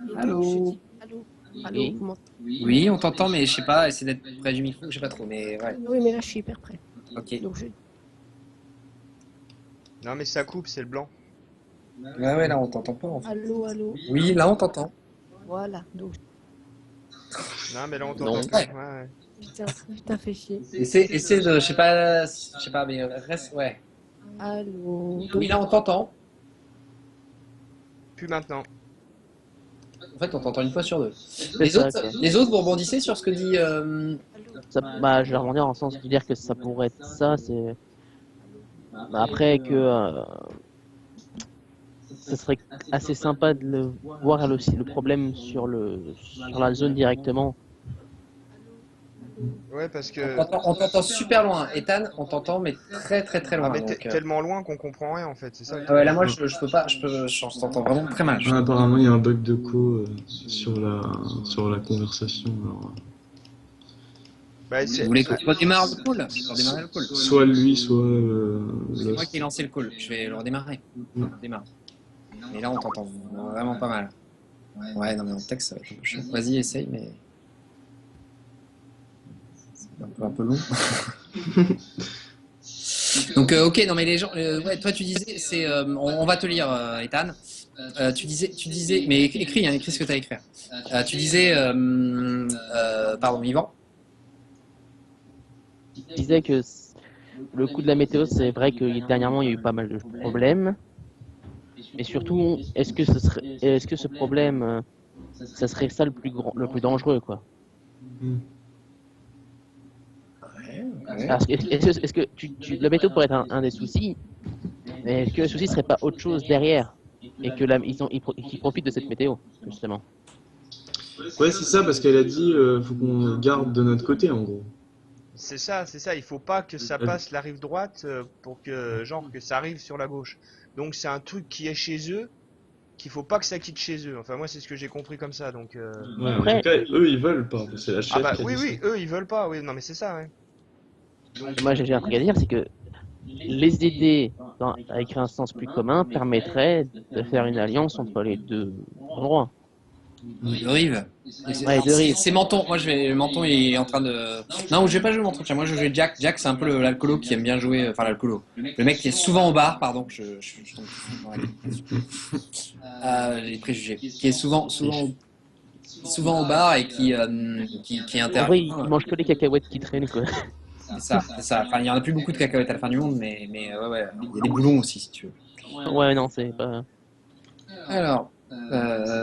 Et donc, Allô? je dis, allô? Allô? Oui. Comment... Oui, on t'entend, mais je sais pas, essaie d'être près du micro, je sais pas trop, mais ouais. Oui, mais là je suis hyper prêt. Ok. Donc je. Non, mais ça coupe, c'est le blanc. Ouais, là on t'entend pas en fait. Allô, allô? Oui, là on t'entend. Voilà. Donc Non, mais là, on Non. t'entend plus. Ouais. putain, fait chier. Essaie de, je sais pas, mais reste, ouais. Allô? Oui, là on t'entend. Plus maintenant. En fait, on t'entend une fois sur deux. C'est ça, quoi. Les autres, vous rebondissez sur ce que dit. Bah, je vais rebondir en sens de dire que ça pourrait être ça, c'est... Bah, après que... ce serait assez sympa de le voir le problème sur la zone directement. Ouais, parce que. On t'entend super loin. Ethan, on t'entend, mais très très très Ah, loin. mais donc, tellement loin qu'on comprend rien en fait, c'est ça. Ah ouais, là moi je peux pas, je t'entends vraiment très mal. Ah, apparemment, il y a un bug de sur la conversation. Alors, Bah, Vous voulez que je redémarre le call? Je vais redémarrer le call. soit lui, soit C'est moi qui ai lancé le call. Je vais le redémarrer. Je redémarre. Mais là on t'entend vraiment pas mal. Ouais, non mais en texte ça va être un peu chiant. Vas-y, essaye, mais c'est un peu long. Donc ok, non mais les gens, ouais, toi tu disais, on va te lire, Ethan. Tu disais, mais écris, hein, écris ce que tu as à écrire. Tu disais, pardon, Yvan. Je disais que le coup de la météo, c'est vrai que dernièrement, il y a eu pas mal de problèmes. Mais surtout, est-ce que ce problème, ça serait ça le plus dangereux, quoi? Parce que, est-ce que la météo pourrait être un des soucis, mais est-ce que le souci serait pas autre chose derrière et que qu'ils profitent de cette météo, justement? Ouais, c'est ça, parce qu'elle a dit faut qu'on garde de notre côté, en gros. c'est ça. Il faut pas que ça passe la rive droite pour que ça arrive sur la gauche. Donc c'est un truc qui est chez eux, qu'il faut pas que ça quitte chez eux. Enfin moi c'est ce que j'ai compris comme ça. Donc. Ouais, Après- en tout cas, eux, ils veulent pas. C'est la chef Ah bah qui a oui, dit oui, ça. eux ils veulent pas. Oui, non mais c'est ça. Ouais. Moi, j'ai un truc à dire, c'est que les aider à écrire un sens plus commun permettrait de faire une alliance entre les deux endroits. De Rive. Ouais, de Rive. C'est Menton. Moi, le Menton, il est en train de. Non, je vais pas jouer Menton. Tiens, moi, je vais jouer Jack. Jack, c'est un peu l'alcoolo qui aime bien jouer. Enfin, l'alcoolo. Le mec qui est souvent au bar, pardon. Je tombe dans les préjugés. Qui est souvent au bar et qui En intervient. vrai, il mange que les cacahuètes qui traînent, quoi. C'est ça. Enfin, il y en a plus beaucoup de cacahuètes à la fin du monde, mais ouais. Il y a des boulons aussi, si tu veux. Ouais, non, c'est pas. Alors,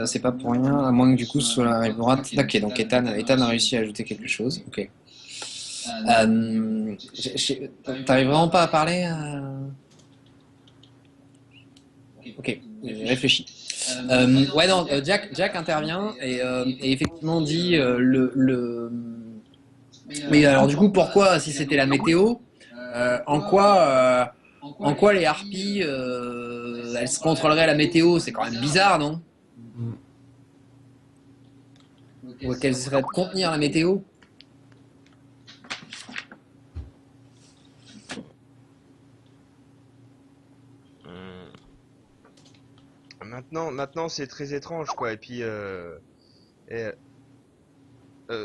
c'est pas pour rien, à moins que du coup sur la rive droite. Ok, donc Ethan a réussi à ajouter quelque chose. Ok. T'arrives vraiment pas à parler Ok, j'ai réfléchi. Ouais, non, Jack intervient et effectivement dit Mais alors du coup, pourquoi, si c'était la météo, en quoi les harpies, elles se contrôleraient la météo? C'est quand même bizarre, non? Ou qu'elles seraient de contenir la météo? Maintenant, c'est très étrange, quoi. Et puis,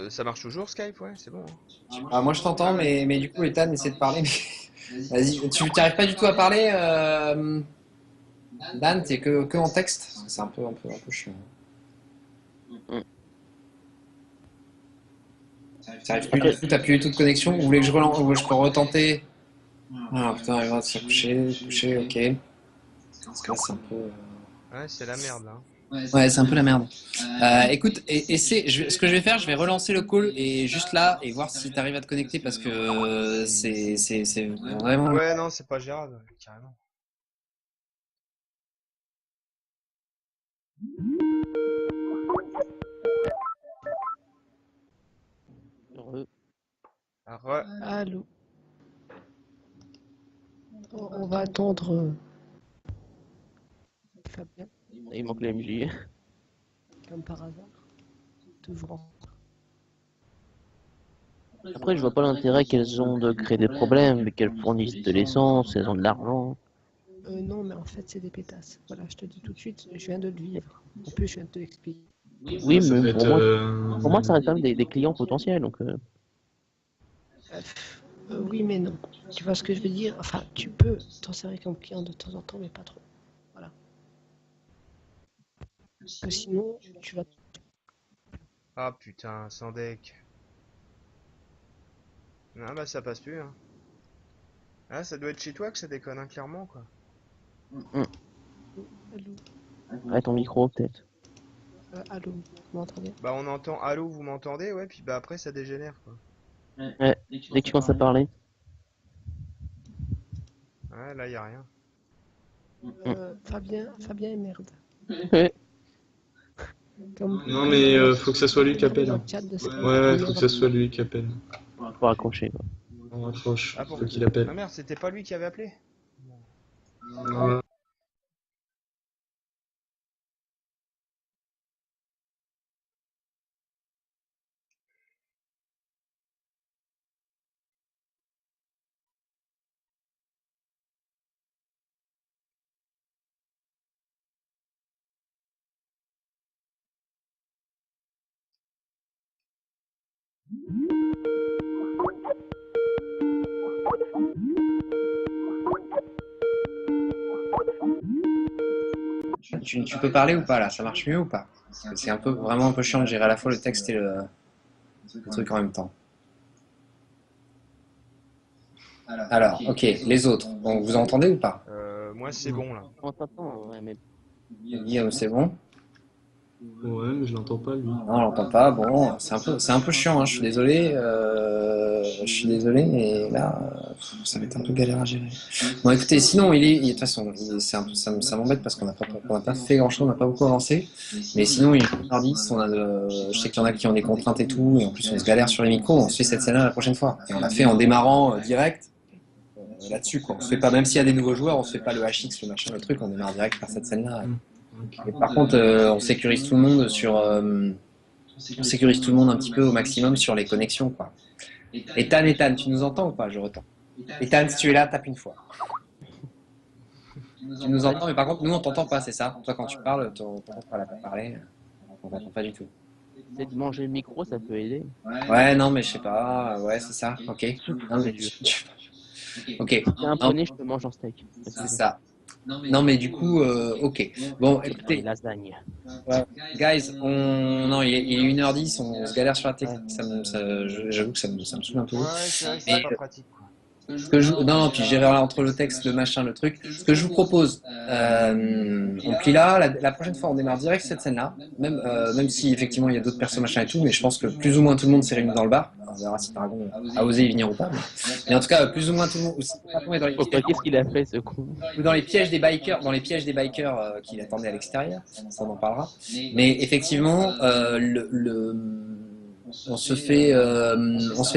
ça marche toujours Skype, ouais, c'est bon. Hein. Ah, moi je t'entends, mais du coup, Ethan essaie de parler. Vas-y, tu n'arrives pas du tout à parler, Dan, t'es que en texte? C'est un peu chiant. T'arrives plus, t'as plus du tout de connexion? Vous voulez que je relance, ou je peux retenter? Ah putain, il va se coucher, ok. Parce que là, c'est un peu. Ouais, c'est la merde, là. Ouais, c'est un peu la merde. Écoute, ce que je vais faire, je vais relancer le call et juste là et voir si tu arrives à te connecter parce que c'est vraiment. Ouais, non, c'est pas gérable, carrément. Allô. On va attendre Fabien, Il manque la MJ. comme par hasard. Toujours en... Après, je vois pas l'intérêt qu'elles ont de créer des problèmes, mais qu'elles fournissent de l'essence, elles ont de l'argent. Non, mais en fait, c'est des pétasses. Voilà, je te dis tout de suite, je viens de le vivre. En plus, je viens de te l'expliquer. Oui, Ça peut mais être, pour moi, ça reste quand même des clients potentiels. Donc, Oui, mais non. Tu vois ce que je veux dire? Enfin, tu peux t'en servir comme client de temps en temps, mais pas trop. Voilà. Parce que sinon, tu vas... Ah putain, sans deck. Ah bah ça passe plus, hein. Ah, ça doit être chez toi que ça déconne, hein, clairement, quoi. Allô? arrête ton micro, peut-être. Allô? Vous m'entendez? Bah on entend allô, vous m'entendez? Ouais, puis bah après ça dégénère, quoi. Ouais, dès que tu commences à parler. Ouais, là y a rien. Fabien est merde. Ouais, Non, mais faut que ça soit lui qui appelle. Dans Hein. le chat de Skype, Ouais, faut que ça soit lui qui appelle. faut raccrocher, quoi. On raccroche, Ah, pour... faut qu'il appelle. Ah merde, c'était pas lui qui avait appelé? Ouais. Tu peux parler ou pas là? Ça marche mieux ou pas? Parce que c'est vraiment un peu chiant de gérer à la fois le texte et le truc en même temps. Alors, ok, les autres. Donc vous entendez ou pas? Moi c'est bon, là. On t'entend, ouais, mais Guillaume, c'est bon? Ouais, mais je l'entends pas lui. Non, on l'entend pas. Bon, c'est un peu chiant, hein. Je suis désolé. Mais là, ça va être un peu galère à gérer. Bon, écoutez, sinon, de toute façon, ça m'embête parce qu'on n'a pas fait grand-chose, on n'a pas beaucoup avancé. Mais sinon, il est 1h10, je sais qu'il y en a qui ont des contraintes et tout, et en plus, on se galère sur les micros. On se fait cette scène-là la prochaine fois. Et on l'a fait en démarrant direct là-dessus, quoi. On se fait pas, même s'il y a des nouveaux joueurs, on se fait pas le HX, le machin, le truc, on démarre direct par cette scène-là. Et par contre, on sécurise tout le monde on sécurise tout le monde un petit peu au maximum sur les connexions, quoi. Ethan, tu nous entends ou pas? Je retends. Ethan, si tu es là, tape une fois. Tu nous entends, mais par contre, nous, on t'entend pas, c'est ça? Toi, quand tu parles, t'entends pas parler. On t'entend pas du tout. Essayer de manger le micro, ça peut aider. Ouais, non, mais je sais pas. Ouais, c'est ça. Ok. Non, mais ok. Si t'es un Non, poney, je te mange en steak. c'est ça. Non, mais du coup, ok. Bon, écoutez, Lasagne. ouais, guys, non, il est 1h10, on se galère sur la technique. J'avoue que ça me saoule un peu. Ouais, c'est vrai que Mais, c'est pas pratique, quoi. non, puis gérer entre le texte, le machin, le truc. Ce que je vous propose, on plie là, la prochaine fois, on démarre direct cette scène-là, même si effectivement il y a d'autres personnes, machin et tout, mais je pense que plus ou moins tout le monde s'est réuni dans le bar. On verra si Dragon a osé y venir ou pas. Mais en tout cas, plus ou moins tout le monde, aussi, Dragon est dans les Oh, qu'est-ce qu'il a fait, ce con? ou dans les pièges des bikers, qui l'attendaient à l'extérieur, ça on en parlera. Mais effectivement, on se fait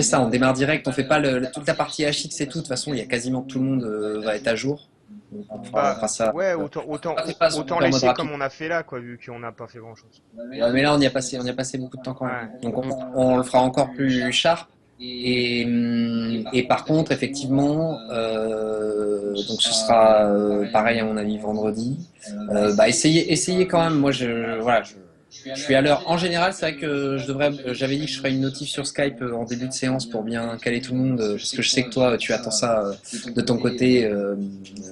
ça, on démarre direct, on fait pas toute la partie HX et tout. De toute façon, il y a quasiment tout le monde va être à jour. Donc, on fera ça. Ouais, autant en laisser mode comme rapide. on a fait là, quoi, vu qu'on n'a pas fait grand-chose. Ouais, mais là, on y a passé beaucoup de temps quand même. Ouais. Donc, on le fera encore plus sharp. Et par contre, effectivement, donc ce sera pareil à mon avis vendredi. Essayez quand même. Moi, je suis à l'heure. En général, c'est vrai que j'avais dit que je ferais une notif sur Skype en début de séance pour bien caler tout le monde, parce que je sais que toi, tu attends ça de ton côté,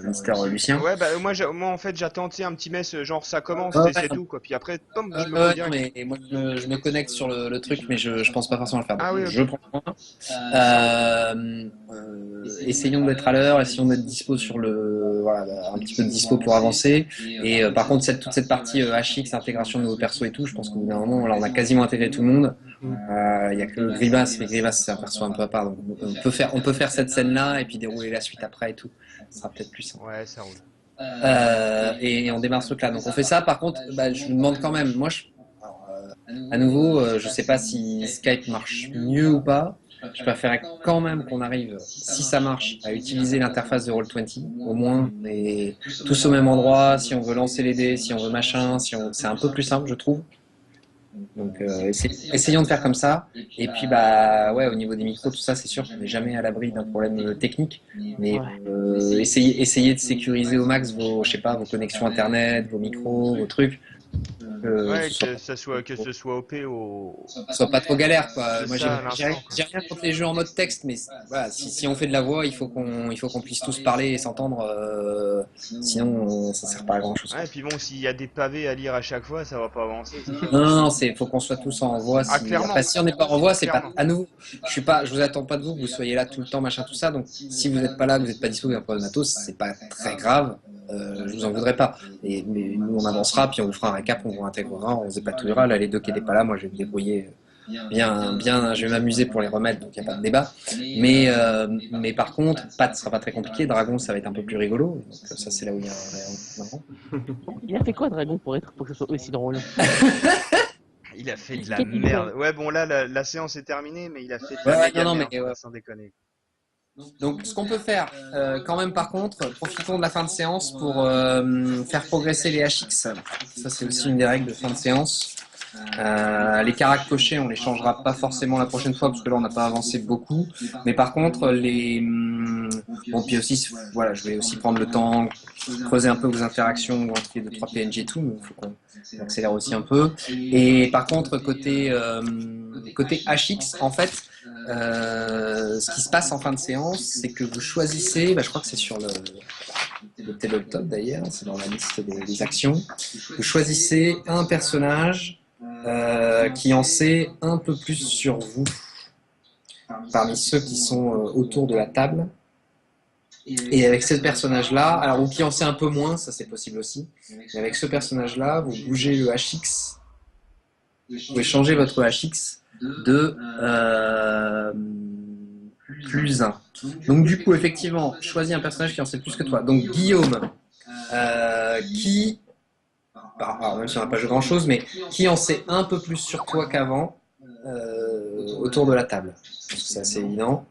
Mister Lucien. Ouais, bah moi en fait j'attends, tu sais, un petit mess genre ça commence, Ouais, et c'est ouais. tout, quoi. Puis après, pom, je me Ouais, mets non, direct. mais moi je me connecte sur le truc, mais je pense pas forcément le faire. Donc, Ah oui, ok. je prends le point. Essayons d'être à l'heure, essayons d'être dispo un petit peu de dispo pour avancer. Et par contre, toute cette partie HX, intégration de nouveaux persos et tout, je pense qu'au bout d'un moment, là, on a quasiment intégré tout le monde. Il y a que Grievous, mais Grievous, c'est un perso un peu à part. Donc on peut faire cette scène-là et puis dérouler la suite après et tout. Ça sera peut-être plus simple. Ouais, ça roule. Et on démarre ce truc-là. Donc on fait ça. Par contre, je me demande quand même. Moi, à nouveau, je sais pas si Skype marche mieux ou pas. Je préférerais quand même qu'on arrive, si ça marche, à utiliser l'interface de Roll20, au moins, et tous au même endroit. Si on veut lancer les dés, si on veut machin, c'est un peu plus simple, je trouve. Donc essayons de faire comme ça. Et puis ouais, au niveau des micros, tout ça, c'est sûr qu'on n'est jamais à l'abri d'un problème technique. Mais essayez de sécuriser au max vos connexions internet, vos micros, vos trucs. Ouais, Ce que ce soit OP au. soit pas trop galère, quoi. C'est Moi, ça, à j'ai l'instant, rien contre les jeux en mode texte, mais voilà, si on fait de la voix, il faut qu'on puisse tous parler et s'entendre. Sinon, ça sert pas à grand chose. Ouais, et puis bon, s'il y a des pavés à lire à chaque fois, ça va pas avancer. Non, faut qu'on soit tous en voix. Clairement. Après, si on n'est pas en voix, c'est pas. Clairement. À nouveau, je vous attends pas de vous que vous soyez là tout le temps, machin, tout ça. Donc, si vous n'êtes pas là, vous n'êtes pas dispo, vous avez un problème de matos, c'est pas très grave. Je vous en voudrais pas. Mais nous, on avancera, puis on vous fera un récap, on vous intégrera, on vous épatouillera. Là, les deux qui n'étaient pas là, moi, je vais me débrouiller bien, je vais m'amuser pour les remettre, donc il n'y a pas de débat. Mais par contre, ce sera pas très compliqué. Dragon, ça va être un peu plus rigolo. Donc, ça, c'est là où il y a un. Il a fait quoi, Dragon, pour que ce soit aussi drôle? Il a fait de la merde. Ouais, bon, là, la séance est terminée, mais il a fait de la Ouais, méga non, merde, mais sans déconner. Donc, ce qu'on peut faire, quand même, par contre, profitons de la fin de séance pour faire progresser les HX. Ça, c'est aussi une des règles de fin de séance. Les caracs cochés, on les changera pas forcément la prochaine fois parce que là, on n'a pas avancé beaucoup. Mais par contre, bon, puis aussi, voilà, je vais aussi prendre le temps, creuser un peu vos interactions entre les 2-3 PNJ et tout. Mais il faut qu'on accélère aussi un peu. Et par contre, côté HX, en fait, ce qui se passe en fin de séance, c'est que vous choisissez, je crois que c'est sur le tabletop d'ailleurs, c'est dans la liste des actions, vous choisissez un personnage qui en sait un peu plus sur vous parmi ceux qui sont autour de la table. Et avec ce personnage-là, alors ou qui en sait un peu moins, ça c'est possible aussi, mais avec ce personnage-là, vous bougez le HX, vous pouvez changer votre HX de plus 1. Donc du coup, effectivement, choisis un personnage qui en sait plus que toi. Donc Guillaume, qui, alors, même si on n'a pas joué grand-chose, mais qui en sait un peu plus sur toi qu'avant autour de la table. Je pense que c'est assez évident.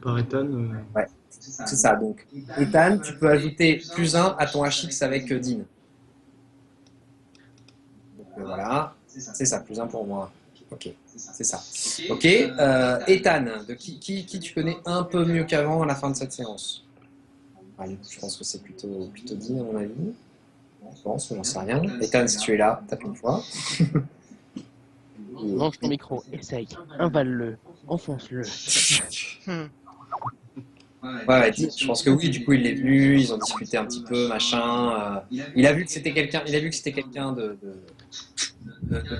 Par Ethan. Ouais, c'est ça. Donc, Ethan, tu peux ajouter plus 1 à ton HX avec Dean. Donc, voilà, c'est ça, plus 1 pour moi. Ok, c'est ça. Ok, Ethan, qui tu connais un peu mieux qu'avant à la fin de cette séance? Allez, je pense que c'est plutôt Dean à mon avis. Bon, ça j'en sais rien. Ethan, si tu es là, tape une fois. Lance ton micro, essaye, invale-le, enfonce-le. Ouais, je pense que oui, du coup il est venu, ils ont discuté un petit peu, machin. Il a vu que c'était quelqu'un de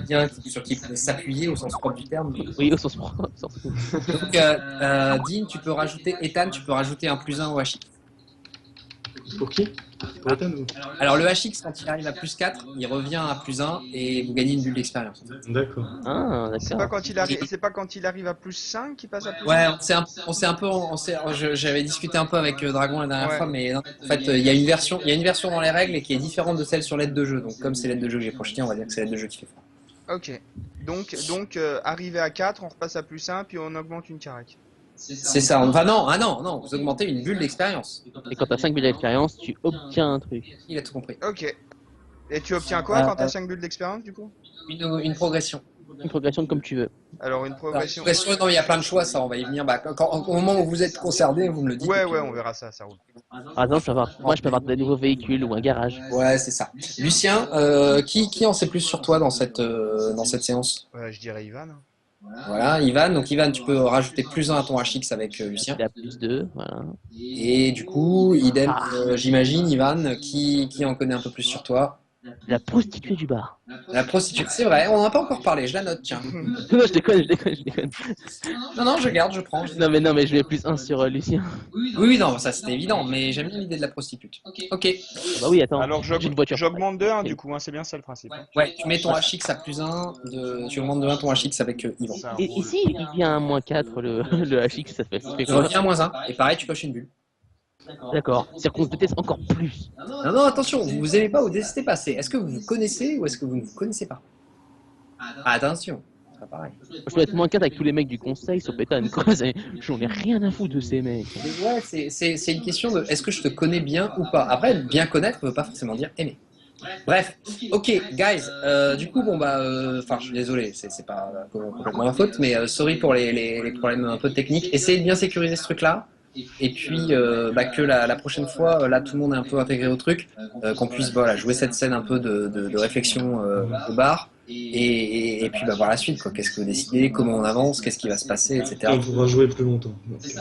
bien sur qui il pouvait s'appuyer au sens propre du terme. Oui, au sens propre. Donc, Dean, tu peux rajouter, Ethan, tu peux rajouter un +1 au HX. Pour qui? Pour Ethan ou... Alors le HX, quand il arrive à +4, il revient à +1 et vous gagnez une bulle d'expérience. D'accord. Ah, C'est pas d'accord. quand il arrive à +5 qu'il passe à +5? Ouais, j'avais discuté un peu avec Dragon la dernière fois, mais non, en fait, il y a une version dans les règles et qui est différente de celle sur l'aide de jeu. Donc, comme c'est l'aide de jeu que j'ai projeté, on va dire que c'est l'aide de jeu qui fait fort. Ok. Donc arrivé à 4, on repasse à +1, puis on augmente une carac. C'est ça. Enfin, non, vous augmentez une bulle d'expérience. Et quand t'as 5 bulles d'expérience, tu obtiens un truc. Il a tout compris. Ok. Et tu obtiens quoi quand t'as 5 bulles d'expérience, du coup? Une progression. Une progression comme tu veux. Alors, une progression. Non, il y a plein de choix, ça, on va y venir. Au moment où vous êtes concerné, vous me le dites. Ouais, on verra ça, ça roule. Par exemple, moi je peux avoir des nouveaux véhicules ou un garage. Ouais, c'est ça. Lucien, qui en sait plus sur toi dans cette séance? Ouais, je dirais Ivan. Voilà, Ivan. Donc, Ivan, tu peux rajouter +1 à ton HX avec Lucien. Il a +2, voilà. Et du coup, idem, j'imagine, Ivan, qui en connaît un peu plus sur toi? La prostituée du bar. La prostituée, c'est vrai, on n'en a pas encore parlé, je la note, tiens. Non, je déconne. Non, je garde, je prends. Non, mais je mets +1 sur Lucien. Oui, non, ça c'était évident, mais j'aime bien l'idée de la prostitute. Ok. Bah oui, attends. Alors, j'ai une voiture. j'augmente de 1, du coup, c'est bien ça le principe. Ouais, tu mets ton HX à +1, tu augmentes de 1 ton HX avec Yvan. Ça Et roule. si il vient à -4 le HX, ça fait Tu quoi? reviens à -1, et pareil, tu coches une bulle. D'accord. C'est-à-dire qu'on se déteste encore plus. Non, attention, vous vous aimez pas ou détestez pas, est-ce que vous vous connaissez ou est-ce que vous ne vous connaissez pas? Attention, c'est pas pareil. Je dois être -4 avec tous les mecs du conseil sur Pétane, quoi. J'en ai rien à foutre de ces mecs. Ouais, c'est une question de est-ce que je te connais bien ou pas. Après, bien connaître ne veut pas forcément dire aimer. Bref, ok, guys, du coup, enfin, je suis désolé, c'est pas complètement ma faute, mais sorry pour les problèmes un peu techniques. Essayez de bien sécuriser ce truc-là, et puis que la prochaine fois, là, tout le monde est un peu intégré au truc, qu'on puisse jouer cette scène un peu de réflexion au bar, et puis voir la suite, quoi. Qu'est-ce que vous décidez, comment on avance, qu'est-ce qui va se passer, etc. On pourra jouer plus longtemps.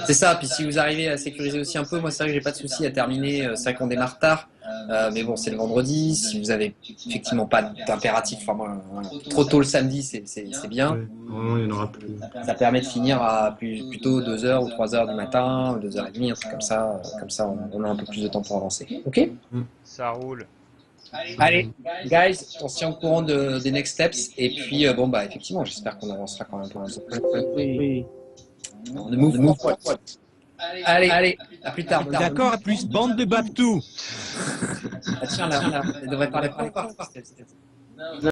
C'est ça, puis si vous arrivez à sécuriser aussi un peu, moi c'est vrai que j'ai pas de souci à terminer, c'est vrai qu'on démarre tard, mais bon c'est le vendredi, si vous avez effectivement pas d'impératif, voilà, trop tôt le samedi c'est bien. Ouais, normalement, il n'y en aura plus. Ça permet de finir à plutôt 2h ou 3h du matin, 2h30, un truc comme ça on a un peu plus de temps pour avancer. Ok? Ça roule. Allez, guys, on se tient au courant des next steps, et puis effectivement j'espère qu'on avancera quand même pour Oui. On move forward. Allez, à plus tard. D'accord, à plus, bande de Babtou. Ah, tiens, là, elle devrait parler.